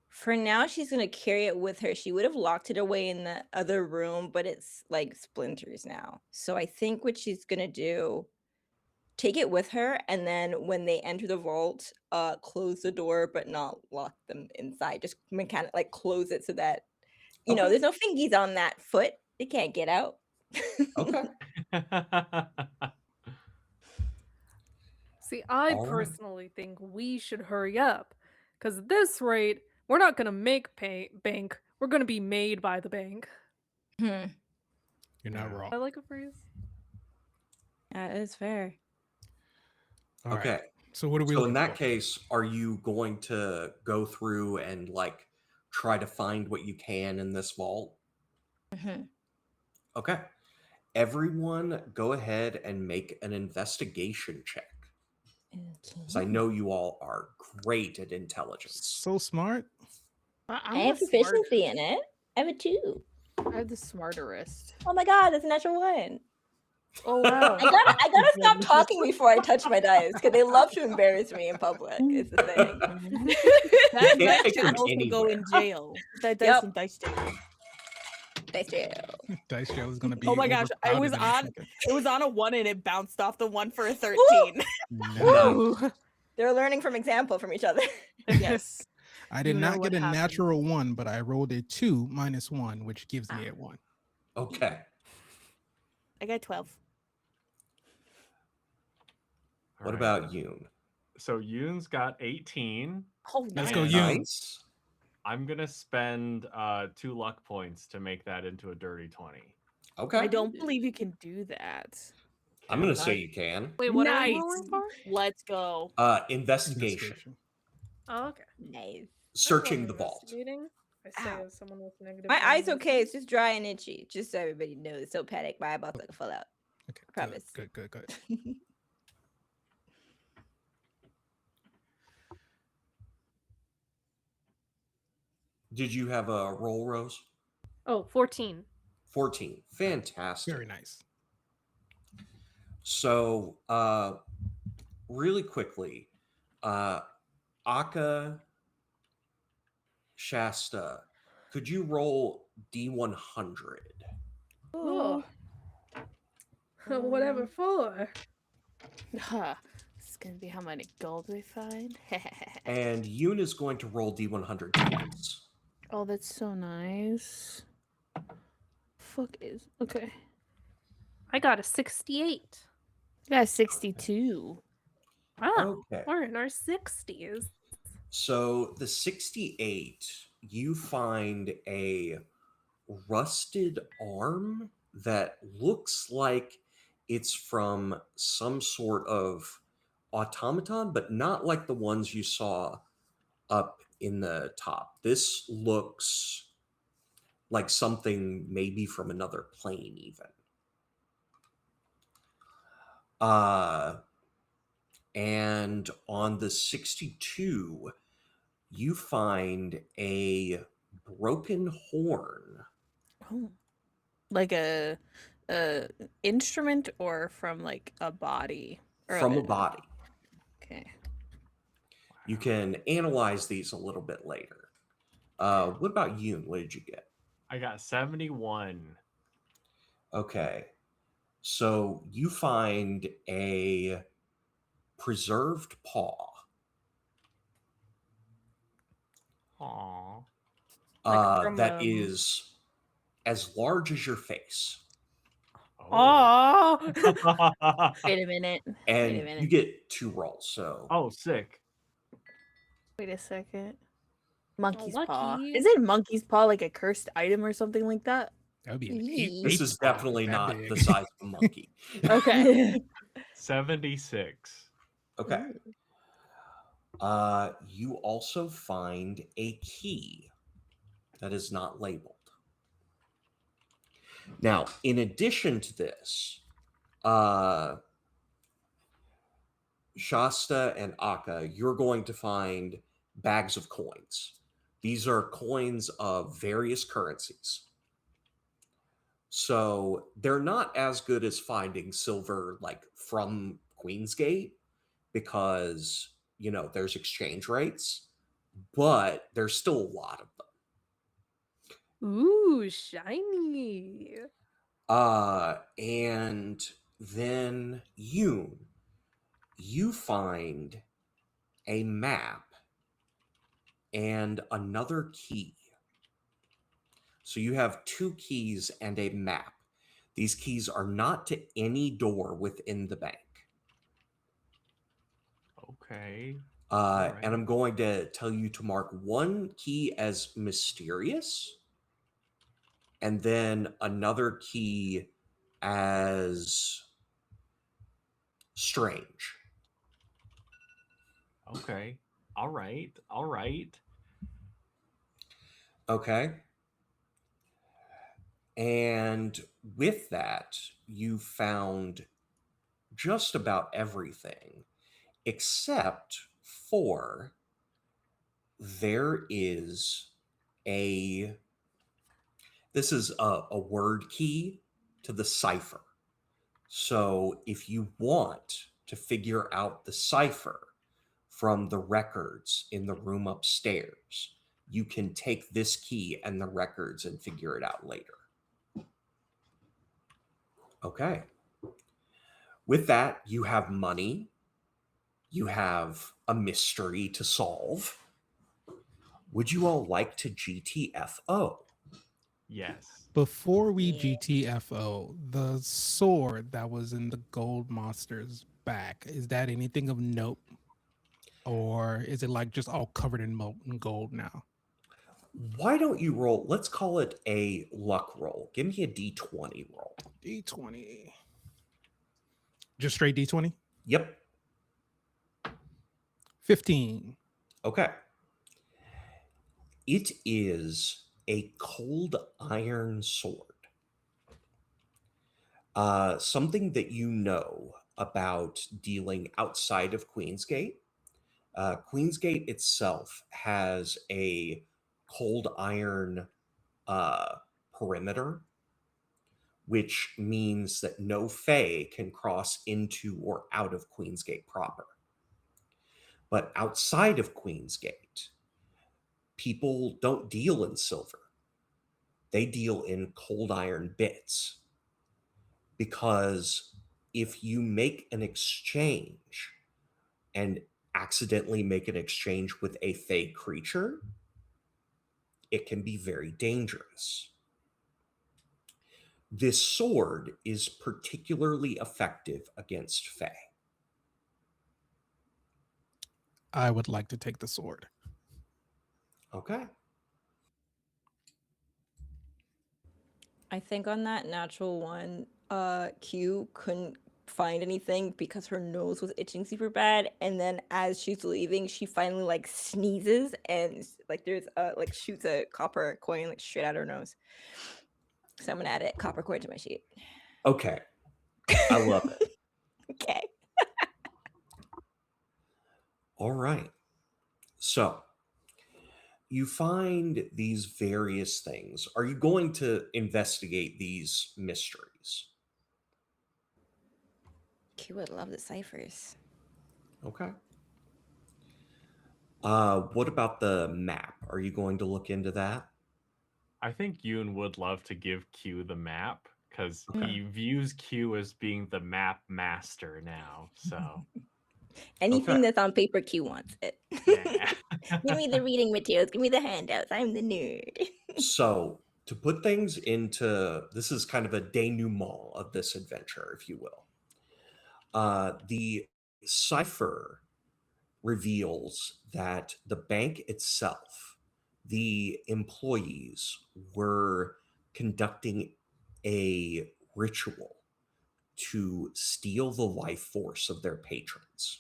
for now she's gonna carry it with her. She would have locked it away in the other room, but it's like splinters now. So I think what she's gonna do, take it with her, and then when they enter the vault, close the door but not lock them inside. Just kind of like close it so that Okay. there's no fingies on that foot. They can't get out. Okay. See, I All right. personally think we should hurry up. Because at this rate, we're not going to make bank. We're going to be made by the bank. Hmm. You're not Yeah. wrong. I like a phrase. That is fair. All right. Okay. So what are we So looking in that for? case, are you going to go through and like try to find what you can in this vault? Mhm. Okay. Everyone go ahead and make an investigation check. Because I know you all are great at intelligence. So smart. I I'm have the smart. proficiency in it. I have a 2. I have the smarterest. Oh my god, that's a natural 1. Oh wow. I gotta stop talking before I touch my dice because they love to embarrass me in public. It's the thing. That You can't dice pick should them also go anywhere. in jail. That dice Yep. in dice jail. Dice jail. Dice jail is going to be. Oh my gosh, I overcrowded was in a on. second. It was on a 1 and it bounced off the 1 for a 13. Nice. Ooh. They're learning from example from each other. Yes. I did You know not what get a happened. natural 1, but I rolled a 2 minus 1, which gives me a 1. Okay. I got 12. What Alright. about Yoon? So Yoon's got 18. Oh, Let's go, And Yoon. Nice. I'm gonna spend 2 luck points to make that into a dirty 20. Okay. I don't believe you can do that. I'm going to Can say I? you can. Wait, what are we Nice. rolling for? Let's go. Investigation. Oh, okay. Nice. Searching the vault. Investigating. I say Ow. as someone with negative. My eye's 1. okay. It's just dry and itchy. Just so everybody knows. So panic. My eyeballs like a full out. Okay. Promise. Good. Did you have a roll, Rose? Oh, 14. 14. Fantastic. Very nice. So, really quickly, Aka, Shasta, could you roll D100? Oh. Whatever for. Huh. This is gonna be how many gold we find. And Yoon is going to roll D100 twice. Oh, that's so nice. Fuck is okay. I got a 68. I got 62. Wow. Okay. We're in our 60s. So the 68, you find a rusted arm that looks like it's from some sort of automaton, but not like the ones you saw up in the top. This looks like something maybe from another plane even. And on the 62, you find a broken horn. Oh. Like a instrument or from like a body? Or From a body. Okay. You can analyze these a little bit later. What about you? What did you get? I got 71. Okay. So you find a preserved paw. Aw. Like from, that is as large as your face. Oh. Oh. Wait a minute. Wait a And minute. you get 2 rolls. So Oh, sick. Wait a second. Monkey's paw. lucky. Isn't monkey's paw like a cursed item or something like that? That would be an Yee. this ape is paw, definitely that not big. the size of a monkey. Okay. 76. Okay. You also find a key that is not labeled. Now, in addition to this, Shasta and Akka, you're going to find bags of coins. These are coins of various currencies. So they're not as good as finding silver like from Queensgate because, you know, there's exchange rates, but there's still a lot of them. Ooh, shiny. And then you find a map and another key. So you have 2 keys and a map. These keys are not to any door within the bank. Okay. And I'm going to tell you to mark 1 key as mysterious and then another key as strange. Okay. All right. All right. Okay. And with that, you found just about everything except for there is this is a word key to the cipher. So if you want to figure out the cipher from the records in the room upstairs, you can take this key and the records and figure it out later. Okay. With that, you have money. You have a mystery to solve. Would you all like to GTFO? Yes. Before we Yeah. GTFO, the sword that was in the gold monster's back, is that anything of note? Or is it like just all covered in molten gold now? Why don't you roll? Let's call it a luck roll. Give me a D20 roll. D20. Just straight D20? Yep. 15. Okay. It is a cold iron sword. Something that you know about dealing outside of Queensgate. Queensgate itself has a cold iron perimeter, which means that no Fae can cross into or out of Queensgate proper. But outside of Queensgate, people don't deal in silver. They deal in cold iron bits. Because if you make an exchange and accidentally make an exchange with a Fae creature, it can be very dangerous. This sword is particularly effective against Fae. I would like to take the sword. Okay. I think on that natural one, Q couldn't find anything because her nose was itching super bad, and then as she's leaving, she finally like sneezes and like there's like shoots a copper coin like straight out her nose. So I'm gonna add a copper coin to my sheet. Okay. I love it. Okay. All right. So you find these various things. Are you going to investigate these mysteries? Q would love the ciphers. Okay. What about the map? Are you going to look into that? I think Yoon would love to give Q the map because Okay. he views Q as being the map master now. So Anything Okay. that's on paper, Q wants it. yeah. Give me the reading materials. Give me the handouts. I'm the nerd. So To put things into, this is kind of a denouement of this adventure, if you will. The cipher reveals that the bank itself, the employees were conducting a ritual to steal the life force of their patrons.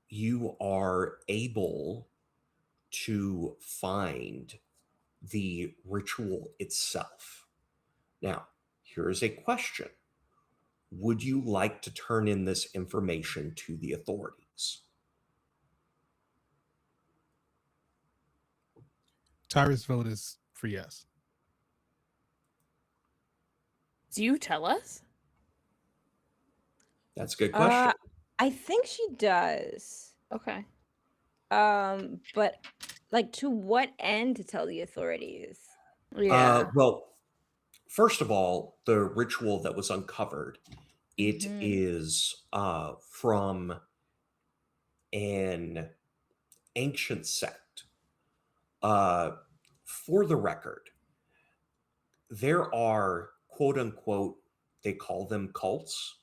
You are able to find the ritual itself. Now, here is a question. Would you like to turn in this information to the authorities? Tyra's vote is for yes. Do you tell us? That's a good question. I think she does. Okay. But like, to what end to tell the authorities? Yeah. Well, first of all, the ritual that was uncovered, it Mhm. is from an ancient sect. For the record, there are quote unquote, they call them cults.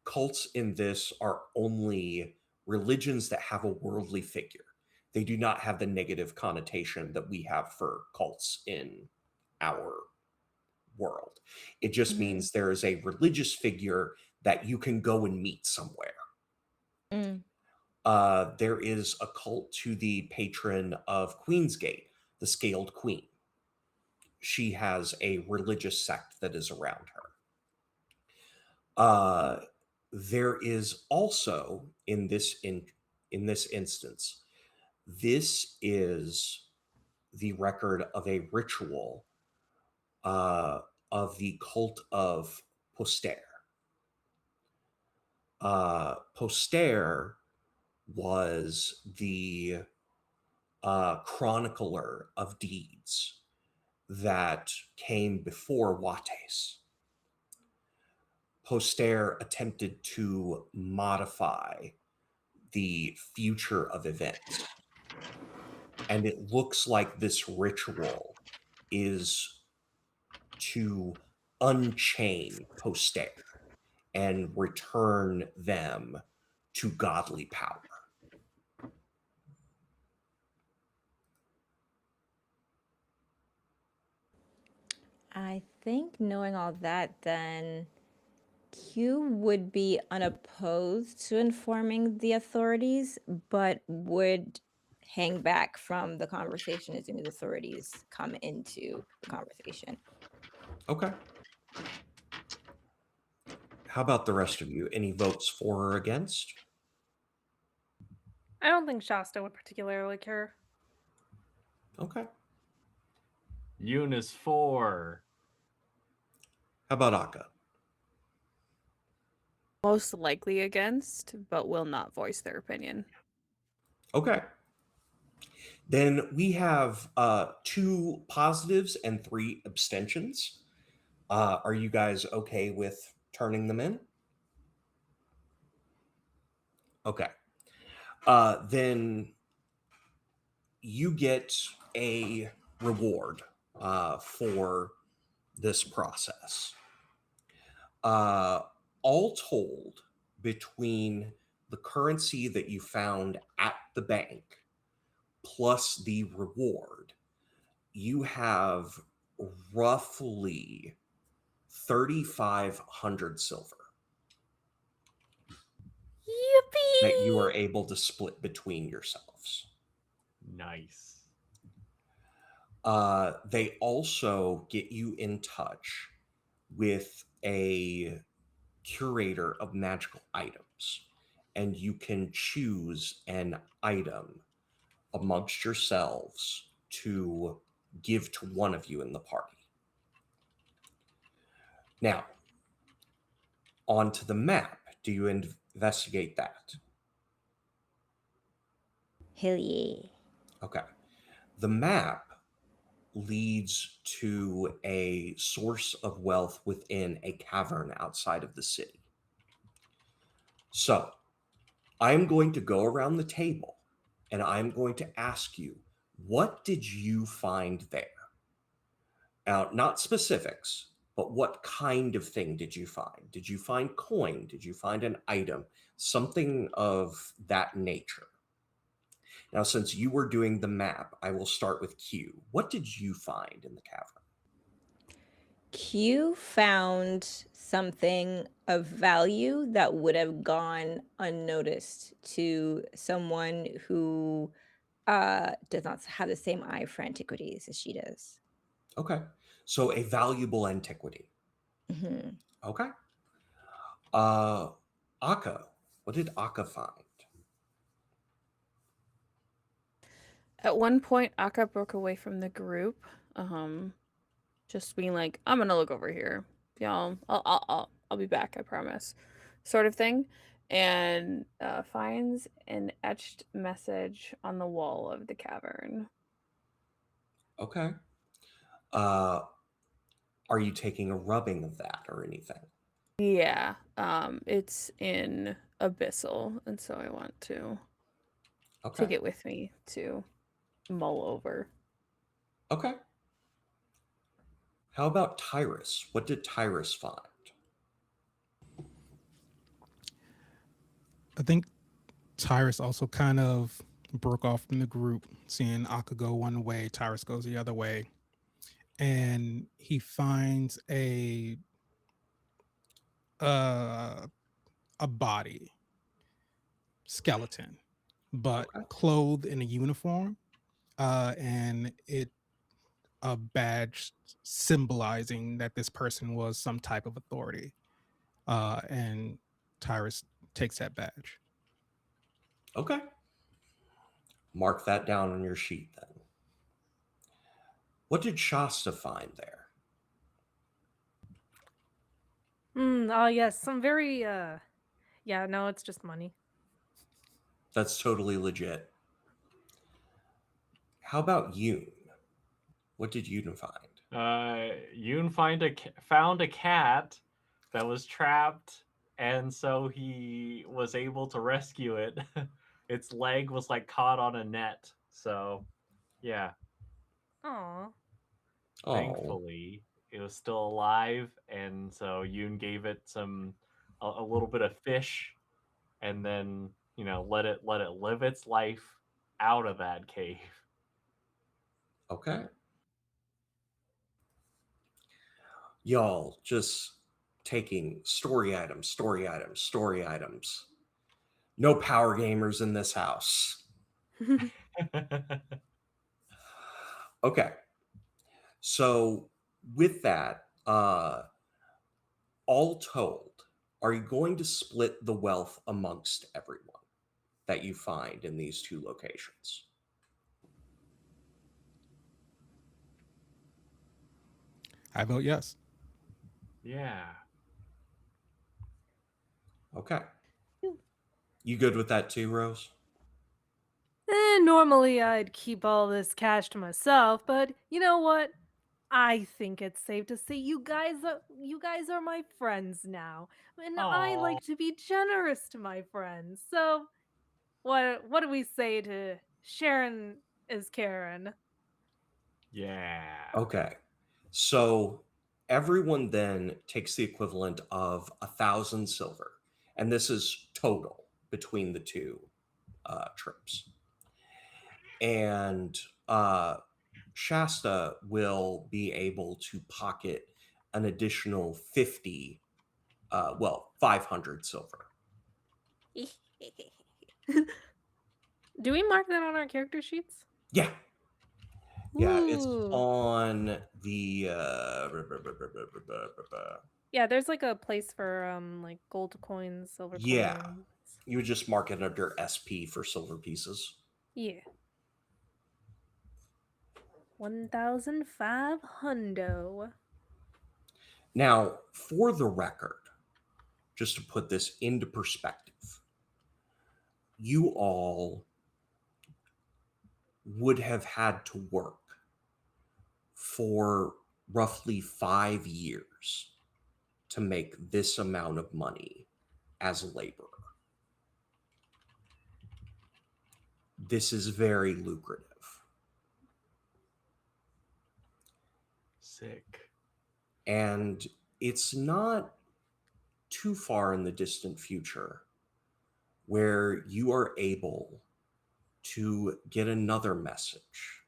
Cults in this are only religions that have a worldly figure. They do not have the negative connotation that we have for cults in our world. It just Mhm. means there is a religious figure that you can go and meet somewhere. Mm. There is a cult to the patron of Queensgate, the Scaled Queen. She has a religious sect that is around her. There is also in this instance, this is the record of a ritual of the cult of Poster. Poster was the chronicler of deeds that came before Wates. Poster attempted to modify the future of events. And it looks like this ritual is to unchain Poster and return them to godly power. I think knowing all that, then Q would be unopposed to informing the authorities, but would hang back from the conversation as soon as authorities come into the conversation. Okay. How about the rest of you? Any votes for or against? I don't think Shasta would particularly care. Okay. Yoon is for. How about Akka? Most likely against, but will not voice their opinion. Okay. Then we have 2 positives and 3 abstentions. Are you guys okay with turning them in? Okay. Then you get a reward for this process. All told, between the currency that you found at the bank plus the reward, you have roughly 3,500 silver that you are Yippee! able to split between yourselves. Nice. They also get you in touch with a curator of magical items, and you can choose an item amongst yourselves to give to one of you in the party. Now, onto the map. Do you investigate that? Hell yeah. Okay. The map leads to a source of wealth within a cavern outside of the city. So, I'm going to go around the table and I'm going to ask you What did you find there? Now, not specifics, but what kind of thing did you find? Did you find coin? Did you find an item? Something of that nature. Now, since you were doing the map, I will start with Q. What did you find in the cavern? Q found something of value that would have gone unnoticed to someone who does not have the same eye for antiquities as she does. Okay. So a valuable antiquity. Hmm. Okay. Akka. What did Akka find? At one point, Akka broke away from the group, just being like, "I'm gonna look over here, y'all. I'll be back. I promise," sort of thing, and finds an etched message on the wall of the cavern. Okay. Uh, are you taking a rubbing of that or anything? Yeah, it's in Abyssal, and so I want to Okay. take it with me to mull over. Okay. How about Tyrus? What did Tyrus find? I think Tyrus also kind of broke off from the group, seeing Akka go one way, Tyrus goes the other way, and he finds a body skeleton, but Okay. clothed in a uniform, and a badge symbolizing that this person was some type of authority. And Tyrus takes that badge. Okay. Mark that down on your sheet then. What did Shasta find there? Oh yes, some very yeah, no, it's just money. That's totally legit. How about Yoon? What did Yoon find? Yoon found a cat that was trapped, and so he was able to rescue it. Its leg was like caught on a net, so yeah. Aw. Oh, Thankfully, it was still alive, and so Yoon gave it a little bit of fish, and then let it live its life out of that cave. okay. Y'all just taking story items, story items, story items. No power gamers in this house. Okay. So with that, all told, are you going to split the wealth amongst everyone that you find in these two locations? I vote yes. Yeah. Okay. You good with that too, Rose? Normally I'd keep all this cash to myself, but you know what? I think it's safe to say you guys are my friends now, and I Oh. like to be generous to my friends. So what do we say to Sharon is Karen? Yeah. Okay. So everyone then takes the equivalent of 1,000 silver, and this is total between the two trips. And Shasta will be able to pocket an additional 50, 500 silver. Do we mark that on our character sheets? Yeah. Yeah, it's Ooh. on the Yeah, there's like a place for like gold coins, silver yeah. coins. You would just mark it under SP for silver pieces. Yeah. 1,500. Now, for the record, just to put this into perspective, you all would have had to work for roughly 5 years to make this amount of money as a laborer. This is very lucrative. Sick. And it's not too far in the distant future where you are able to get another message.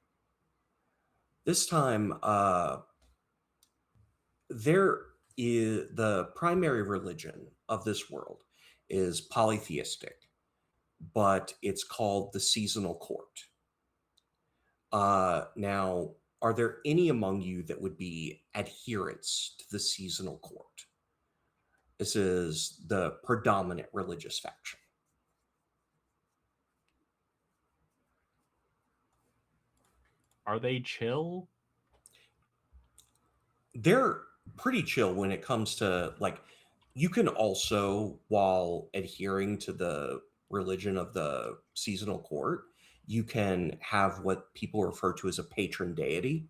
This time, there is the primary religion of this world is polytheistic, but it's called the seasonal court. Now, are there any among you that would be adherents to the seasonal court? This is the predominant religious faction. Are they chill? They're pretty chill when it comes to, like, you can also, while adhering to the religion of the seasonal court, you can have what people refer to as a patron deity.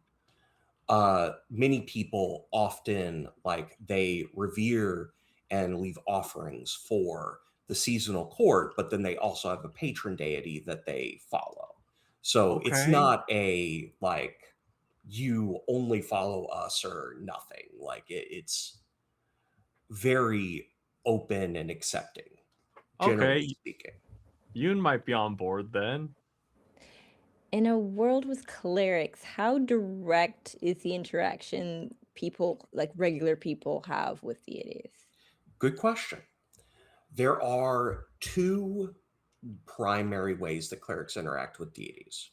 Many people often, like, they revere and leave offerings for the seasonal court, but then they also have a patron deity that they follow. So it's Okay. not a, like, you only follow us or nothing. Like, it's very open and accepting, generally Okay. speaking. Yoon might be on board then. In a world with clerics, how direct is the interaction people, like regular people, have with deities? Good question. There are two primary ways that clerics interact with deities.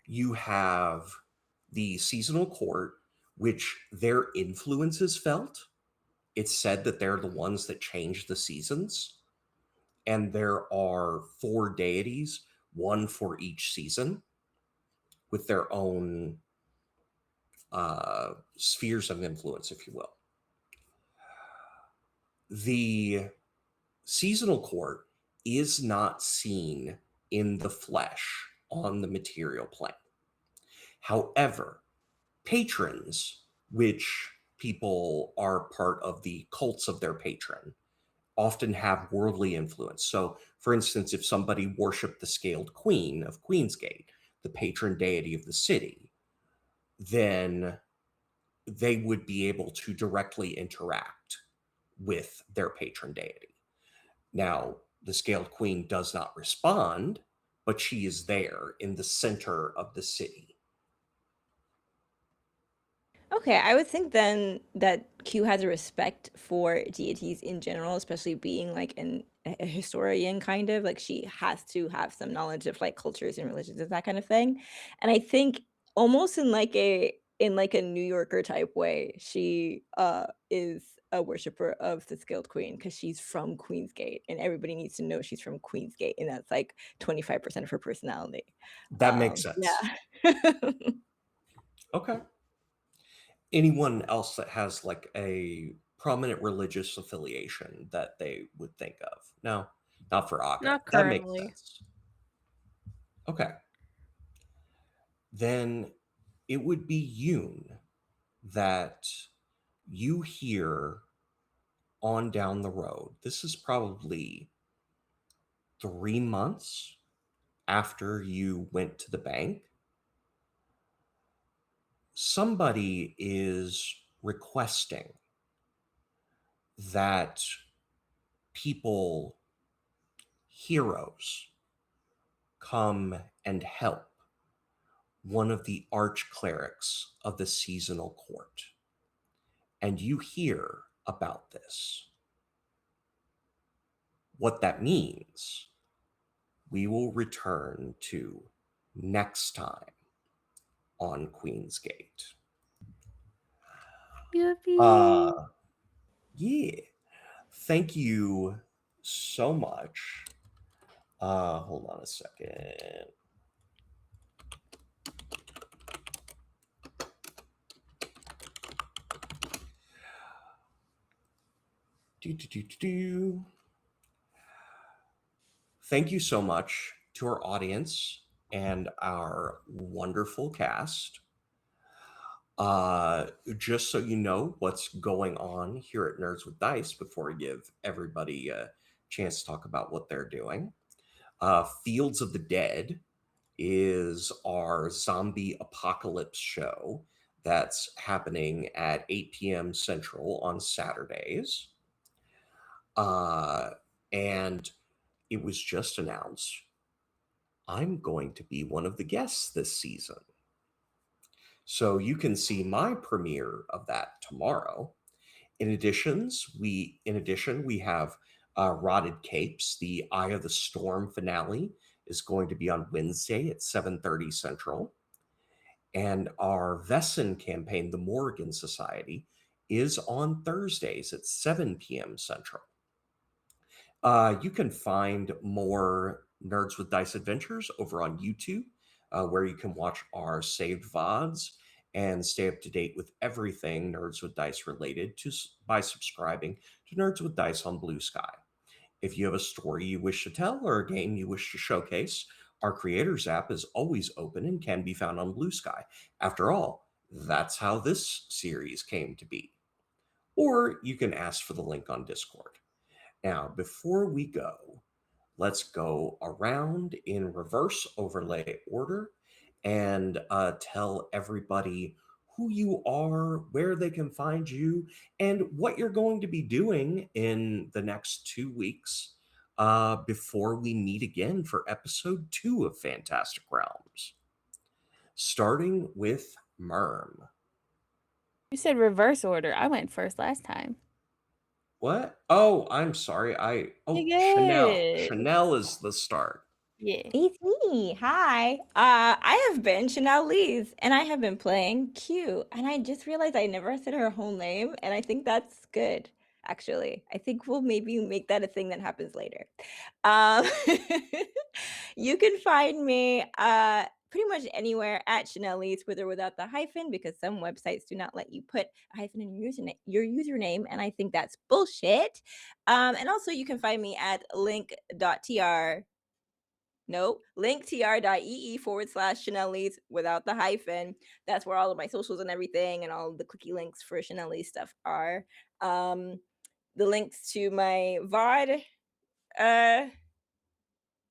You have the seasonal court, which their influence is felt. It's said that they're the ones that change the seasons. And there are 4 deities, one for each season, with their own spheres of influence, if you will. The seasonal court is not seen in the flesh on the material plane. However, patrons, which people are part of the cults of their patron, often have worldly influence. So, for instance, if somebody worshiped the scaled queen of Queensgate, the patron deity of the city, then they would be able to directly interact with their patron deity. Now, the scaled queen does not respond, but she is there in the center of the city. Okay, I would think then that Q has a respect for deities in general, especially being like a historian, kind of like she has to have some knowledge of like cultures and religions and that kind of thing. And I think almost in like a New Yorker type way, she is a worshiper of the Skilled Queen because she's from Queensgate and everybody needs to know she's from Queensgate, and that's like 25% of her personality. That makes sense. Yeah. Okay. Anyone else that has like a prominent religious affiliation that they would think of? No, not for Aga. Not That makes currently. sense. Okay. Then it would be Yoon that you hear on down the road. This is probably 3 months after you went to the bank. Somebody is requesting that people, heroes, come and help one of the arch clerics of the seasonal court. And you hear about this. What that means, we will return to next time on Queensgate. Yippee. Yeah. Thank you so much. Hold on a second. Thank you so much to our audience and our wonderful cast. Just so you know what's going on here at Nerds with Dice before we give everybody a chance to talk about what they're doing. Fields of the Dead is our zombie apocalypse show that's happening at 8 p.m. Central on Saturdays. And it was just announced I'm going to be one of the guests this season. So you can see my premiere of that tomorrow. In addition, we have Rotted Capes. The Eye of the Storm finale is going to be on Wednesday at 7:30 Central. And our Vesson campaign, the Morrigan Society, is on Thursdays at 7 p.m. Central. You can find more Nerds with Dice adventures over on YouTube, where you can watch our saved VODs and stay up to date with everything Nerds with Dice related by subscribing to Nerds with Dice on Blue Sky. If you have a story you wish to tell or a game you wish to showcase, our Creators app is always open and can be found on Blue Sky. After all, that's how this series came to be. Or you can ask for the link on Discord. Now, before we go, let's go around in reverse overlay order and tell everybody who you are, where they can find you, and what you're going to be doing in the next 2 weeks before we meet again for episode 2 of Fantastic Realms. Starting with Merm. You said reverse order. I went first last time. What? Oh, I'm sorry. Chanel. Good. Chanel is the start. Yeah. It's me. Hi. I have been Chanel Lees, and I have been playing Q. And I just realized I never said her whole name, and I think that's good. Actually, I think we'll maybe make that a thing that happens later. Um, you can find me pretty much anywhere at Chanel Lees, with or without the hyphen, because some websites do not let you put a hyphen in your username, and I think that's bullshit. And also, you can find me at link.tr. No, linktr.ee/Chanel Lees without the hyphen. That's where all of my socials and everything and all the clicky links for Chanel Lees stuff are. The links to my VOD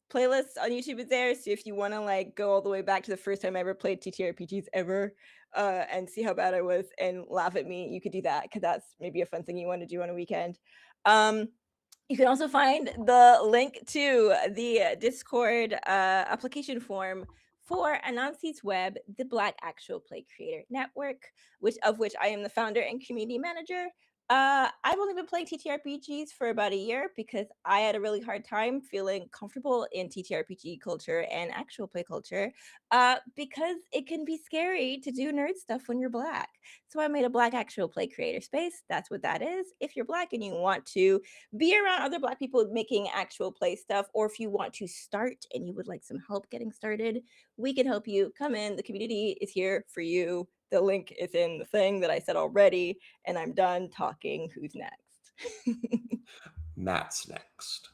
playlists on YouTube is there. So if you want to like go all the way back to the first time I ever played TTRPGs ever and see how bad I was and laugh at me, you could do that, because that's maybe a fun thing you want to do on a weekend. You can also find the link to the Discord application form for Anansi's Web, the Black Actual Play Creator Network, which I am the founder and community manager. I've only been playing TTRPGs for about a year because I had a really hard time feeling comfortable in TTRPG culture and actual play culture because it can be scary to do nerd stuff when you're Black. So I made a Black Actual Play Creator Space. That's what that is. If you're Black and you want to be around other Black people making actual play stuff, or if you want to start and you would like some help getting started, we can help you. Come in. The community is here for you. The link is in the thing that I said already, and I'm done talking. Who's next? Matt's next.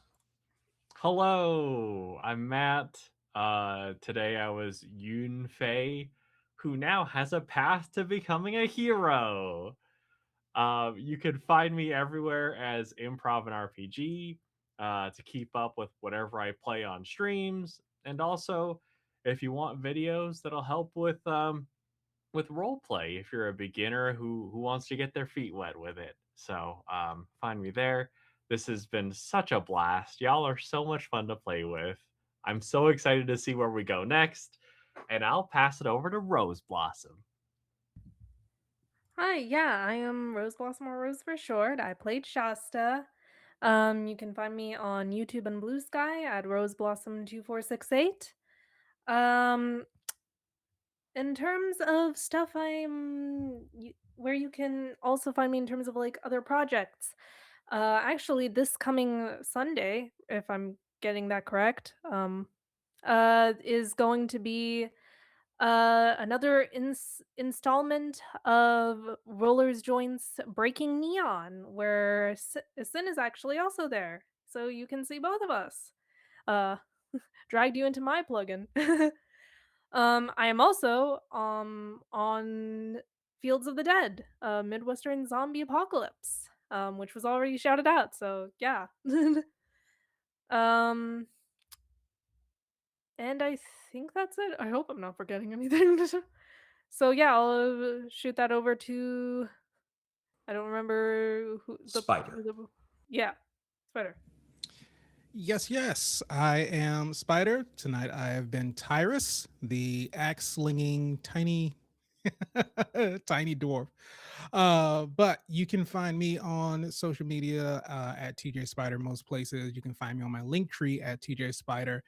Hello, I'm Matt. Today I was Yoon Fei, who now has a path to becoming a hero. You can find me everywhere as Improv and RPG to keep up with whatever I play on streams, and also if you want videos that'll help with role play if you're a beginner who wants to get their feet wet with it. So find me there. This has been such a blast. Y'all are so much fun to play with. I'm so excited to see where we go next, and I'll pass it over to Rose Blossom. Hi, yeah, I am Rose Blossom, or Rose for short. I played Shasta. You can find me on YouTube and Blue Sky at Rose Blossom 2468. Um, in terms of stuff, where you can also find me in terms of like other projects. Actually, this coming Sunday, if I'm getting that correct, is going to be another installment of Roller's Joints Breaking Neon, where Sin is actually also there, so you can see both of us. Uh, dragged you into my plugin. I am also on Fields of the Dead, Midwestern Zombie Apocalypse, which was already shouted out. So yeah. um, and I think that's it. I hope I'm not forgetting anything. So yeah, I'll shoot that over to I don't remember Spider. yeah, Spider. Yes, yes. I am Spider. Tonight I have been Tyrus, the axe slinging tiny tiny dwarf. But you can find me on social media at TJ Spider most places. You can find me on my link tree at TJ Spider,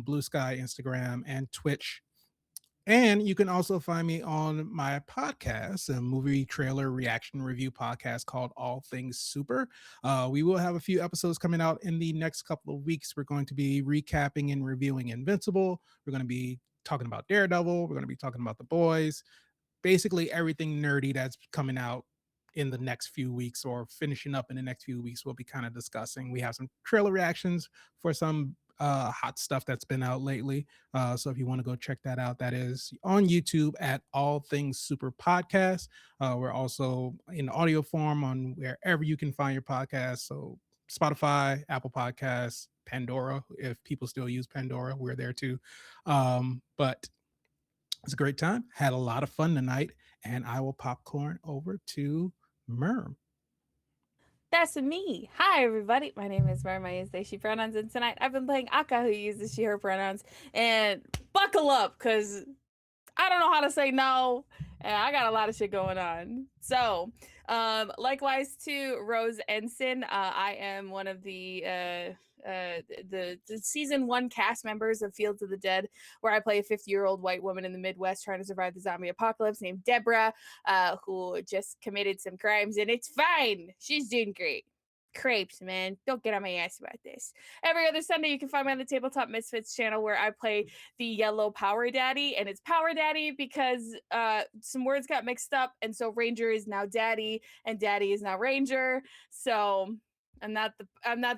Blue Sky, Instagram, and Twitch. And you can also find me on my podcast, a movie trailer reaction review podcast called All Things Super. We will have a few episodes coming out in the next couple of weeks. We're going to be recapping and reviewing Invincible. We're going to be talking about Daredevil. We're going to be talking about The Boys, basically everything nerdy that's coming out in the next few weeks or finishing up in the next few weeks we'll be kind of discussing. We have some trailer reactions for some hot stuff that's been out lately, so if you want to go check that out, that is on YouTube at All Things Super Podcast. We're also in audio form on wherever you can find your podcast, so Spotify, Apple Podcasts, Pandora, if people still use Pandora, we're there too. But it's a great time. Had a lot of fun tonight, and I will popcorn over to Merm. That's me. Hi, everybody. My name is Merm. I use they, she pronouns, and tonight I've been playing Akka, who uses she, her pronouns. And buckle up, because I don't know how to say no, and I got a lot of shit going on. So, likewise to Rose Ensign, I am one of the season 1 cast members of Fields of the Dead, where I play a 50-year-old white woman in the Midwest trying to survive the zombie apocalypse named Deborah, who just committed some crimes, and it's fine. She's doing great. Crepes, man. Don't get on my ass about this. Every other Sunday, you can find me on the Tabletop Misfits channel, where I play the yellow Power Daddy, and it's Power Daddy because some words got mixed up, and so Ranger is now Daddy, and Daddy is now Ranger. So I'm not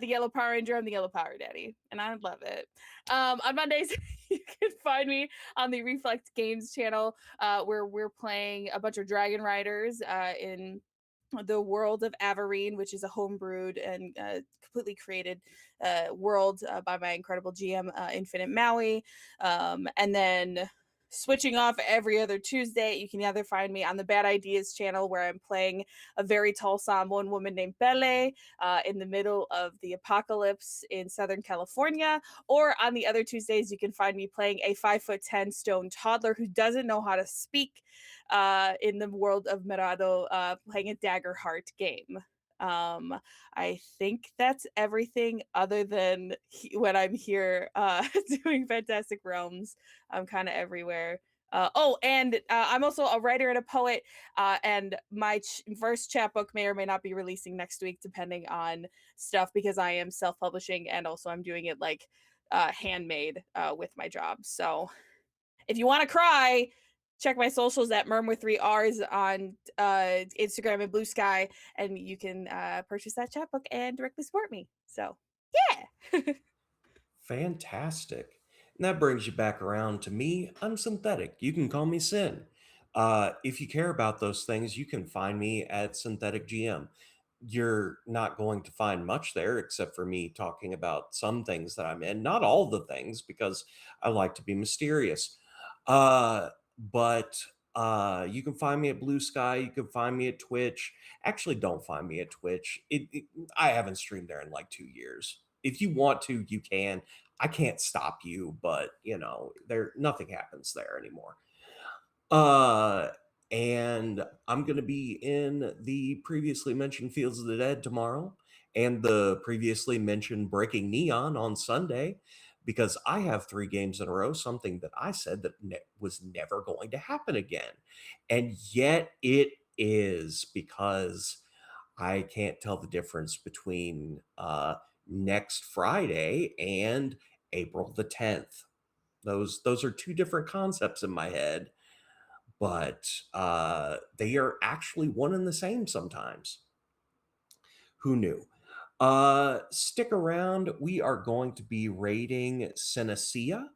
the yellow Power Ranger. I'm the yellow Power Daddy, and I love it. On Mondays, you can find me on the Reflect Games channel, where we're playing a bunch of Dragon Riders in the world of Averine, which is a homebrewed and completely created world by my incredible GM, Infinite Maui. And then switching off every other Tuesday, you can either find me on the Bad Ideas channel, where I'm playing a very tall Samoan woman named Pele in the middle of the apocalypse in Southern California. Or on the other Tuesdays, you can find me playing a 5'10" stone toddler who doesn't know how to speak in the world of Mirado, playing a Dagger Heart game. I think that's everything other than when I'm here doing Fantastic Realms. I'm kind of everywhere. And I'm also a writer and a poet, and my first chapbook may or may not be releasing next week, depending on stuff, because I am self-publishing, and also I'm doing it like handmade with my job. So if you want to cry, check my socials at Merm with 3 R's on Instagram and Blue Sky, and you can purchase that chapbook and directly support me. So, yeah. Fantastic. And that brings you back around to me. I'm Synthetic. You can call me Sin. If you care about those things, you can find me at Synthetic GM. You're not going to find much there except for me talking about some things that I'm in, not all the things, because I like to be mysterious. But you can find me at Blue Sky. You can find me at Twitch. Actually, don't find me at Twitch. I haven't streamed there in like 2 years. If you want to, you can. I can't stop you, but there nothing happens there anymore. Uh and I'm going to be in the previously mentioned Fields of the Dead tomorrow, and the previously mentioned Breaking Neon on Sunday, because I have 3 games in a row, something that I said that was never going to happen again. And yet it is, because I can't tell the difference between next Friday and April the 10th. Those are 2 different concepts in my head, but they are actually one and the same sometimes. Who knew? Stick around. We are going to be rating Senecia.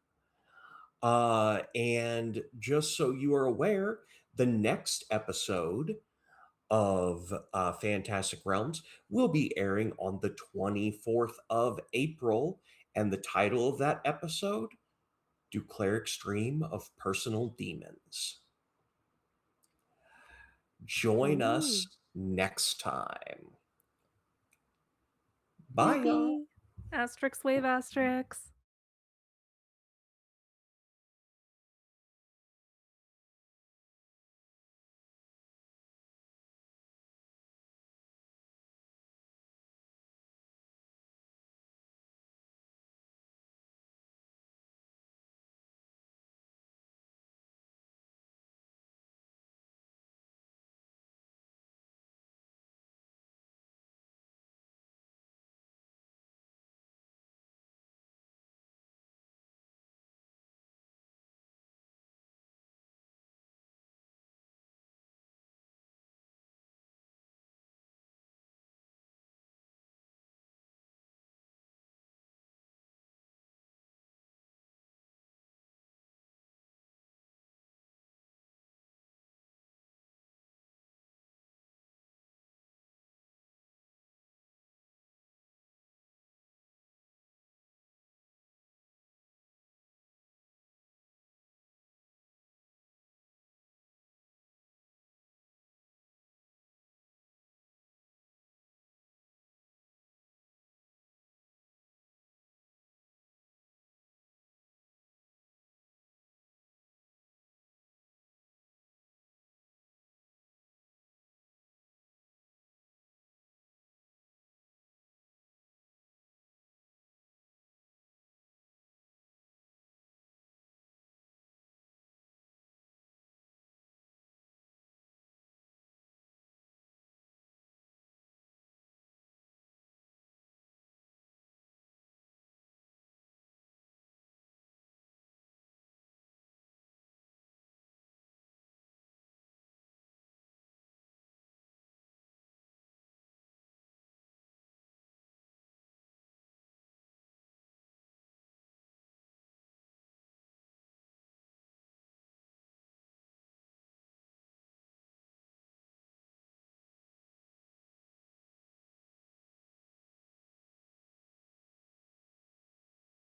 And just so you are aware, the next episode of Fantastic Realms will be airing on the 24th of April. And the title of that episode, Do Clerics Dream of Personal Demons? Join Ooh. us next time. Bye, y'all. Yippee! Asterix wave asterix.